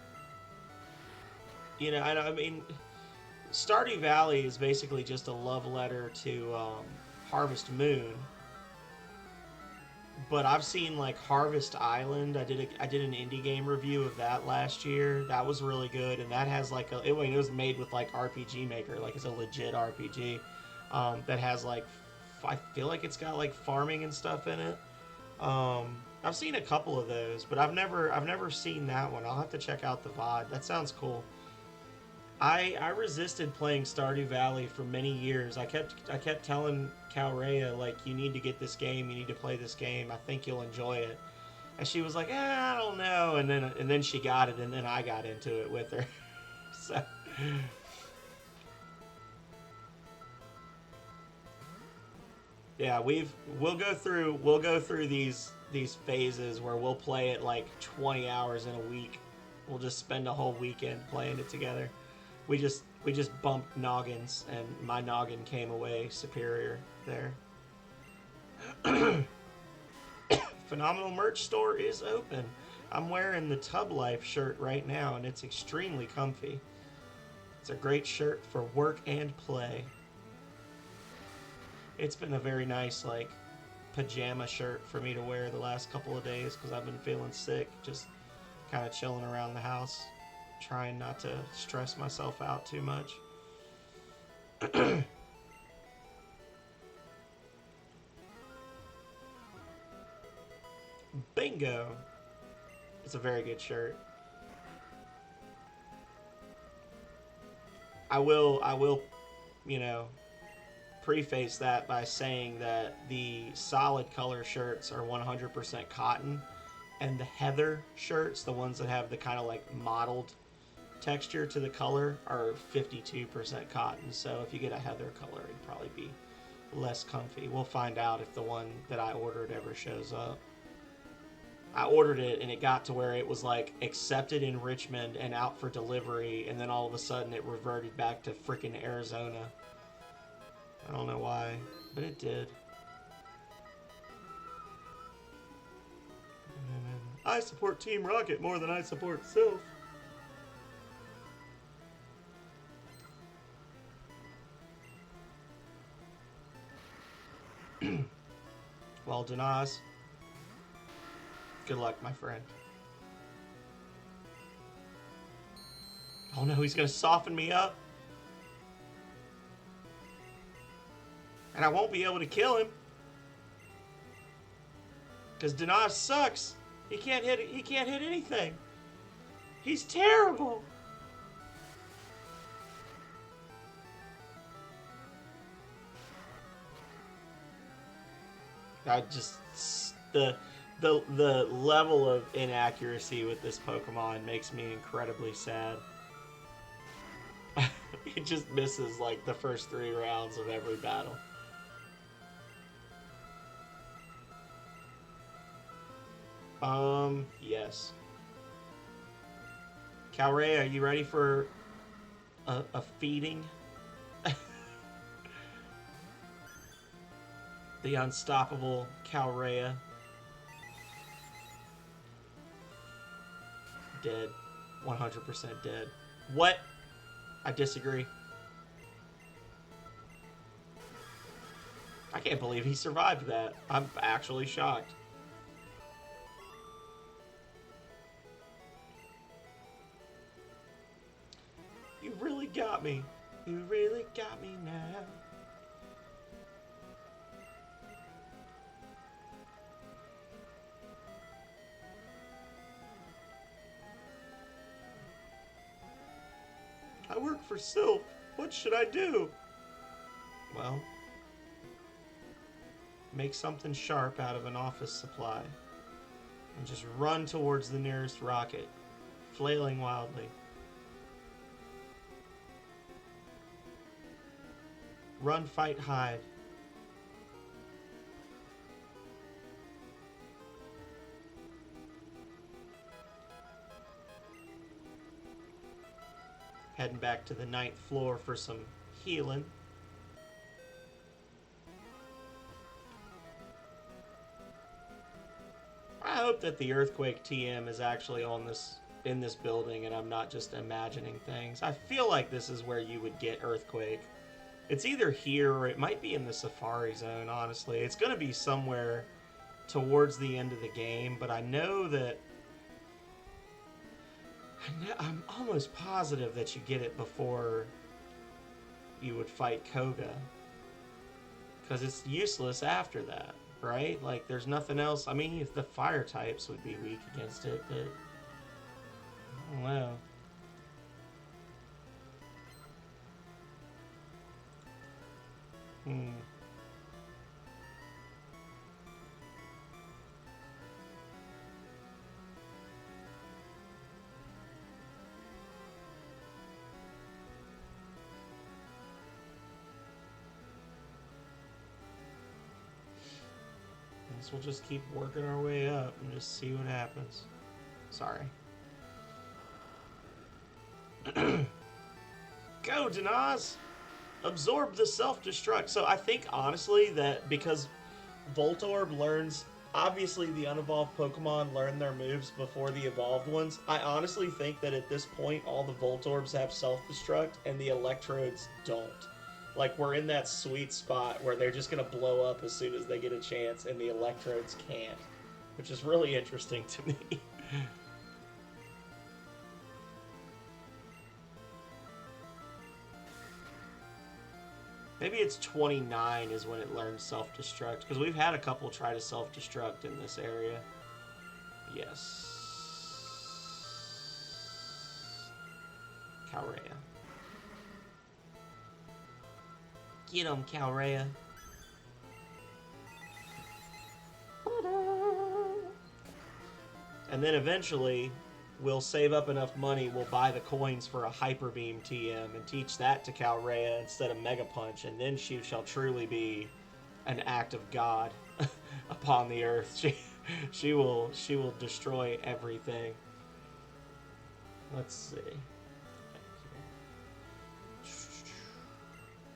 you know, I mean, Stardew Valley is basically just a love letter to Harvest Moon. But I've seen like Harvest Island. I did an indie game review of that last year. That was really good, and that has like it was made with like RPG Maker, like it's a legit RPG that has like I feel like it's got like farming and stuff in it. I've seen a couple of those, but I've never seen that one. I'll have to check out the VOD. That sounds cool. I resisted playing Stardew Valley for many years. I kept telling Calrea, like, you need to get this game, you need to play this game, I think you'll enjoy it. And she was like, I don't know. And then she got it, and then I got into it with her. So yeah, we'll go through these phases where we'll play it like 20 hours in a week. We'll just spend a whole weekend playing it together. We just bumped noggins, and my noggin came away superior there. Phenomenal merch store is open. I'm wearing the Tub Life shirt right now, and it's extremely comfy. It's a great shirt for work and play. It's been a very nice, like, pajama shirt for me to wear the last couple of days because I've been feeling sick, just kind of chilling around the house, trying not to stress myself out too much. Bingo. It's a very good shirt. I will, you know, preface that by saying that the solid color shirts are 100% cotton, and the heather shirts, the ones that have the kind of like mottled texture to the color, are 52% cotton. So if you get a heather color, it'd probably be less comfy. We'll find out if the one that I ordered ever shows up. I ordered it and it got to where it was like accepted in Richmond and out for delivery, and then all of a sudden it reverted back to freaking Arizona. I don't know why, but it did. I support Team Rocket more than I support Sylph. Well, Danaz, good luck, my friend. Oh no, he's gonna soften me up. And I won't be able to kill him. Because Danaz sucks. He can't hit anything. He's terrible. I just the level of inaccuracy with this Pokemon makes me incredibly sad. It just misses like the first 3 rounds of every battle. Yes. Calray, are you ready for a feeding? The unstoppable Calrea. Dead. 100% dead. What? I disagree. I can't believe he survived that. I'm actually shocked. You really got me. You really got me now. I work for Sylph. What should I do? Well, make something sharp out of an office supply and just run towards the nearest rocket, flailing wildly. Run, fight, hide. Heading back to the 9th floor for some healing. I hope that the Earthquake TM is actually in this building and I'm not just imagining things. I feel like this is where you would get Earthquake. It's either here or it might be in the Safari Zone, honestly. It's going to be somewhere towards the end of the game, but I know that... I'm almost positive that you get it before you would fight Koga. Because it's useless after that, right? Like, there's nothing else. I mean, if the fire types would be weak against it, but... I don't know. Guess we'll just keep working our way up and just see what happens. Sorry. Go, Danaz! Absorb the self-destruct. So I think, honestly, that because Voltorb learns... Obviously, the unevolved Pokemon learn their moves before the evolved ones. I honestly think that at this point, all the Voltorbs have self-destruct, and the Electrodes don't. Like, we're in that sweet spot where they're just going to blow up as soon as they get a chance, and the Electrodes can't. Which is really interesting to me. Maybe it's 29 is when it learns self-destruct, because we've had a couple try to self-destruct in this area. Yes. Calrea. Get him, Calrea. And then eventually, we'll save up enough money, we'll buy the coins for a Hyper Beam TM and teach that to Calrea instead of Mega Punch, and then she shall truly be an act of God upon the earth. She will destroy everything. Let's see.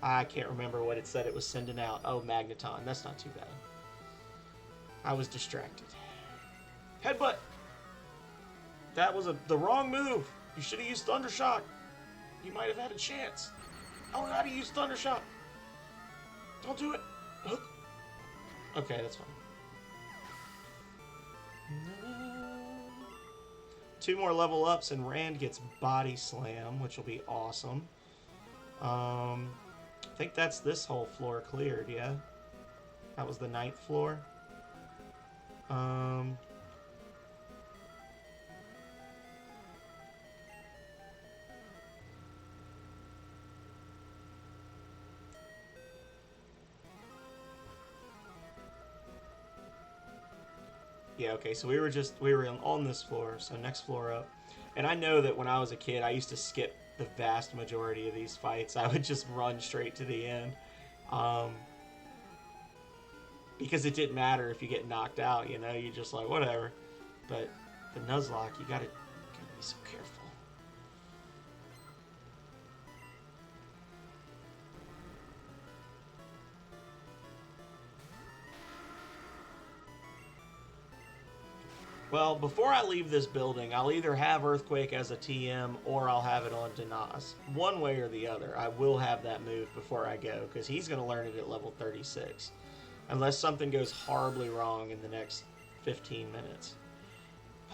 I can't remember what it said it was sending out. Oh, Magneton. That's not too bad. I was distracted. Headbutt! That was the wrong move. You should have used Thundershock. You might have had a chance. I don't know how to use Thundershock. Don't do it. Okay, that's fine. 2 more level ups and Rand gets Body Slam, which will be awesome. I think that's this whole floor cleared, yeah? That was the 9th floor. Yeah, okay, so we were on this floor, so next floor up. And I know that when I was a kid, I used to skip the vast majority of these fights. I would just run straight to the end. Because it didn't matter if you get knocked out, you know, you're just like, whatever. But the Nuzlocke, you gotta be so careful. Well, before I leave this building, I'll either have Earthquake as a TM or I'll have it on Denaz. One way or the other, I will have that move before I go, because he's going to learn it at level 36. Unless something goes horribly wrong in the next 15 minutes.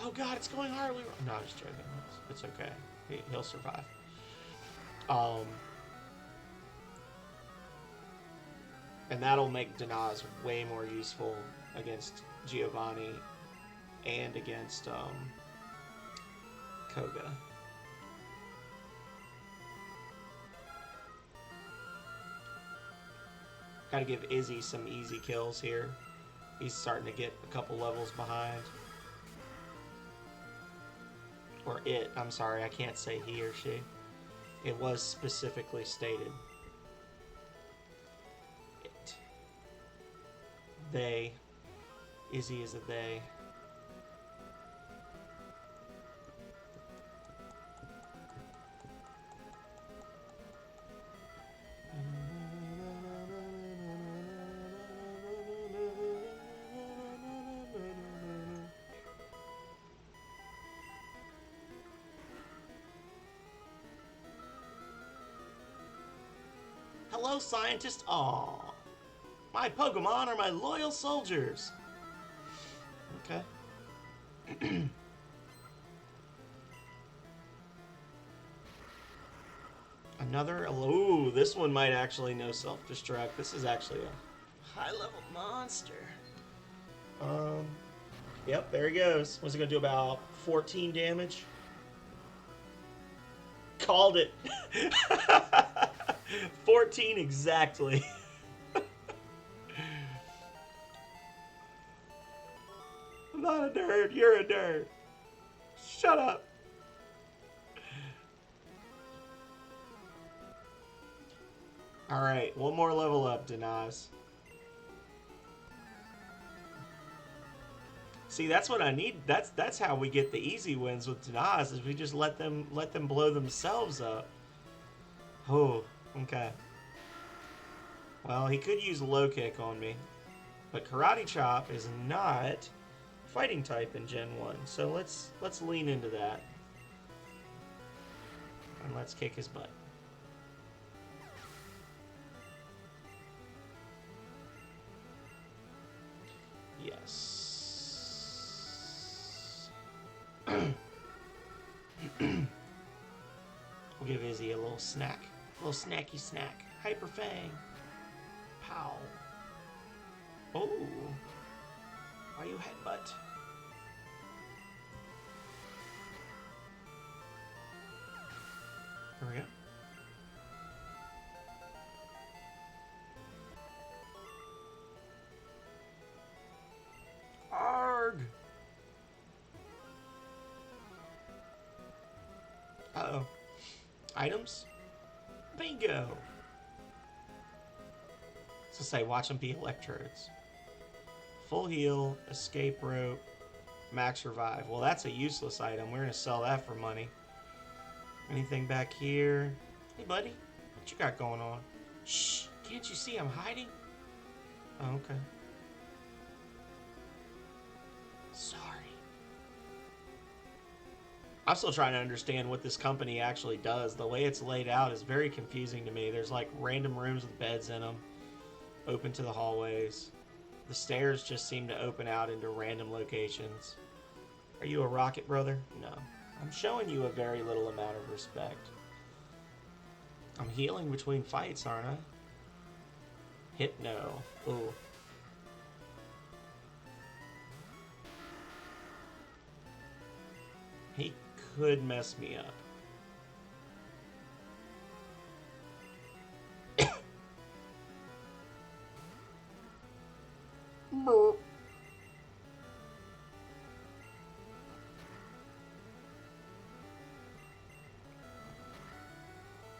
Oh god, it's going horribly wrong. No, I'm just joking. It's okay. He'll survive. And that'll make Denaz way more useful against Giovanni and against Koga. Gotta give Izzy some easy kills here. He's starting to get a couple levels behind. Or it, I'm sorry, I can't say he or she. It was specifically stated. It. They. Izzy is a they. Hello, scientist. Aww. My Pokemon are my loyal soldiers. Okay. Another. Ooh, this one might actually know self-destruct. This is actually a high-level monster. Yep, there he goes. What's it gonna do? About 14 damage? Called it. 14 exactly. I'm not a nerd. You're a nerd. Shut up. Alright, one more level up, Denaz. See, that's what I need. That's how we get the easy wins with Denaz, is we just let them blow themselves up. Oh, okay. Well, he could use low kick on me, but Karate Chop is not fighting type in Gen 1, so let's lean into that. And let's kick his butt. Yes. We'll give Izzy a little snack. A little snacky snack. Hyper Fang. Pow. Oh. Why you headbutt? Here we go. Arg! Uh-oh. Items? Bingo! So say, watch them be electrodes. Full heal, escape rope, max revive. Well, that's a useless item. We're going to sell that for money. Anything back here? Hey, buddy. What you got going on? Shh! Can't you see I'm hiding? Oh, okay. Sorry. I'm still trying to understand what this company actually does. The way it's laid out is very confusing to me. There's like random rooms with beds in them, open to the hallways. The stairs just seem to open out into random locations. Are you a rocket brother? No. I'm showing you a very little amount of respect. I'm healing between fights, aren't I? Hypno. Ooh. He could mess me up.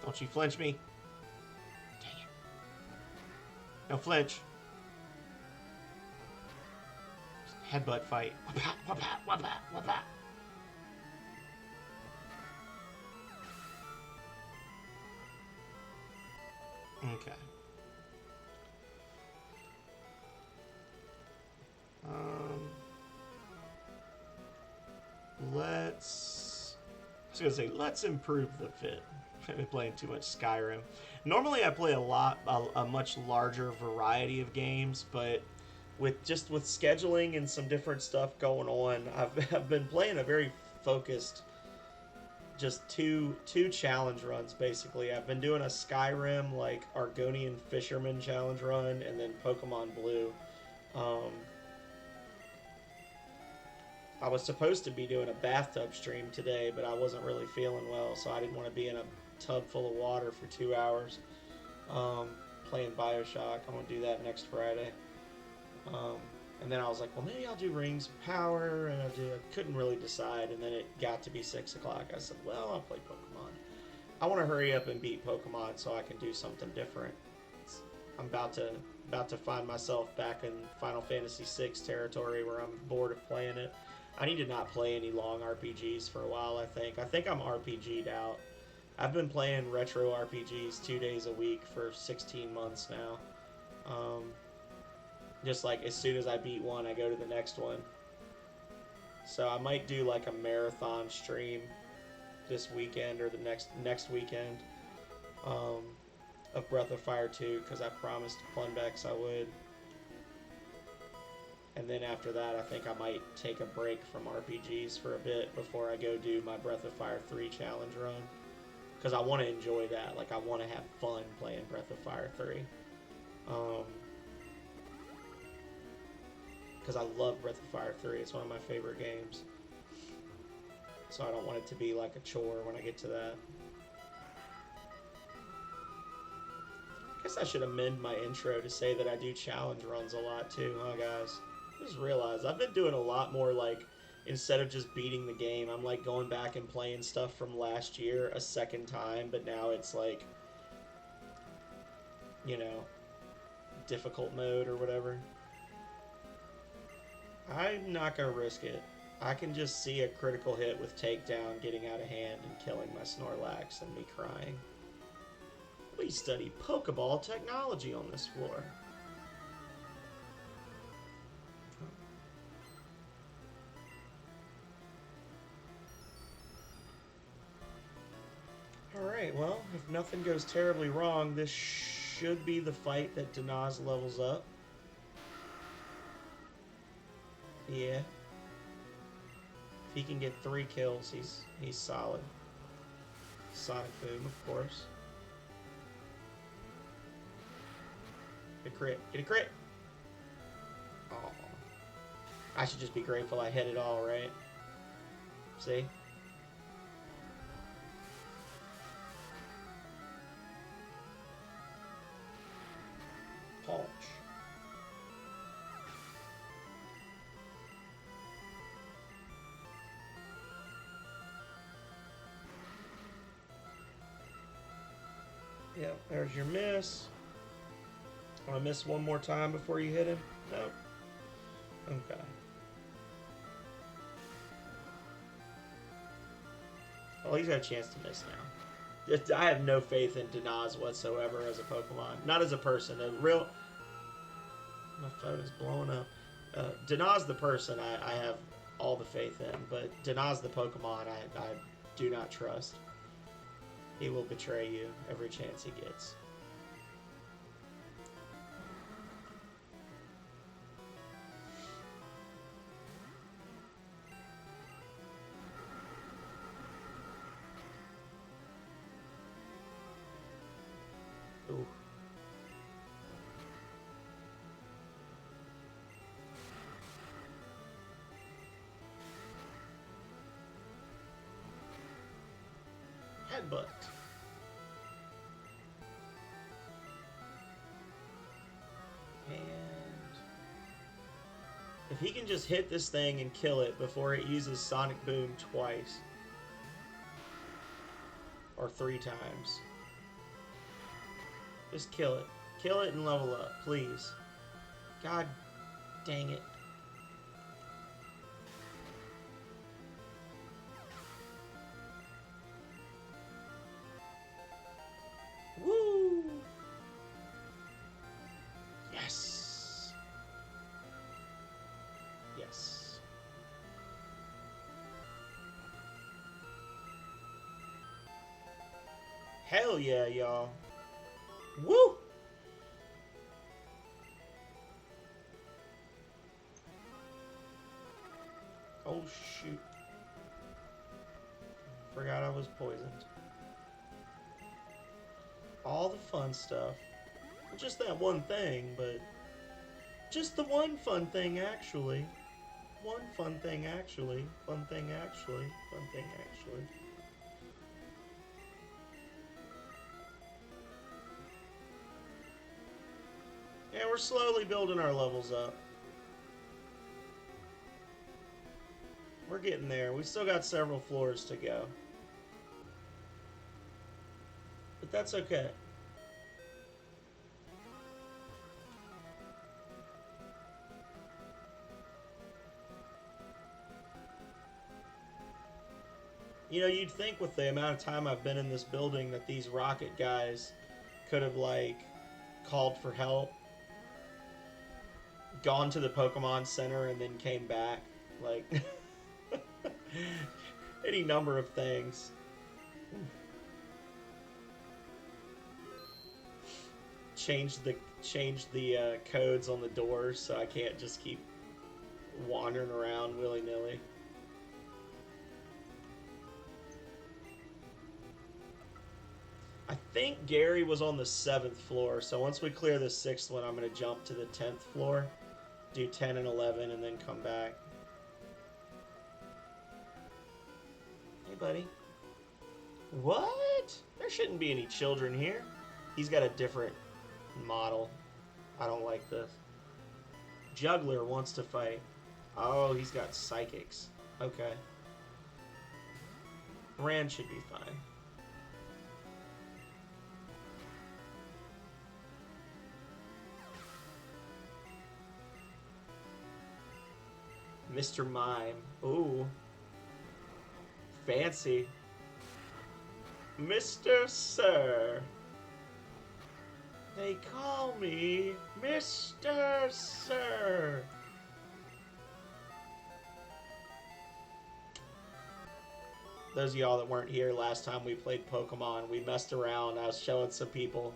Don't you flinch me. Dang it. No flinch. Headbutt fight. Whap-pat, whap-pat, whap-pat, whap-pat. Okay. Let's improve the fit. I've been playing too much Skyrim. Normally I play a much larger variety of games, but with scheduling and some different stuff going on, I've been playing a very focused, just two challenge runs basically. I've been doing a Skyrim like Argonian Fisherman challenge run, and then Pokemon Blue. I was supposed to be doing a bathtub stream today, but I wasn't really feeling well, so I didn't want to be in a tub full of water for 2 hours playing Bioshock. I'm going to do that next Friday. And then I was like, well, maybe I'll do Rings of Power, and I couldn't really decide, and then it got to be 6 o'clock. I said, well, I'll play Pokemon. I want to hurry up and beat Pokemon so I can do something different. I'm about to find myself back in Final Fantasy VI territory where I'm bored of playing it. I need to not play any long RPGs for a while, I think. I think I'm RPG'd out. I've been playing retro RPGs 2 days a week for 16 months now. Just like as soon as I beat one, I go to the next one. So I might do like a marathon stream this weekend or the next weekend of Breath of Fire 2, because I promised Plunbex I would. And then after that, I think I might take a break from RPGs for a bit before I go do my Breath of Fire 3 challenge run. Because I want to enjoy that. Like, I want to have fun playing Breath of Fire 3. Because I love Breath of Fire 3. It's one of my favorite games. So I don't want it to be like a chore when I get to that. I guess I should amend my intro to say that I do challenge runs a lot too, huh, guys? I just realized I've been doing a lot more, like, instead of just beating the game, I'm like going back and playing stuff from last year a second time, but now it's like, you know, difficult mode or whatever. I'm not gonna risk it. I can just see a critical hit with takedown getting out of hand and killing my Snorlax and me crying. We study Pokeball technology on this floor. Alright, well, if nothing goes terribly wrong, this should be the fight that Denaz levels up. Yeah. If he can get 3 kills, he's solid. Sonic Boom, of course. Get a crit. Get a crit! Oh. I should just be grateful I hit it all, right? See? Punch. Yep, there's your miss. Want to miss one more time before you hit him? Nope. Okay. Well, he's got a chance to miss now. I have no faith in Denaz whatsoever as a Pokemon. Not as a person. A real... My phone is blowing up. Denaz the person I have all the faith in, but Denaz the Pokemon I do not trust. He will betray you every chance he gets. Ooh. Headbutt. And if he can just hit this thing and kill it before it uses Sonic Boom twice or 3 times, just kill it. Kill it and level up, please. God dang it. Woo! Yes. Yes. Hell yeah, y'all. Woo! Oh shoot. Forgot I was poisoned. All the fun stuff. Just that one thing, but... Just the one fun thing, actually. One fun thing, actually. Fun thing, actually. Fun thing, actually. Yeah, we're slowly building our levels up. We're getting there. We still got several floors to go. But that's okay. You know, you'd think with the amount of time I've been in this building that these rocket guys could have, like, called for help, gone to the Pokemon Center, and then came back. Like, any number of things. Change the codes on the doors so I can't just keep wandering around willy-nilly. I think Gary was on the 7th floor, so once we clear the 6th one, I'm going to jump to the 10th floor, do 10 and 11, and then come back. Hey, buddy. What? There shouldn't be any children here. He's got a different model. I don't like this. Juggler wants to fight. Oh, he's got psychics. Okay. Rand should be fine. Mr. Mime. Ooh. Fancy. Mr. Sir. They call me Mr. Sir. Those of y'all that weren't here last time we played Pokemon, we messed around. I was showing some people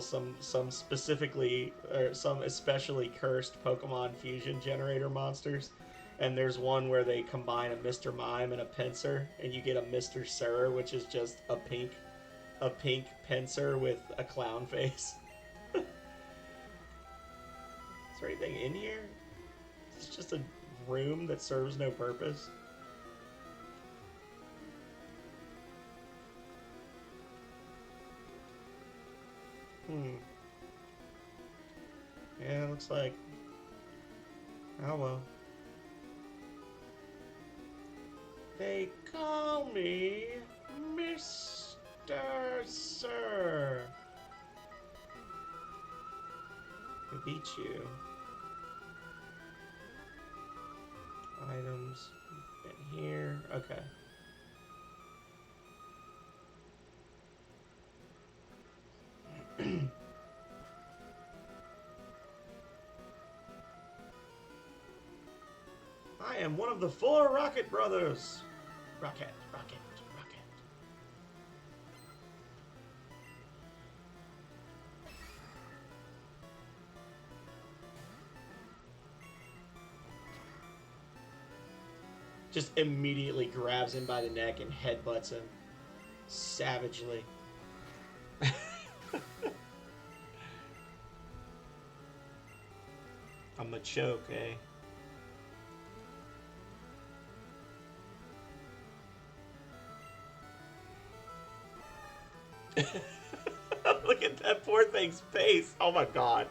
some specifically or some especially cursed Pokemon fusion generator monsters. And there's one where they combine a Mr. Mime and a Pinsir, and you get a Mr. Sir, which is just a pink Pinsir with a clown face. Is there anything in here? It's just a room that serves no purpose. Yeah, looks like. Oh well. They call me Mr. Sir. Who beat you? Items. In here. Okay. I am one of the 4 Rocket Brothers. Rocket, rocket, rocket. Just immediately grabs him by the neck and headbutts him. Savagely. I'm a choke, eh? Look at that poor thing's face. Oh my god.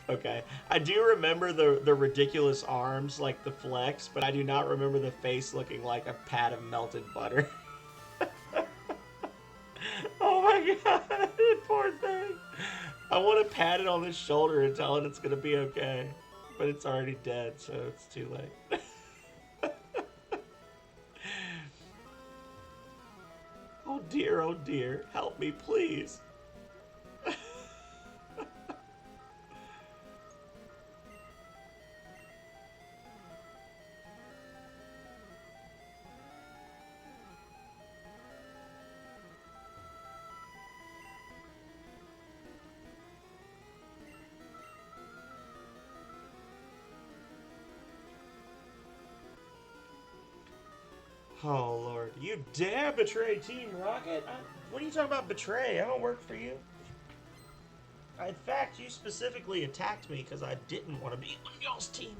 Okay. I do remember the ridiculous arms, like the flex, but I do not remember the face looking like a pat of melted butter. Oh my god. Poor thing. I want to pat it on the shoulder and tell it it's going to be okay. But it's already dead, so it's too late. Oh dear, help me, please. Oh lord, you dare betray Team Rocket? What are you talking about betray? I don't work for you. In fact, you specifically attacked me because I didn't want to be on y'all's team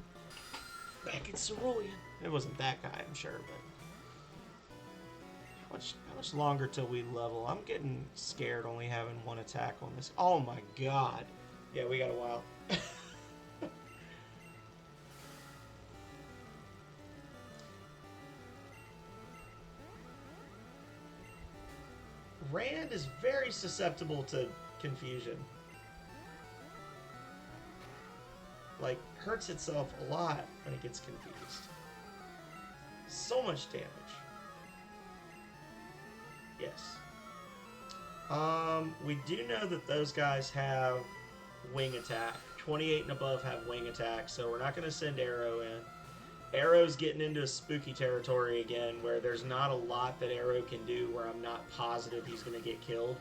back in Cerulean. It wasn't that guy, I'm sure, but how much longer till we level? I'm getting scared only having 1 attack on this. Oh my god. Yeah, we got a while. Rand is very susceptible to confusion. Like, hurts itself a lot when it gets confused. So much damage. Yes. We do know that those guys have wing attack. 28 and above have wing attack, so we're not going to send Arrow in. Arrow's getting into spooky territory again, where there's not a lot that Arrow can do where I'm not positive he's going to get killed.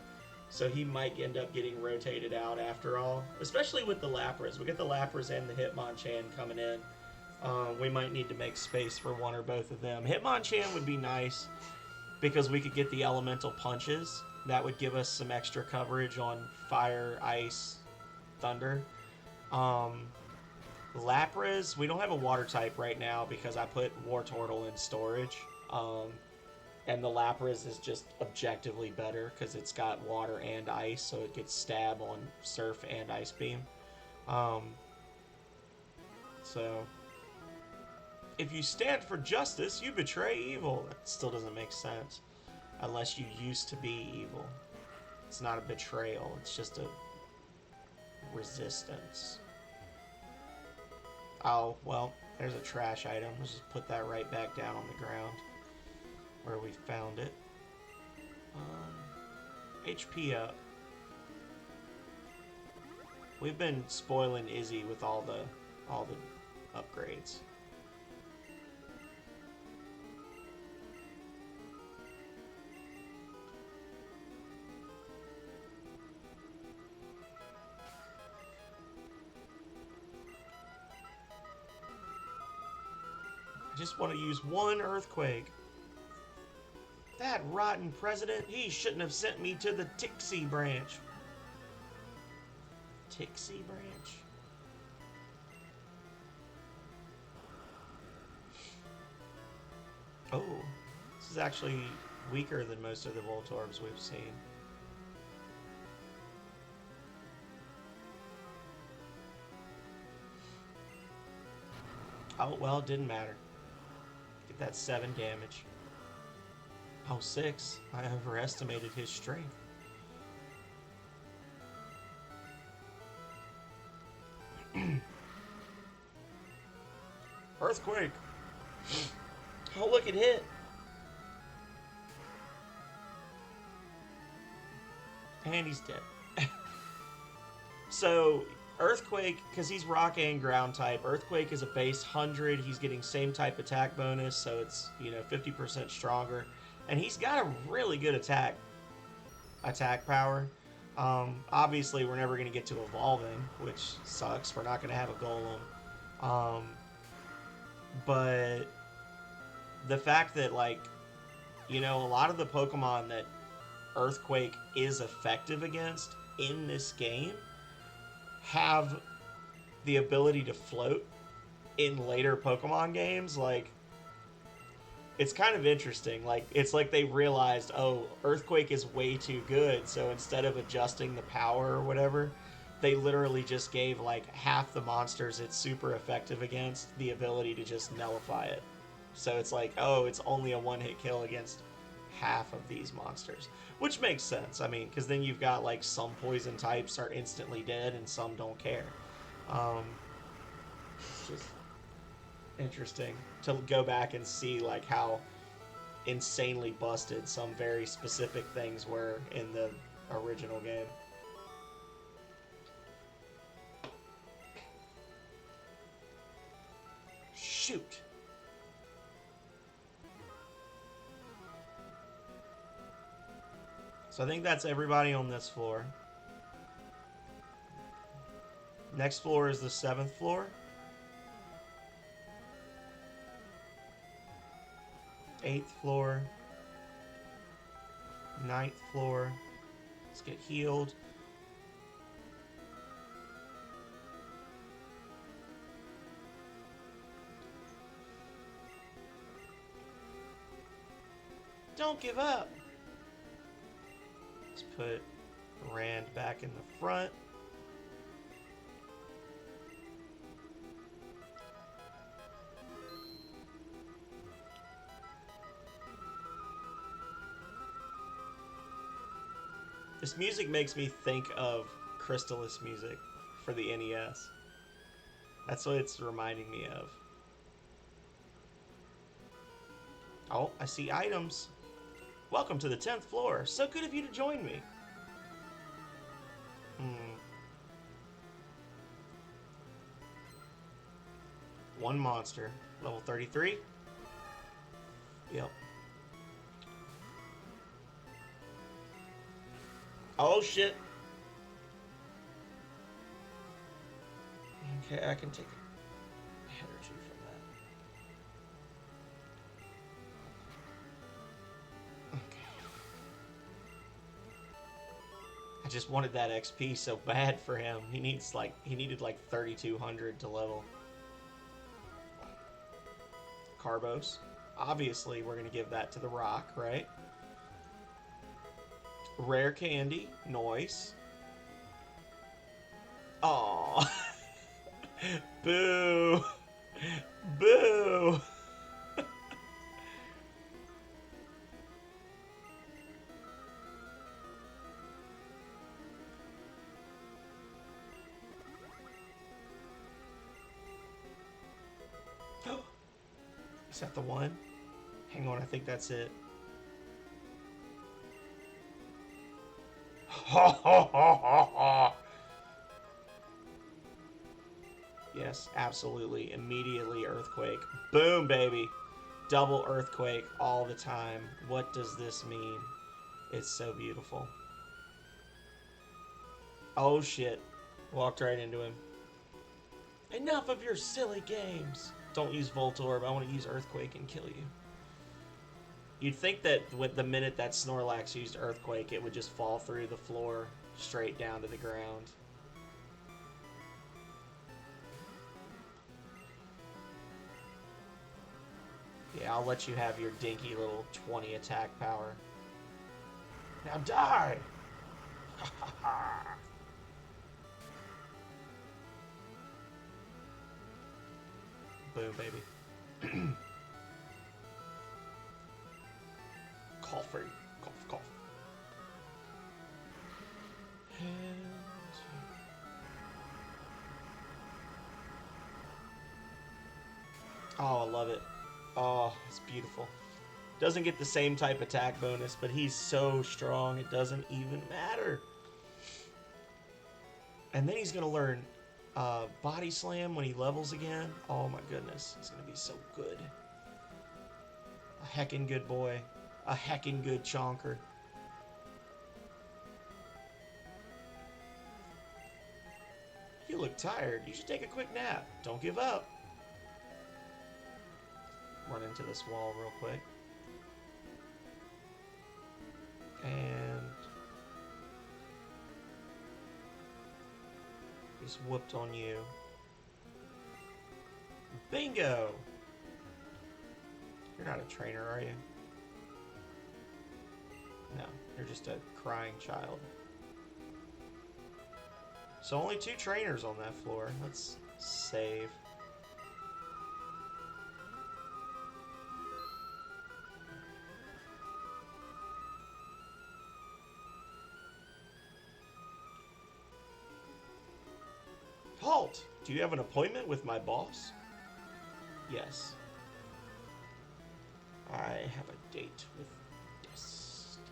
So he might end up getting rotated out after all, especially with the Lapras. We get the Lapras and the Hitmonchan coming in. We might need to make space for one or both of them. Hitmonchan would be nice because we could get the elemental punches. That would give us some extra coverage on fire, ice, thunder. Lapras, we don't have a water type right now because I put Wartortle in storage. And the Lapras is just objectively better because it's got water and ice, so it gets stab on Surf and Ice Beam. So, if you stand for justice, you betray evil. That still doesn't make sense. Unless you used to be evil. It's not a betrayal, it's just a resistance. Oh, well, there's a trash item. Let's just put that right back down on the ground where we found it. HP up. We've been spoiling Izzy with all the upgrades. I just want to use 1 earthquake. That rotten president, he shouldn't have sent me to the Tixie branch. Tixie branch? Oh, this is actually weaker than most of the Voltorbs we've seen. Oh, well, it didn't matter. Get that 7 damage. Oh, 6. I overestimated his strength. Earthquake! Oh, look, it hit! And he's dead. So, Earthquake, because he's rock and ground type, Earthquake is a base 100. He's getting same type attack bonus, so it's, 50% stronger. And he's got a really good attack power. Obviously, we're never going to get to evolve him, which sucks. We're not going to have a golem. But the fact that, a lot of the Pokemon that Earthquake is effective against in this game have the ability to float in later Pokemon games. It's kind of interesting. It's like they realized, oh, Earthquake is way too good, so instead of adjusting the power or whatever, they literally just gave, half the monsters it's super effective against the ability to just nullify it. So it's like, oh, it's only a one-hit kill against half of these monsters. Which makes sense, because then you've got, some poison types are instantly dead and some don't care. It's just interesting to go back and see, how insanely busted some very specific things were in the original game. Shoot! So I think that's everybody on this floor. Next floor is the 7th floor. 8th floor. 9th floor. Let's get healed. Don't give up. Let's put Rand back in the front. This music makes me think of Crystallis music for the NES. That's what it's reminding me of. Oh, I see items. Welcome to the 10th floor. So good of you to join me. One monster. Level 33? Yep. Oh, shit. Okay, I can take a hit or two from that. Okay. I just wanted that XP so bad for him. He needed 3,200 to level. Carbos. Obviously, we're going to give that to the rock, right? Rare candy. Noise. Aww. Boo. Boo. Is that the one? Hang on, I think that's it. Ha ha ha ha ha! Yes, absolutely. Immediately earthquake. Boom, baby. Double earthquake all the time. What does this mean? It's so beautiful. Oh shit. Walked right into him. Enough of your silly games. Don't use Voltorb. I want to use Earthquake and kill you. You'd think that with the minute that Snorlax used Earthquake, it would just fall through the floor straight down to the ground. Yeah, I'll let you have your dinky little 20 attack power. Now die! Boom. moon, baby. Cough, cough, cough. Oh, I love it. Oh, it's beautiful. Doesn't get the same type attack bonus, but he's so strong it doesn't even matter. And then he's going to learn Body Slam when he levels again. Oh my goodness, he's going to be so good. A heckin' good boy. A heckin' good chonker. You look tired. You should take a quick nap. Don't give up. Run into this wall real quick. And he's whooped on you. Bingo! You're not a trainer, are you? No, you're just a crying child. So only 2 trainers on that floor. Let's save. Halt! Do you have an appointment with my boss? Yes. I have a date with Destiny.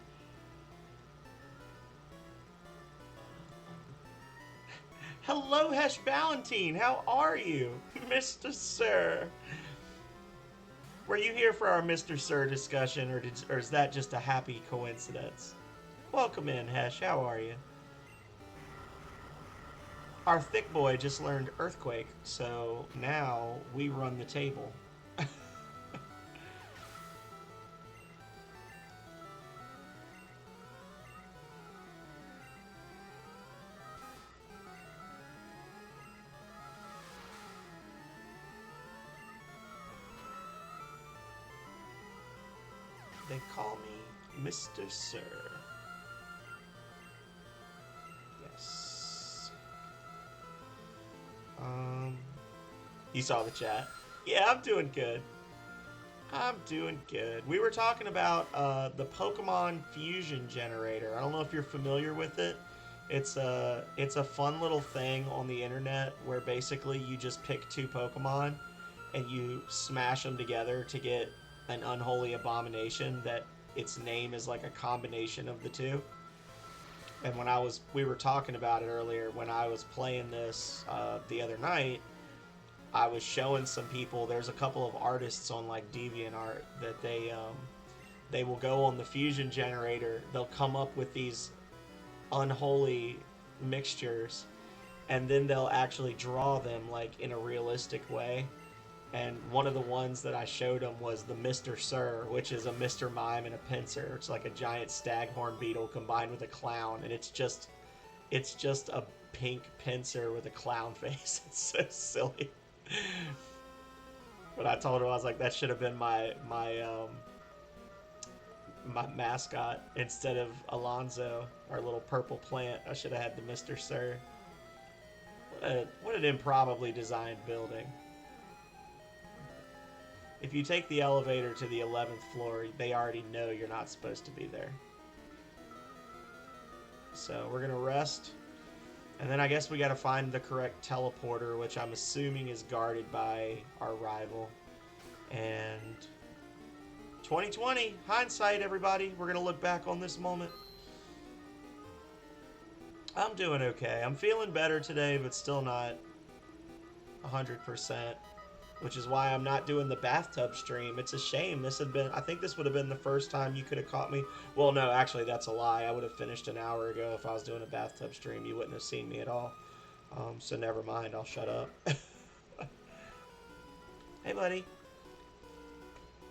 Hello, Hesh Valentine. How are you, Mr. Sir? Were you here for our Mr. Sir discussion, or is that just a happy coincidence? Welcome in, Hesh. How are you? Our thick boy just learned Earthquake, so now we run the table. They call me Mr. Sir. Yes. You saw the chat. Yeah, I'm doing good. I'm doing good. We were talking about the Pokemon Fusion Generator. I don't know if you're familiar with it. It's a fun little thing on the internet where basically you just pick 2 Pokemon and you smash them together to get an unholy abomination that its name is like a combination of the 2. And we were talking about it earlier when I was playing this the other night. I was showing some people. There's a couple of artists on like DeviantArt that they will go on the Fusion Generator. They'll come up with these unholy mixtures, and then they'll actually draw them like in a realistic way. And one of the ones that I showed them was the Mr. Sir, which is a Mr. Mime and a pincer. It's like a giant staghorn beetle combined with a clown, and it's just a pink pincer with a clown face. It's so silly. But I told him, I was like, that should have been my mascot instead of Alonzo, our little purple plant. I should have had the Mr. Sir. What an improbably designed building. If you take the elevator to the 11th floor, they already know you're not supposed to be there. So we're gonna rest. And then I guess we gotta find the correct teleporter, which I'm assuming is guarded by our rival. And 2020, hindsight, everybody. We're gonna look back on this moment. I'm doing okay. I'm feeling better today, but still not 100%. Which is why I'm not doing the bathtub stream. It's a shame. I think this would have been the first time you could have caught me. Well, no, actually, that's a lie. I would have finished an hour ago if I was doing a bathtub stream. You wouldn't have seen me at all. So never mind. I'll shut up. Hey, buddy.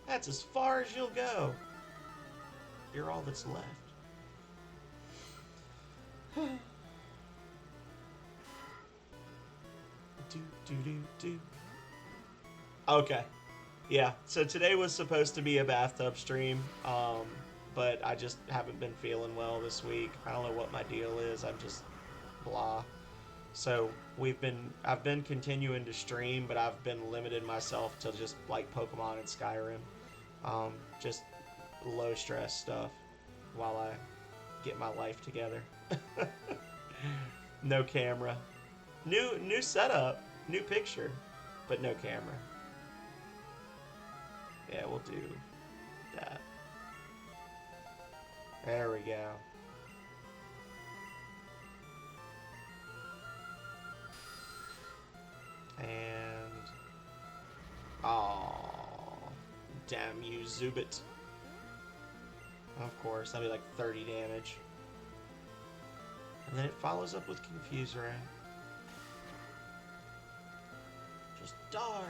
That's as far as you'll go. You're all that's left. Do. Okay. Yeah, so today was supposed to be a bathtub stream, but I just haven't been feeling well this week. I don't know what my deal is. I'm just blah. So I've been continuing to stream, but I've been limited myself to just like Pokemon and Skyrim, just low stress stuff while I get my life together. No camera, new setup, new picture, but no camera. Yeah, we'll do that. There we go. And oh, damn you, Zubit. Of course, that'll be like 30 damage. And then it follows up with Confuse Ray. Just die.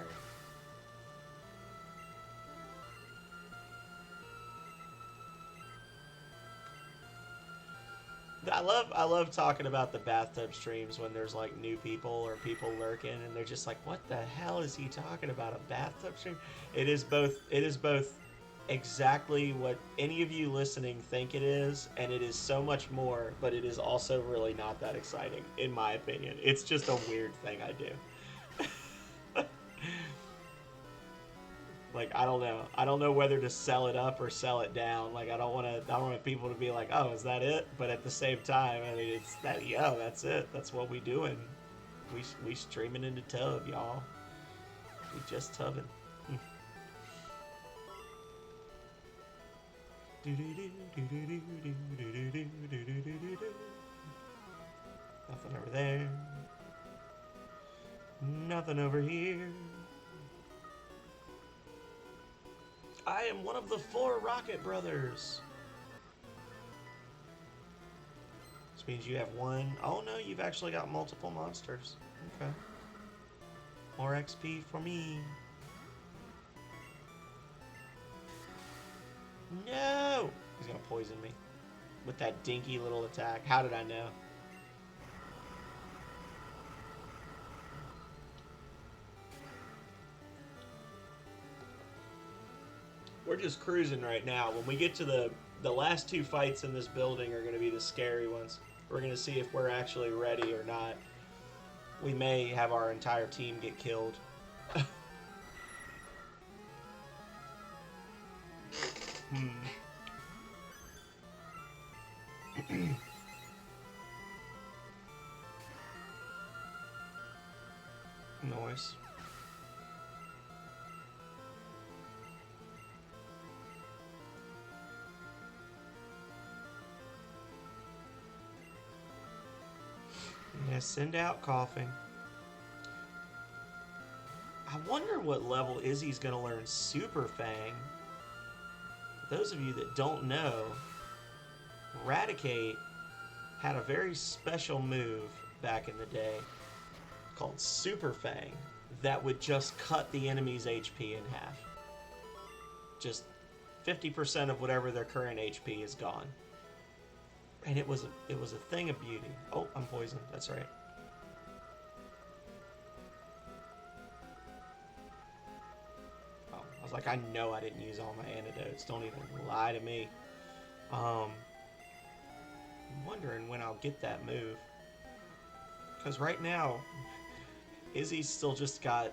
I love talking about the bathtub streams when there's like new people or people lurking and they're just like, what the hell is he talking about, a bathtub stream? It is both exactly what any of you listening think it is, and it is so much more, but it is also really not that exciting in my opinion. It's just a weird thing I do. Like, I don't know whether to sell it up or sell it down. Like, I don't want people to be like, oh, is that it? But at the same time, I mean, it's that, yo, that's it. That's what we doing. We streaming into tub, y'all. We just tubbing. Nothing over there. Nothing over here. I am one of the 4 Rocket Brothers. This means you have one. Oh no, you've actually got multiple monsters. Okay. More XP for me. No! He's gonna poison me with that dinky little attack. How did I know? We're just cruising right now. When we get to the last 2 fights in this building are going to be the scary ones. We're going to see if we're actually ready or not. We may have our entire team get killed. Noise. Yeah, send out coughing. I wonder what level Izzy's going to learn Super Fang. For those of you that don't know, Raticate had a very special move back in the day called Super Fang that would just cut the enemy's HP in half. Just 50% of whatever their current HP is gone. And it was a thing of beauty. Oh, I'm poisoned. That's right. Oh, I was like, I know I didn't use all my antidotes. Don't even lie to me. I'm wondering when I'll get that move. Because right now, Izzy's still just got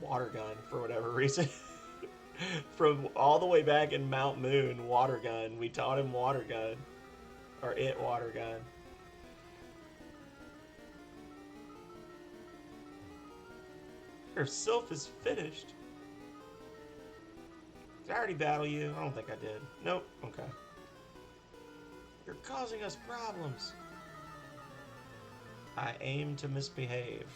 Water Gun for whatever reason. From all the way back in Mount Moon, Water Gun. We taught him Water Gun. Or it Water Gun. Your Sylph is finished. Did I already battle you? I don't think I did. Nope. Okay. You're causing us problems. I aim to misbehave.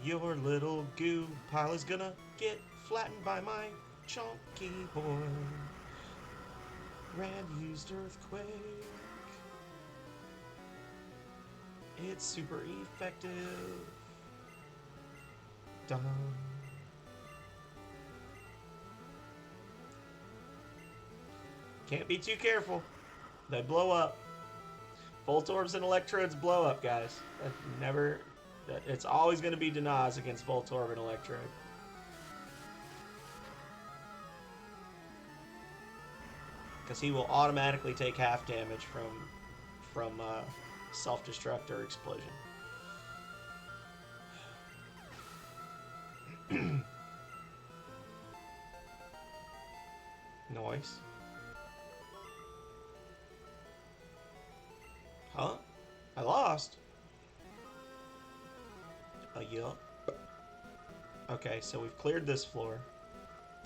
Your little goo pile is gonna get flattened by my chunky boy. Rand used Earthquake. It's super effective. Dun. Can't be too careful. They blow up. Voltorbs and Electrodes blow up, guys. It's always going to be Denaz against Voltorb and Electrode. because he will automatically take half damage from self-destruct or explosion. Nice. Huh? I lost? Yup. Okay, so we've cleared this floor.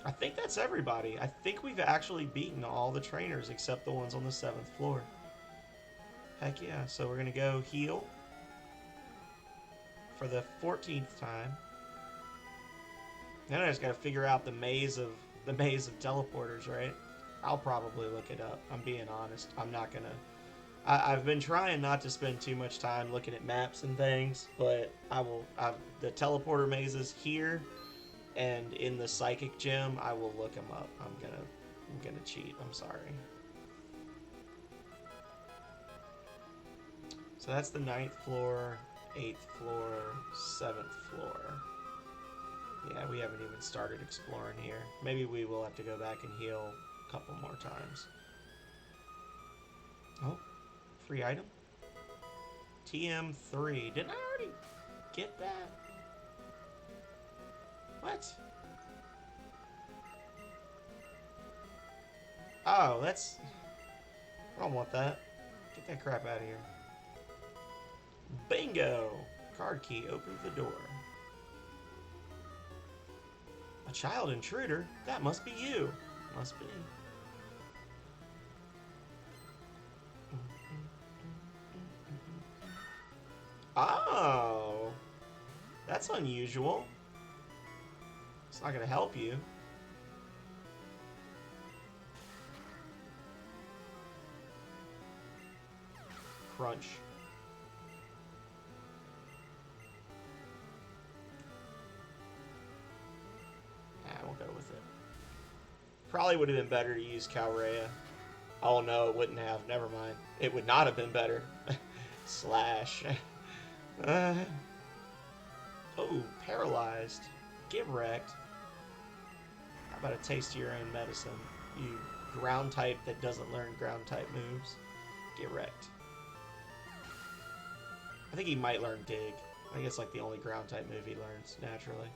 I think that's everybody. I think we've actually beaten all the trainers except the ones on the 7th floor. Heck yeah. So we're going to go heal for the 14th time. Then I just got to figure out the maze of teleporters, right? I'll probably look it up. I'm being honest. I'm not going to... I've been trying not to spend too much time looking at maps and things, but the teleporter mazes here and in the psychic gym, I will look them up. I'm gonna cheat. I'm sorry. So that's the 9th floor, 8th floor, 7th floor. Yeah, we haven't even started exploring here. Maybe we will have to go back and heal a couple more times. Oh, free item. TM3. Didn't I already get that? What? Oh, that's... I don't want that. Get that crap out of here. Bingo! Card key opens the door. A child intruder? That must be you. Must be. Oh! That's unusual. It's not going to help you. Crunch. We'll go with it. Probably would have been better to use Calrea. Oh no, it wouldn't have. Never mind. It would not have been better. Slash. Oh, paralyzed. Get wrecked. How about a taste of your own medicine? You ground type that doesn't learn ground type moves. Get wrecked. I think he might learn dig. I think it's like the only ground type move he learns naturally.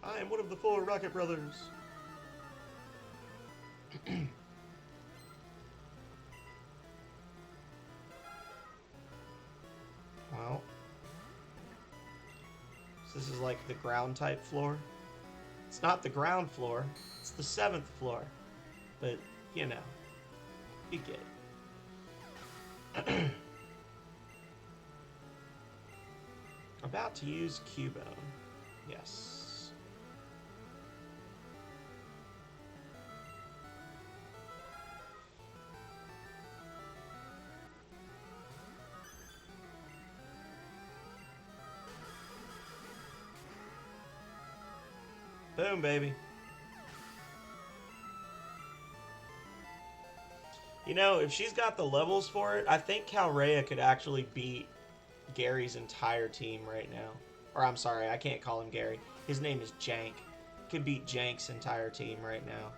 I am one of the 4 Rocket Brothers. Well, so this is like the ground type floor. It's not the ground floor, it's the 7th floor. But, you know, you get it. About to use Cubone. Yes. Boom, baby. You know, if she's got the levels for it, I think Calrea could actually beat Gary's entire team right now. Or I'm sorry, I can't call him Gary. His name is Jank. Could beat Jank's entire team right now.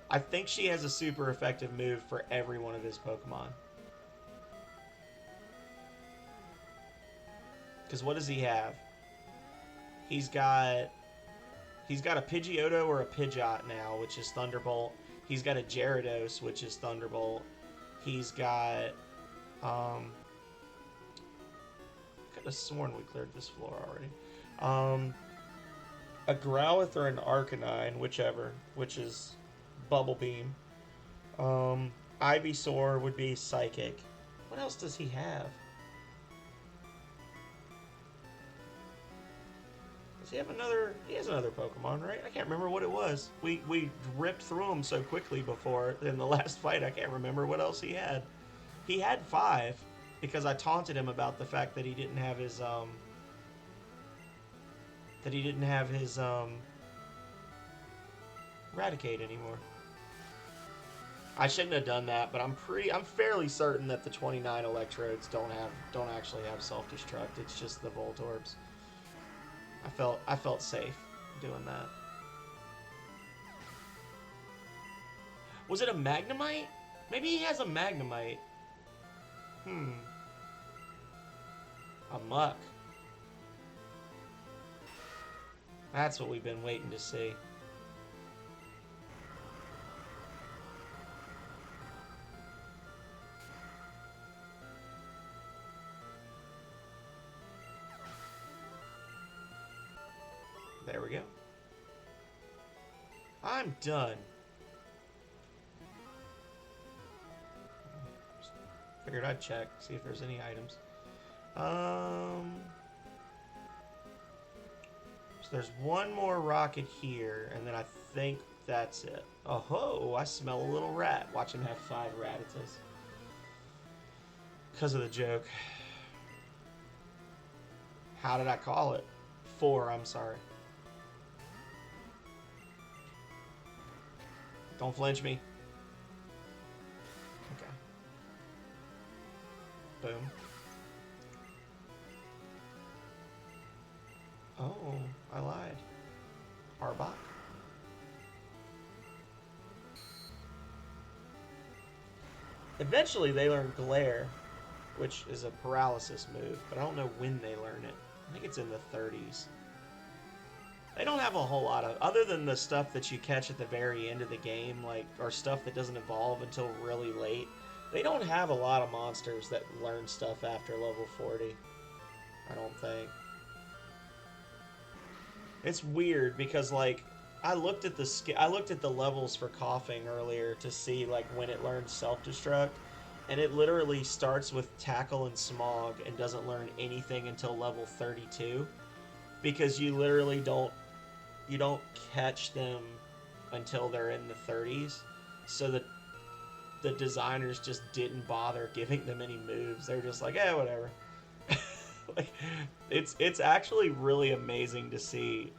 I think she has a super effective move for every one of his Pokemon. Because what does he have? He's got a Pidgeotto or a Pidgeot now, which is Thunderbolt. He's got a Gyarados, which is Thunderbolt. He's got could have sworn we cleared this floor already. A Growlithe or an Arcanine, whichever, which is Bubble Beam. Ivysaur would be Psychic. What else does he have? Does he have another? He has another Pokemon, right? I can't remember what it was. We ripped through him so quickly before in the last fight. I can't remember what else he had. He had 5 because I taunted him about the fact that he didn't have his Eradicate anymore. I shouldn't have done that, but I'm fairly certain that the 29 electrodes don't actually have self-destruct. It's just the volt orbs. I felt safe doing that. Was it a Magnemite? Maybe he has a Magnemite. A Muck. That's what we've been waiting to see. There we go. I'm done. Figured I'd check, see if there's any items. So there's one more rocket here, and then I think that's it. Oh ho! I smell a little rat. Watch him have 5 Ratatas. Because of the joke. How did I call it? 4, I'm sorry. Don't flinch me. Okay. Boom. Oh, I lied. Arbok. Eventually they learn Glare, which is a paralysis move, but I don't know when they learn it. I think it's in the 30s. They don't have a whole lot of, other than the stuff that you catch at the very end of the game, like, or stuff that doesn't evolve until really late. They don't have a lot of monsters that learn stuff after level 40. I don't think. It's weird because, like, I looked at the levels for coughing earlier to see like when it learns self-destruct, and it literally starts with tackle and smog and doesn't learn anything until level 32, because you literally don't catch them until they're in the 30s, so that the designers just didn't bother giving them any moves. They're just like, whatever. Like, it's actually really amazing to see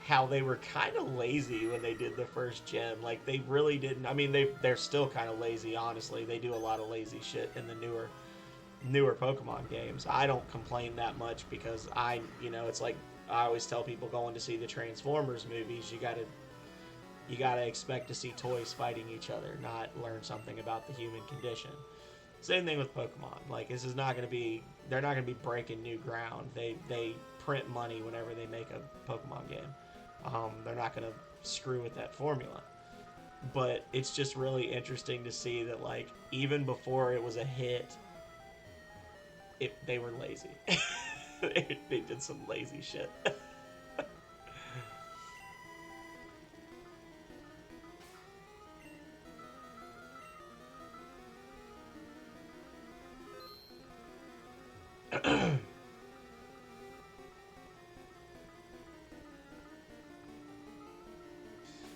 how they were kind of lazy when they did the first gen. Like, they really didn't. I mean, they're still kind of lazy, honestly. They do a lot of lazy shit in the newer Pokemon games. I don't complain that much because it's like I always tell people going to see the Transformers movies, you gotta expect to see toys fighting each other, not learn something about the human condition. Same thing with Pokemon. Like, this is not gonna be, they're not gonna be breaking new ground. They print money whenever they make a Pokemon game. They're not gonna screw with that formula. But it's just really interesting to see that, like, even before it was a hit, they were lazy. They did some lazy shit.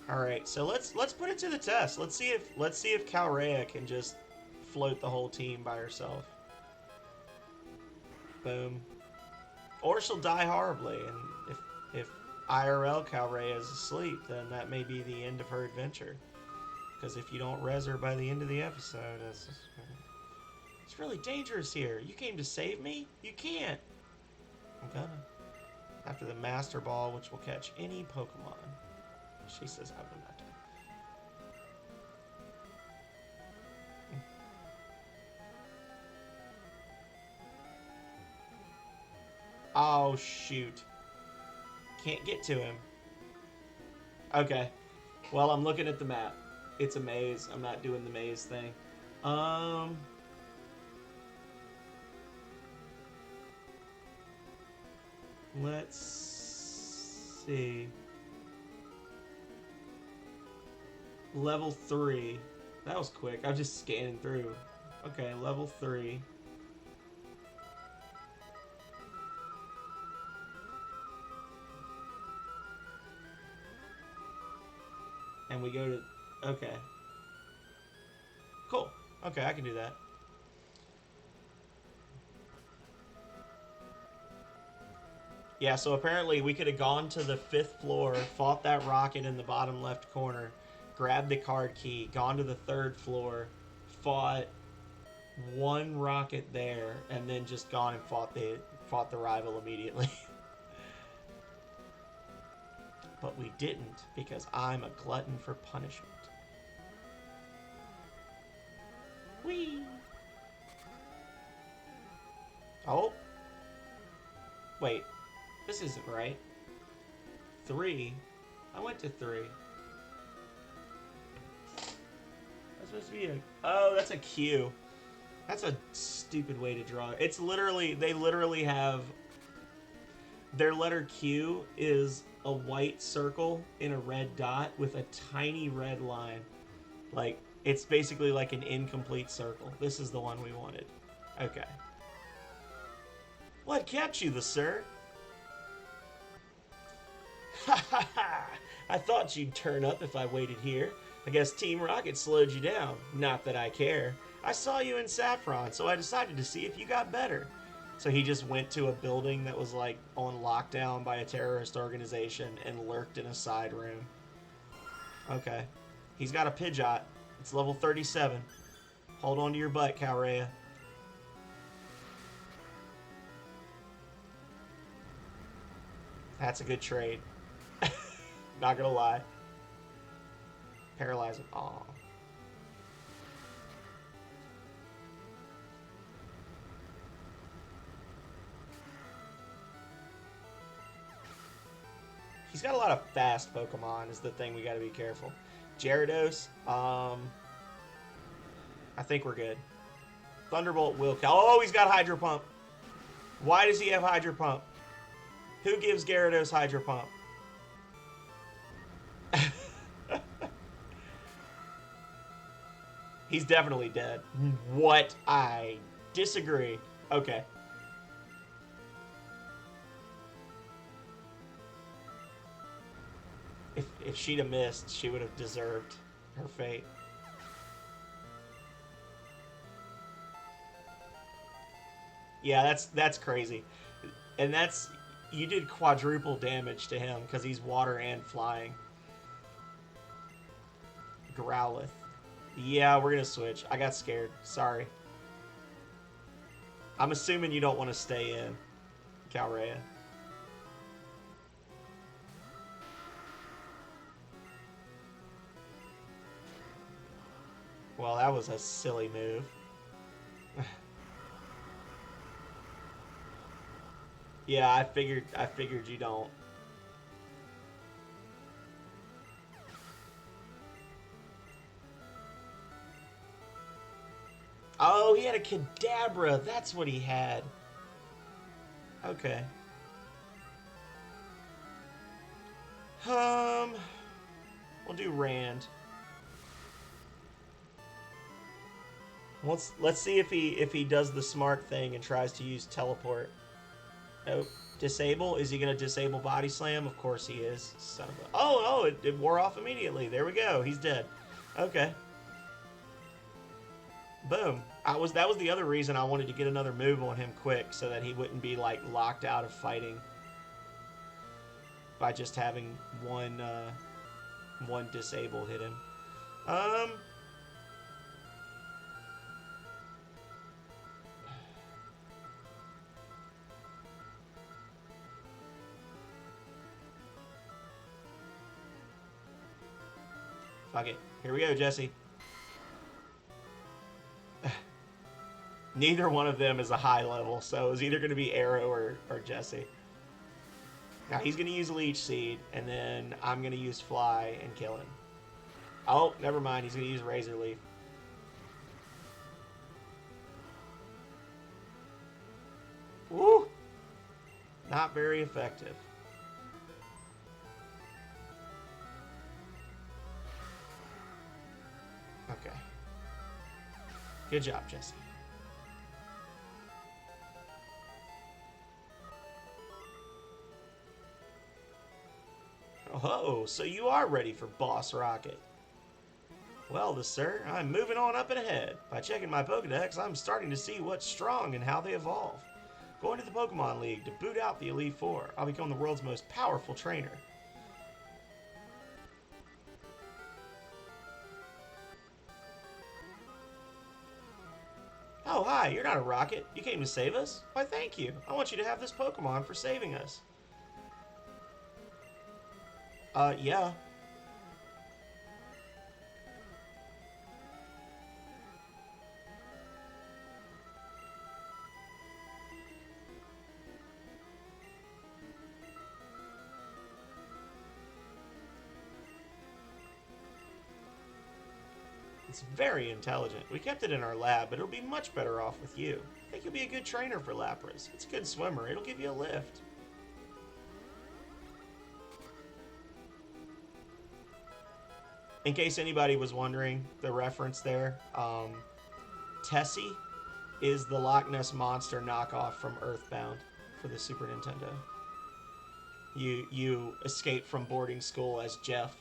All right, so let's put it to the test. Let's see if Calrea can just float the whole team by herself. Boom. Or she'll die horribly, and if IRL Calrea is asleep, then that may be the end of her adventure. Because if you don't res her by the end of the episode, it's really dangerous here. You came to save me? You can't. I'm gonna. After the Master Ball, which will catch any Pokemon. She says I will not die. Oh, shoot. Can't get to him. Okay. Well, I'm looking at the map. It's a maze. I'm not doing the maze thing. Let's see. Level 3. That was quick. I was just scanning through. Okay, level 3. And we go to... Okay. Cool. Okay, I can do that. Yeah, so apparently we could have gone to the 5th floor, fought that rocket in the bottom left corner, grabbed the card key, gone to the 3rd floor, fought one rocket there, and then just gone and fought the rival immediately. But we didn't, because I'm a glutton for punishment. Whee! Oh. Wait. This isn't right. 3. I went to 3. That's supposed to be a... Oh, that's a Q. That's a stupid way to draw it. It's literally... They literally have... Their letter Q is a white circle in a red dot with a tiny red line. Like, it's basically like an incomplete circle. This is the one we wanted. Okay. What kept you, sir? Ha ha ha! I thought you'd turn up if I waited here. I guess Team Rocket slowed you down. Not that I care. I saw you in Saffron, so I decided to see if you got better. So he just went to a building that was like on lockdown by a terrorist organization and lurked in a side room. Okay. He's got a Pidgeot. It's level 37. Hold on to your butt, Calrea. That's a good trade. Not gonna lie. Paralyze him. Aw. He's got a lot of fast Pokemon is the thing we gotta be careful. Gyarados, I think we're good. Thunderbolt will kill. Oh, he's got Hydro Pump. Why does he have Hydro Pump? Who gives Gyarados Hydro Pump? He's definitely dead. What? I disagree. Okay. If she'd have missed, she would have deserved her fate. Yeah, that's crazy. And that's... You did quadruple damage to him because he's water and flying. Growlithe. Yeah, we're going to switch. I got scared. Sorry. I'm assuming you don't want to stay in, Calrea. Well, that was a silly move. Yeah, I figured you don't. Oh, he had a Kadabra. That's what he had. Okay. We'll do Rand. Let's see if he does the smart thing and tries to use teleport. Oh, disable? Is he gonna disable Body Slam? Of course he is. Son of a... Oh, it wore off immediately. There we go. He's dead. Okay. Boom. That was the other reason I wanted to get another move on him quick, so that he wouldn't be like locked out of fighting by just having one disable hit him. Fuck it. Here we go, Jesse. Neither one of them is a high level, so it's either going to be Arrow or Jesse. Now he's going to use Leech Seed, and then I'm going to use Fly and kill him. Oh, never mind. He's going to use Razor Leaf. Woo! Not very effective. Okay. Good job, Jesse. Oh, so you are ready for Boss Rocket. Well, sir, I'm moving on up and ahead. By checking my Pokedex, I'm starting to see what's strong and how they evolve. Going to the Pokemon League to boot out the Elite Four. I'll become the world's most powerful trainer. Hi, you're not a rocket. You came to save us? Why, thank you. I want you to have this Pokemon for saving us. Yeah. It's very intelligent. We kept it in our lab, but it'll be much better off with you. I think you'll be a good trainer for Lapras. It's a good swimmer. It'll give you a lift. In case anybody was wondering, the reference there, Tessie is the Loch Ness Monster knockoff from Earthbound for the Super Nintendo. You escape from boarding school as Jeff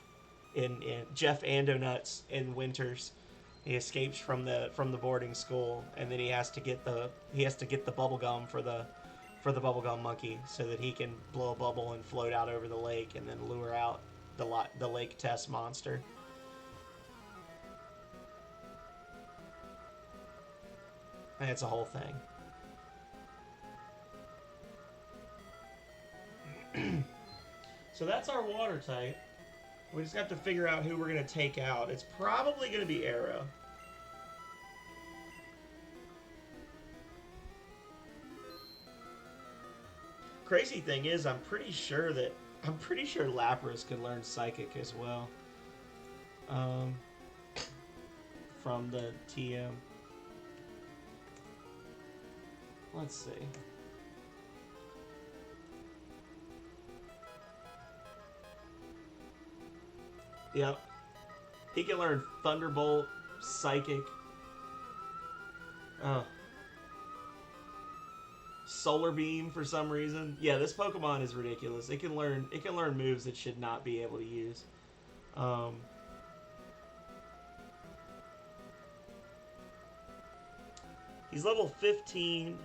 in Jeff Andonuts in Winters. He escapes from the boarding school, and then he has to get the bubble gum for the bubblegum monkey so that he can blow a bubble and float out over the lake and then lure out the Lake Tess monster. And it's a whole thing. So that's our water type. We just have to figure out who we're going to take out. It's probably going to be Arrow. Crazy thing is, I'm pretty sure Lapras could learn Psychic as well. From the TM. Let's see. Yep. He can learn Thunderbolt, Psychic. Oh. Solar Beam for some reason. Yeah, this Pokemon is ridiculous. It can learn moves it should not be able to use. He's level 15.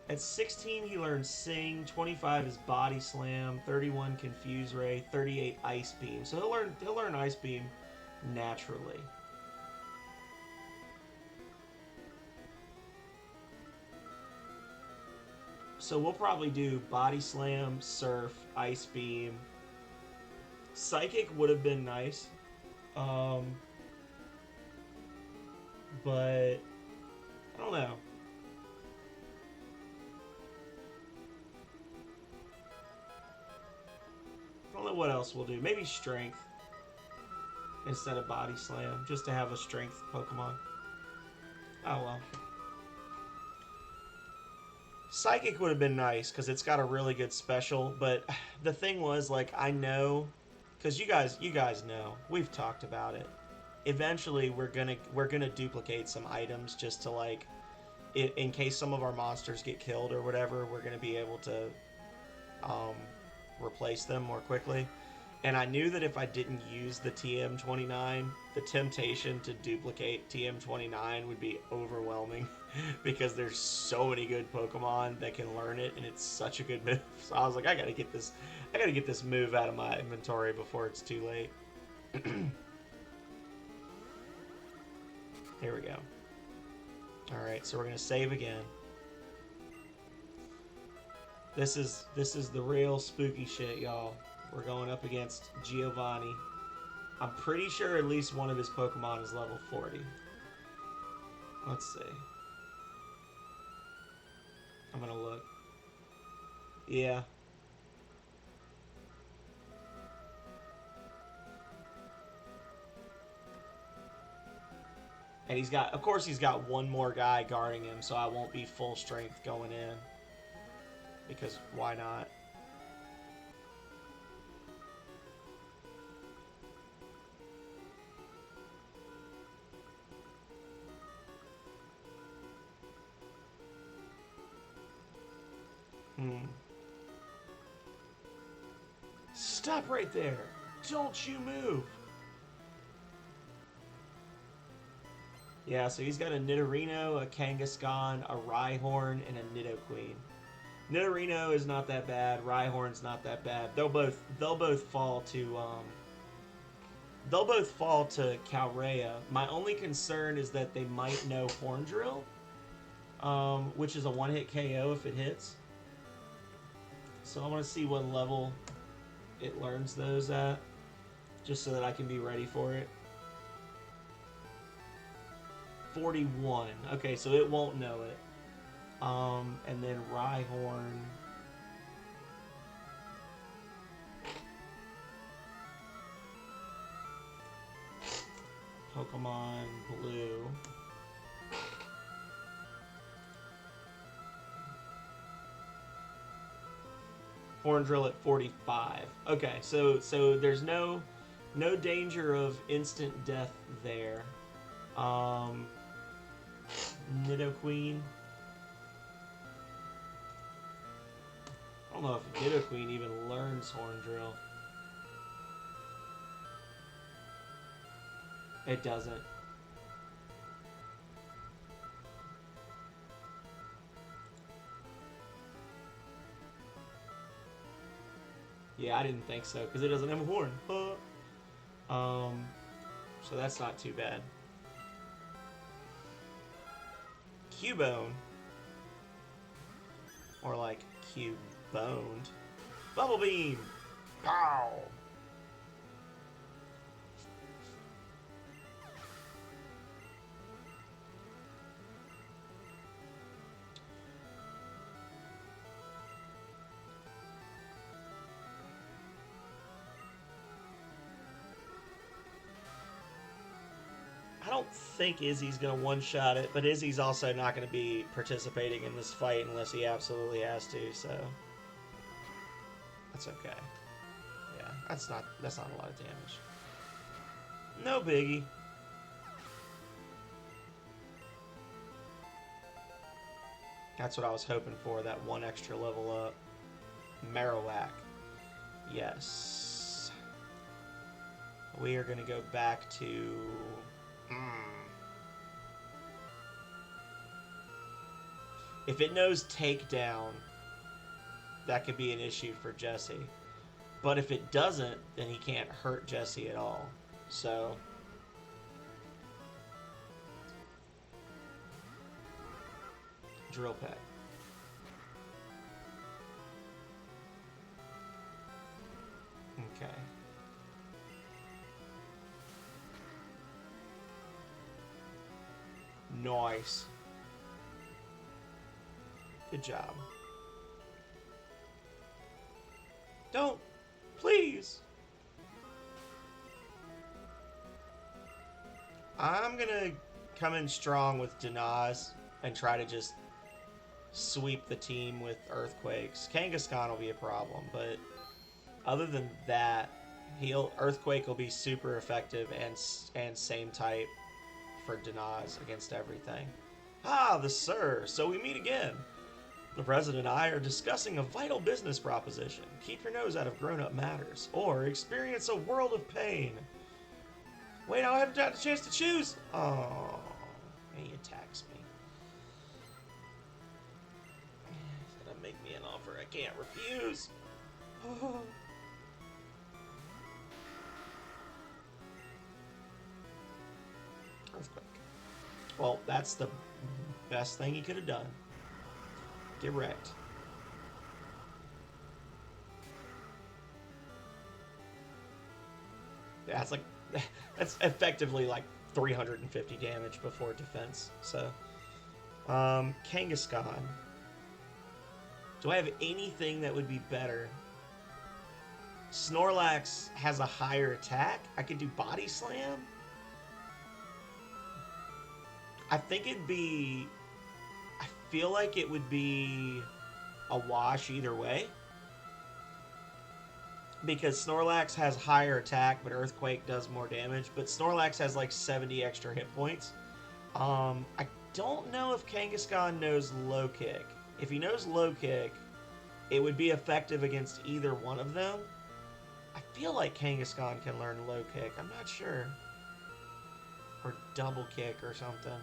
At 16, he learns Sing. 25 is Body Slam. 31 Confuse Ray. 38 Ice Beam. So he'll learn Ice Beam naturally. So we'll probably do Body Slam, Surf, Ice Beam. Psychic would have been nice. But I don't know. I don't know what else we'll do. Maybe Strength instead of Body Slam, just to have a Strength Pokemon. Oh well. Psychic would have been nice because it's got a really good special, but the thing was, like, I know, because you guys know, we've talked about it. Eventually, we're gonna duplicate some items just to, like, in case some of our monsters get killed or whatever, we're gonna be able to replace them more quickly. And I knew that if I didn't use the TM29, the temptation to duplicate TM29 would be overwhelming because there's so many good Pokemon that can learn it, and it's such a good move. So I was like, I gotta get this move out of my inventory before it's too late. Here we go. Alright, so we're gonna save again. This is the real spooky shit, y'all. We're going up against Giovanni. I'm pretty sure at least one of his Pokemon is level 40. Let's see. I'm gonna look. Yeah. And of course he's got one more guy guarding him, so I won't be full strength going in. Because why not? Stop right there! Don't you move! Yeah, so he's got a Nidorino, a Kangaskhan, a Rhyhorn, and a Nidoqueen. Nidorino is not that bad. Rhyhorn's not that bad. They'll both fall to Calrea. My only concern is that they might know Horn Drill. which is a one-hit KO if it hits. So I want to see what level it learns those at, just so that I can be ready for it. 41. Okay, so it won't know it. And then Rhyhorn. Pokemon Blue. Horn Drill at 45. Okay, so there's no danger of instant death there. Nidoqueen. I don't know if Nidoqueen even learns Horn Drill. It doesn't. Yeah, I didn't think so, because it doesn't have a horn. So that's not too bad. Cubone. Or like Cuboned. Bubble Beam! Pow! I don't think Izzy's going to one-shot it, but Izzy's also not going to be participating in this fight unless he absolutely has to, so that's okay. Yeah, that's not a lot of damage. No biggie. That's what I was hoping for, that one extra level up. Marowak. Yes. We are going to go back to... If it knows takedown, that could be an issue for Jesse. But if it doesn't, then he can't hurt Jesse at all. So... Drill Peck. Okay. Nice. Good job. Don't. Please. I'm gonna come in strong with Denaz and try to just sweep the team with Earthquakes. Kangaskhan will be a problem, but other than that, Earthquake will be super effective and same type for Denaz against everything. Ah, the sir. So we meet again. The president and I are discussing a vital business proposition. Keep your nose out of grown-up matters, or experience a world of pain. Wait, I haven't had a chance to choose. Oh, he attacks me. He's gonna make me an offer I can't refuse. Oh. Earthquake. Well, that's the best thing he could have done. Get wrecked. Yeah, it's like that's effectively like 350 damage before defense. So, Kangaskhan. Do I have anything that would be better? Snorlax has a higher attack. I could do Body Slam. I think it'd be... I feel like it would be a wash either way. Because Snorlax has higher attack, but Earthquake does more damage. But Snorlax has like 70 extra hit points. I don't know if Kangaskhan knows Low Kick. If he knows Low Kick, it would be effective against either one of them. I feel like Kangaskhan can learn Low Kick. I'm not sure. Or Double Kick or something.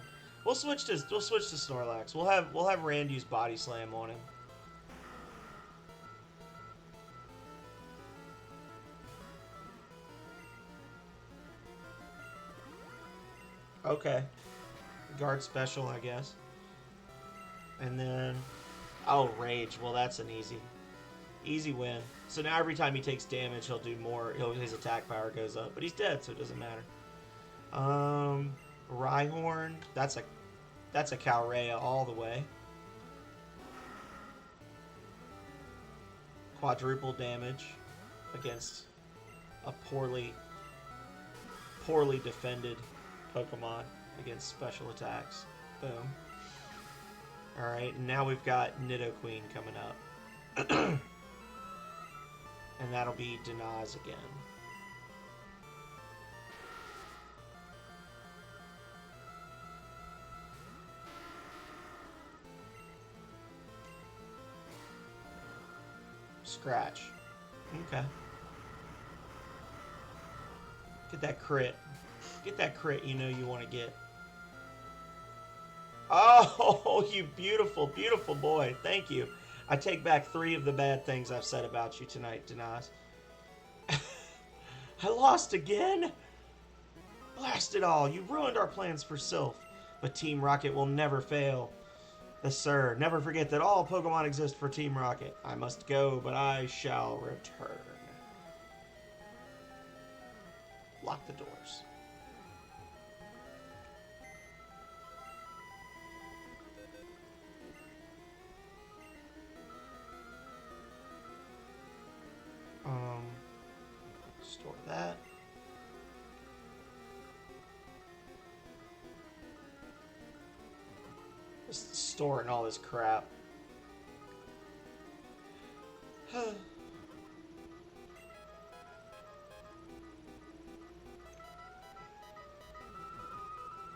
We'll switch to Snorlax. We'll have Rand use Body Slam on him. Okay. Guard special, I guess. And then, oh, Rage. Well, that's an easy win. So now every time he takes damage, he'll do more. His attack power goes up, but he's dead, so it doesn't matter. Rhyhorn. That's a Calrea all the way. Quadruple damage against a poorly defended Pokemon against special attacks. Boom. Alright, now we've got Nidoqueen coming up. And that'll be Denaz again. Scratch. Okay. Get that crit. Get that crit you know you want to get. Oh, you beautiful, beautiful boy. Thank you. I take back 3 of the bad things I've said about you tonight, Denaz. I lost again? Blast it all. You ruined our plans for Sylph. But Team Rocket will never fail. Yes, sir. Never forget that all Pokemon exist for Team Rocket. I must go, but I shall return. Lock the doors. Store that. Just storing all this crap.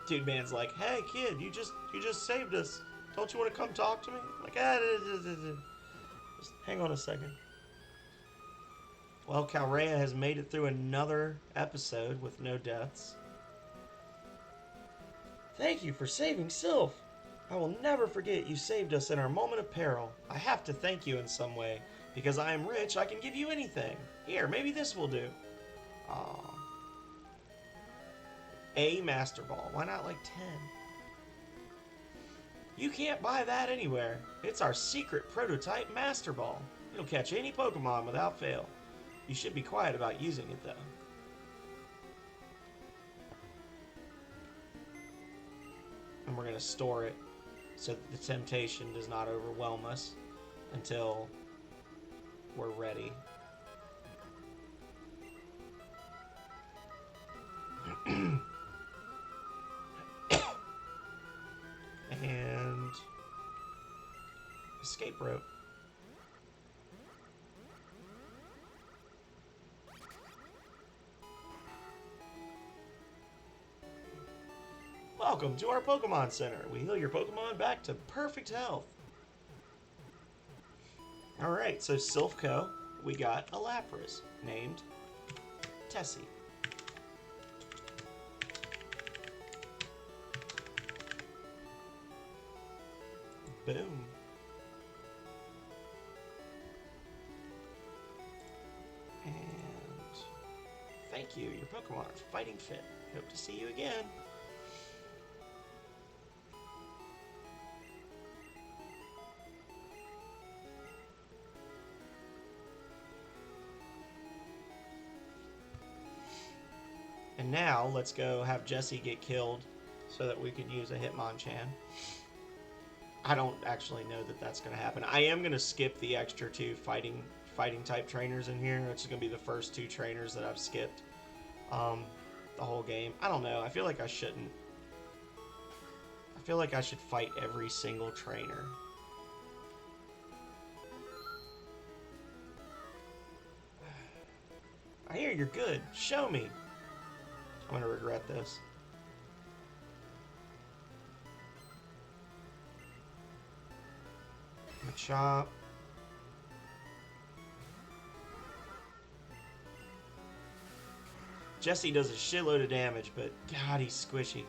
Dude man's like, hey kid, you just saved us. Don't you want to come talk to me? I'm like, just hang on a second. Well, Calrea has made it through another episode with no deaths. Thank you for saving Sylph. I will never forget you saved us in our moment of peril. I have to thank you in some way. Because I am rich, I can give you anything. Here, maybe this will do. Aww. A Master Ball. Why not like 10? You can't buy that anywhere. It's our secret prototype Master Ball. It'll catch any Pokemon without fail. You should be quiet about using it, though. And we're going to store it so that the temptation does not overwhelm us until we're ready. And escape rope. Welcome to our Pokemon Center. We heal your Pokemon back to perfect health. Alright, so Silphco, we got a Lapras named Tessie. Boom. And thank you. Your Pokemon are fighting fit. Hope to see you again. And now, let's go have Jessie get killed so that we can use a Hitmonchan. I don't actually know that that's going to happen. I am going to skip the extra 2 fighting type trainers in here. It's going to be the first 2 trainers that I've skipped the whole game. I don't know. I feel like I shouldn't. I feel like I should fight every single trainer. I hear you're good. Show me. I'm going to regret this. Machop. Jessie does a shitload of damage, but God, he's squishy.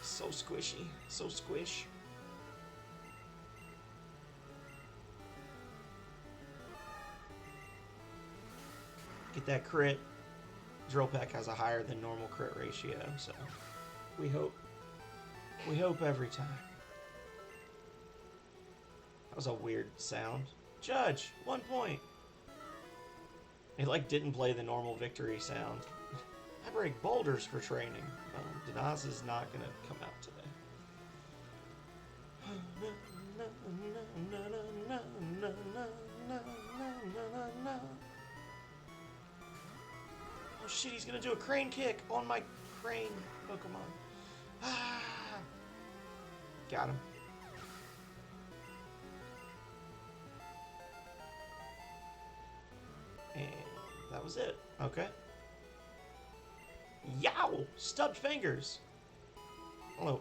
So squishy. So squish. Get that crit. Drill Peck has a higher than normal crit ratio, so we hope every time. was a weird sound. Judge, 1 point. It like didn't play the normal victory sound. I break boulders for training. Well, Denaz is not gonna come out today. Oh shit, he's gonna do a crane kick on my crane Pokemon. Ah! Got him. And that was it. Okay. Yow! Stubbed fingers. Hello.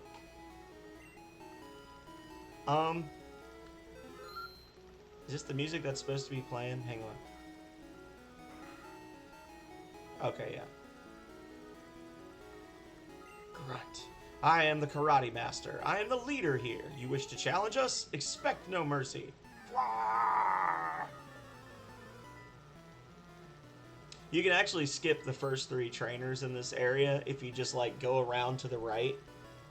Is this the music that's supposed to be playing? Hang on. Okay, yeah. Grunt. I am the karate master. I am the leader here. You wish to challenge us? Expect no mercy. You can actually skip the first 3 trainers in this area if you just like go around to the right,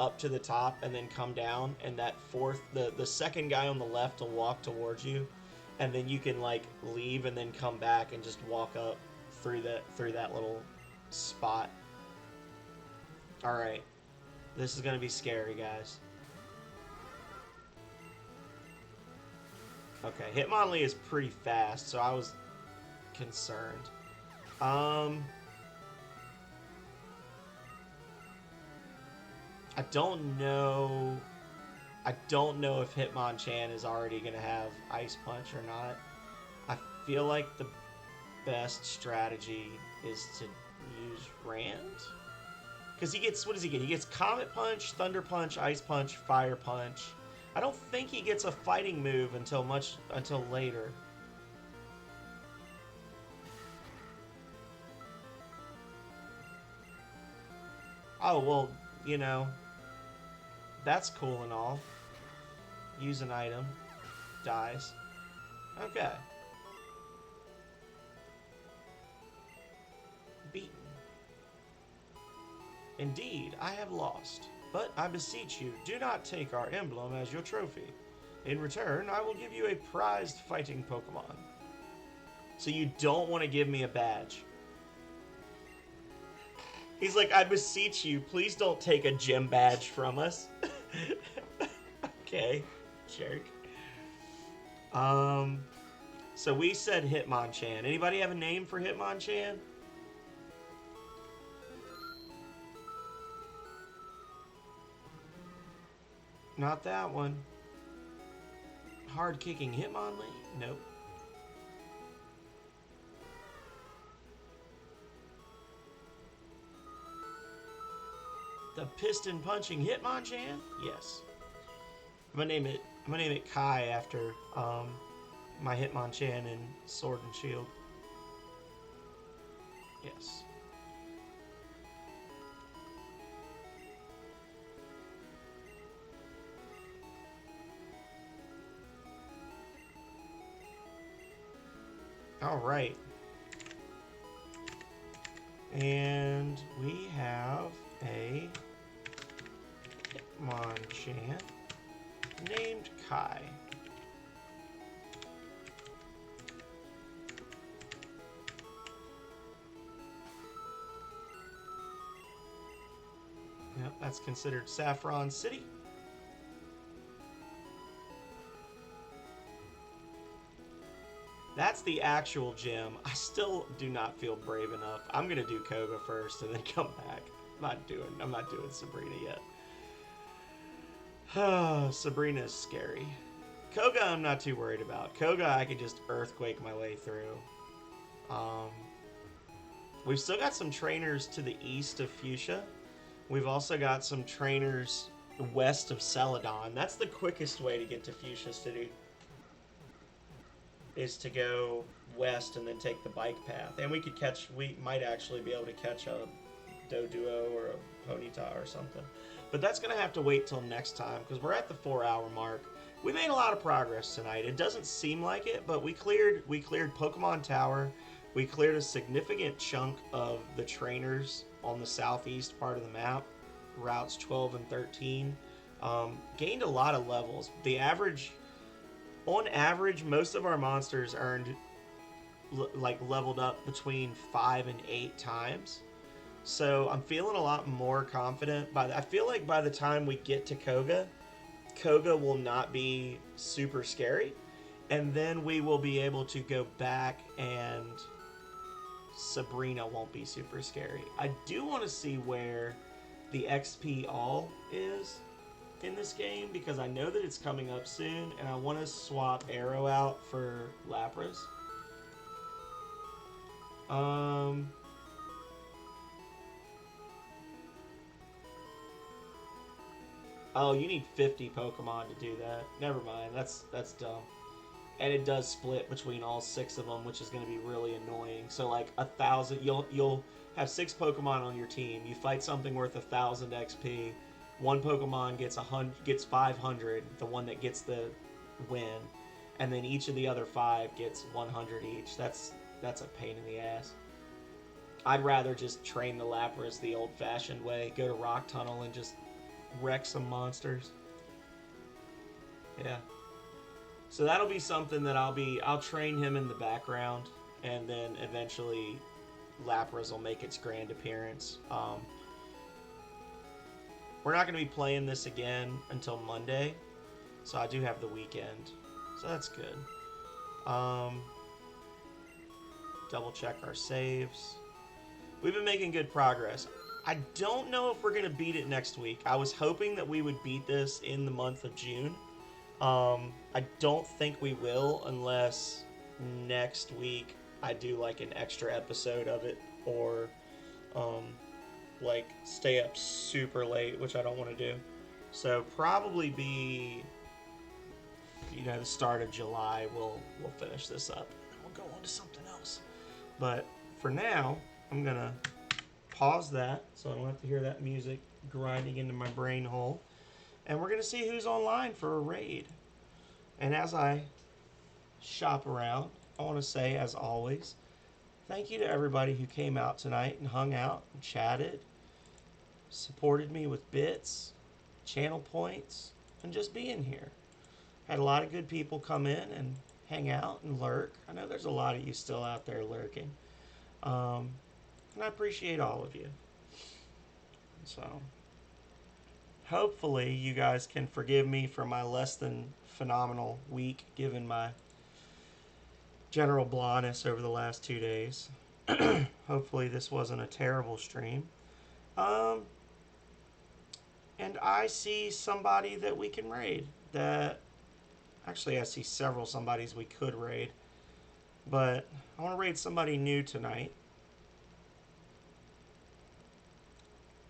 up to the top, and then come down, and that fourth, the second guy on the left will walk towards you, and then you can like leave and then come back and just walk up through that little spot. All right, this is gonna be scary, guys. Okay, Hitmonlee is pretty fast, so I was concerned. I don't know if Hitmonchan is already going to have Ice Punch or not. I feel like the best strategy is to use Rand. Because he gets, what does he get? He gets Comet Punch, Thunder Punch, Ice Punch, Fire Punch. I don't think he gets a fighting move until later. Oh, well, you know, that's cool and all. Use an item. Dies. Okay. Beaten. Indeed, I have lost. But I beseech you, do not take our emblem as your trophy. In return, I will give you a prized fighting Pokemon. So you don't want to give me a badge. He's like, I beseech you, please don't take a gym badge from us. Okay, jerk. So we said Hitmonchan. Anybody have a name for Hitmonchan? Not that one. Hard kicking Hitmonlee? Nope. The piston punching Hitmonchan? Yes. I'm gonna name it Kai after my Hitmonchan in Sword and Shield. Yes. All right. And we have a Hitmonchan named Kai. Yep, that's considered Saffron City. That's the actual gym. I still do not feel brave enough. I'm gonna do Koga first and then come back. I'm not doing Sabrina yet. Sabrina is scary. Koga I'm not too worried about. Koga I could just earthquake my way through. We've still got some trainers to the east of Fuchsia. We've also got some trainers west of Celadon. That's the quickest way to get to Fuchsia City, is to go west and then take the bike path. And we might actually be able to catch a Doduo or a Ponyta or something. But that's going to have to wait till next time, because we're at the 4-hour mark. We made a lot of progress tonight. It doesn't seem like it, but we cleared Pokemon Tower. We cleared a significant chunk of the trainers on the southeast part of the map, routes 12 and 13. Gained a lot of levels. The average On average, most of our monsters earned like leveled up between 5 and 8 times. So I'm feeling a lot more confident. I feel like by the time we get to Koga will not be super scary, and then we will be able to go back and Sabrina won't be super scary. I do want to see where the XP all is in this game because I know that it's coming up soon, and I want to swap Arrow out for Lapras. Oh, you need 50 Pokemon to do that. Never mind. That's dumb. And it does split between all 6 of them, which is going to be really annoying. So like 1,000, you'll have 6 Pokemon on your team. You fight something worth 1,000 XP. One Pokemon gets 500. The one that gets the win, and then each of the other 5 gets 100 each. That's a pain in the ass. I'd rather just train the Lapras the old-fashioned way. Go to Rock Tunnel and just wreck some monsters. Yeah. So that'll be something that I'll train him in the background, and then eventually Lapras will make its grand appearance. We're not going to be playing this again until Monday, so I do have the weekend. So that's good. Double check our saves. We've been making good progress. I don't know if we're going to beat it next week. I was hoping that we would beat this in the month of June. I don't think we will unless next week I do like an extra episode of it, or like stay up super late, which I don't want to do. So probably be, the start of July we'll finish this up. We'll go on to something else. But for now, I'm gonna pause that so I don't have to hear that music grinding into my brain hole. And we're going to see who's online for a raid. And as I shop around, I want to say, as always, thank you to everybody who came out tonight and hung out and chatted, supported me with bits, channel points, and just being here. Had a lot of good people come in and hang out and lurk. I know there's a lot of you still out there lurking. And I appreciate all of you. So hopefully you guys can forgive me for my less than phenomenal week, given my general blahness over the last 2 days. Hopefully this wasn't a terrible stream. And I see somebody that we can raid. Actually, I see several somebodies we could raid. But I want to raid somebody new tonight.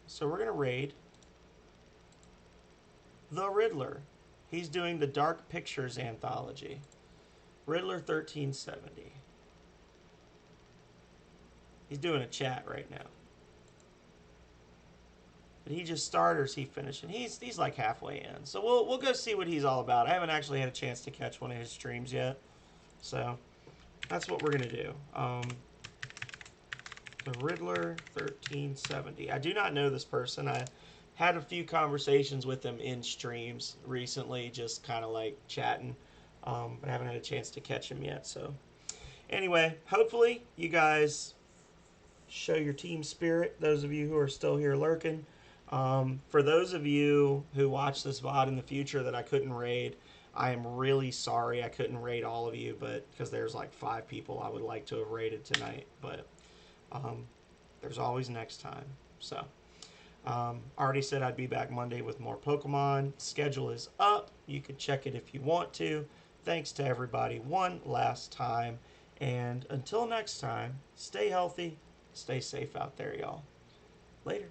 So we're going to raid the Riddler. He's doing the Dark Pictures anthology. Riddler 1370. He's doing a chat right now. But he just starters, he finished, and he's like halfway in. So we'll go see what he's all about. I haven't actually had a chance to catch one of his streams yet. So that's what we're going to do. The Riddler 1370. I do not know this person. I had a few conversations with him in streams recently, just kind of like chatting, but I haven't had a chance to catch him yet. So anyway, hopefully you guys show your team spirit, those of you who are still here lurking. For those of you who watch this VOD in the future that I couldn't raid, I am really sorry I couldn't raid all of you, but because there's like 5 people I would like to have raided tonight, but there's always next time. So already said I'd be back Monday with more Pokemon. Schedule is up. You can check it if you want to. Thanks to everybody one last time. And until next time, stay healthy, stay safe out there, y'all. Later.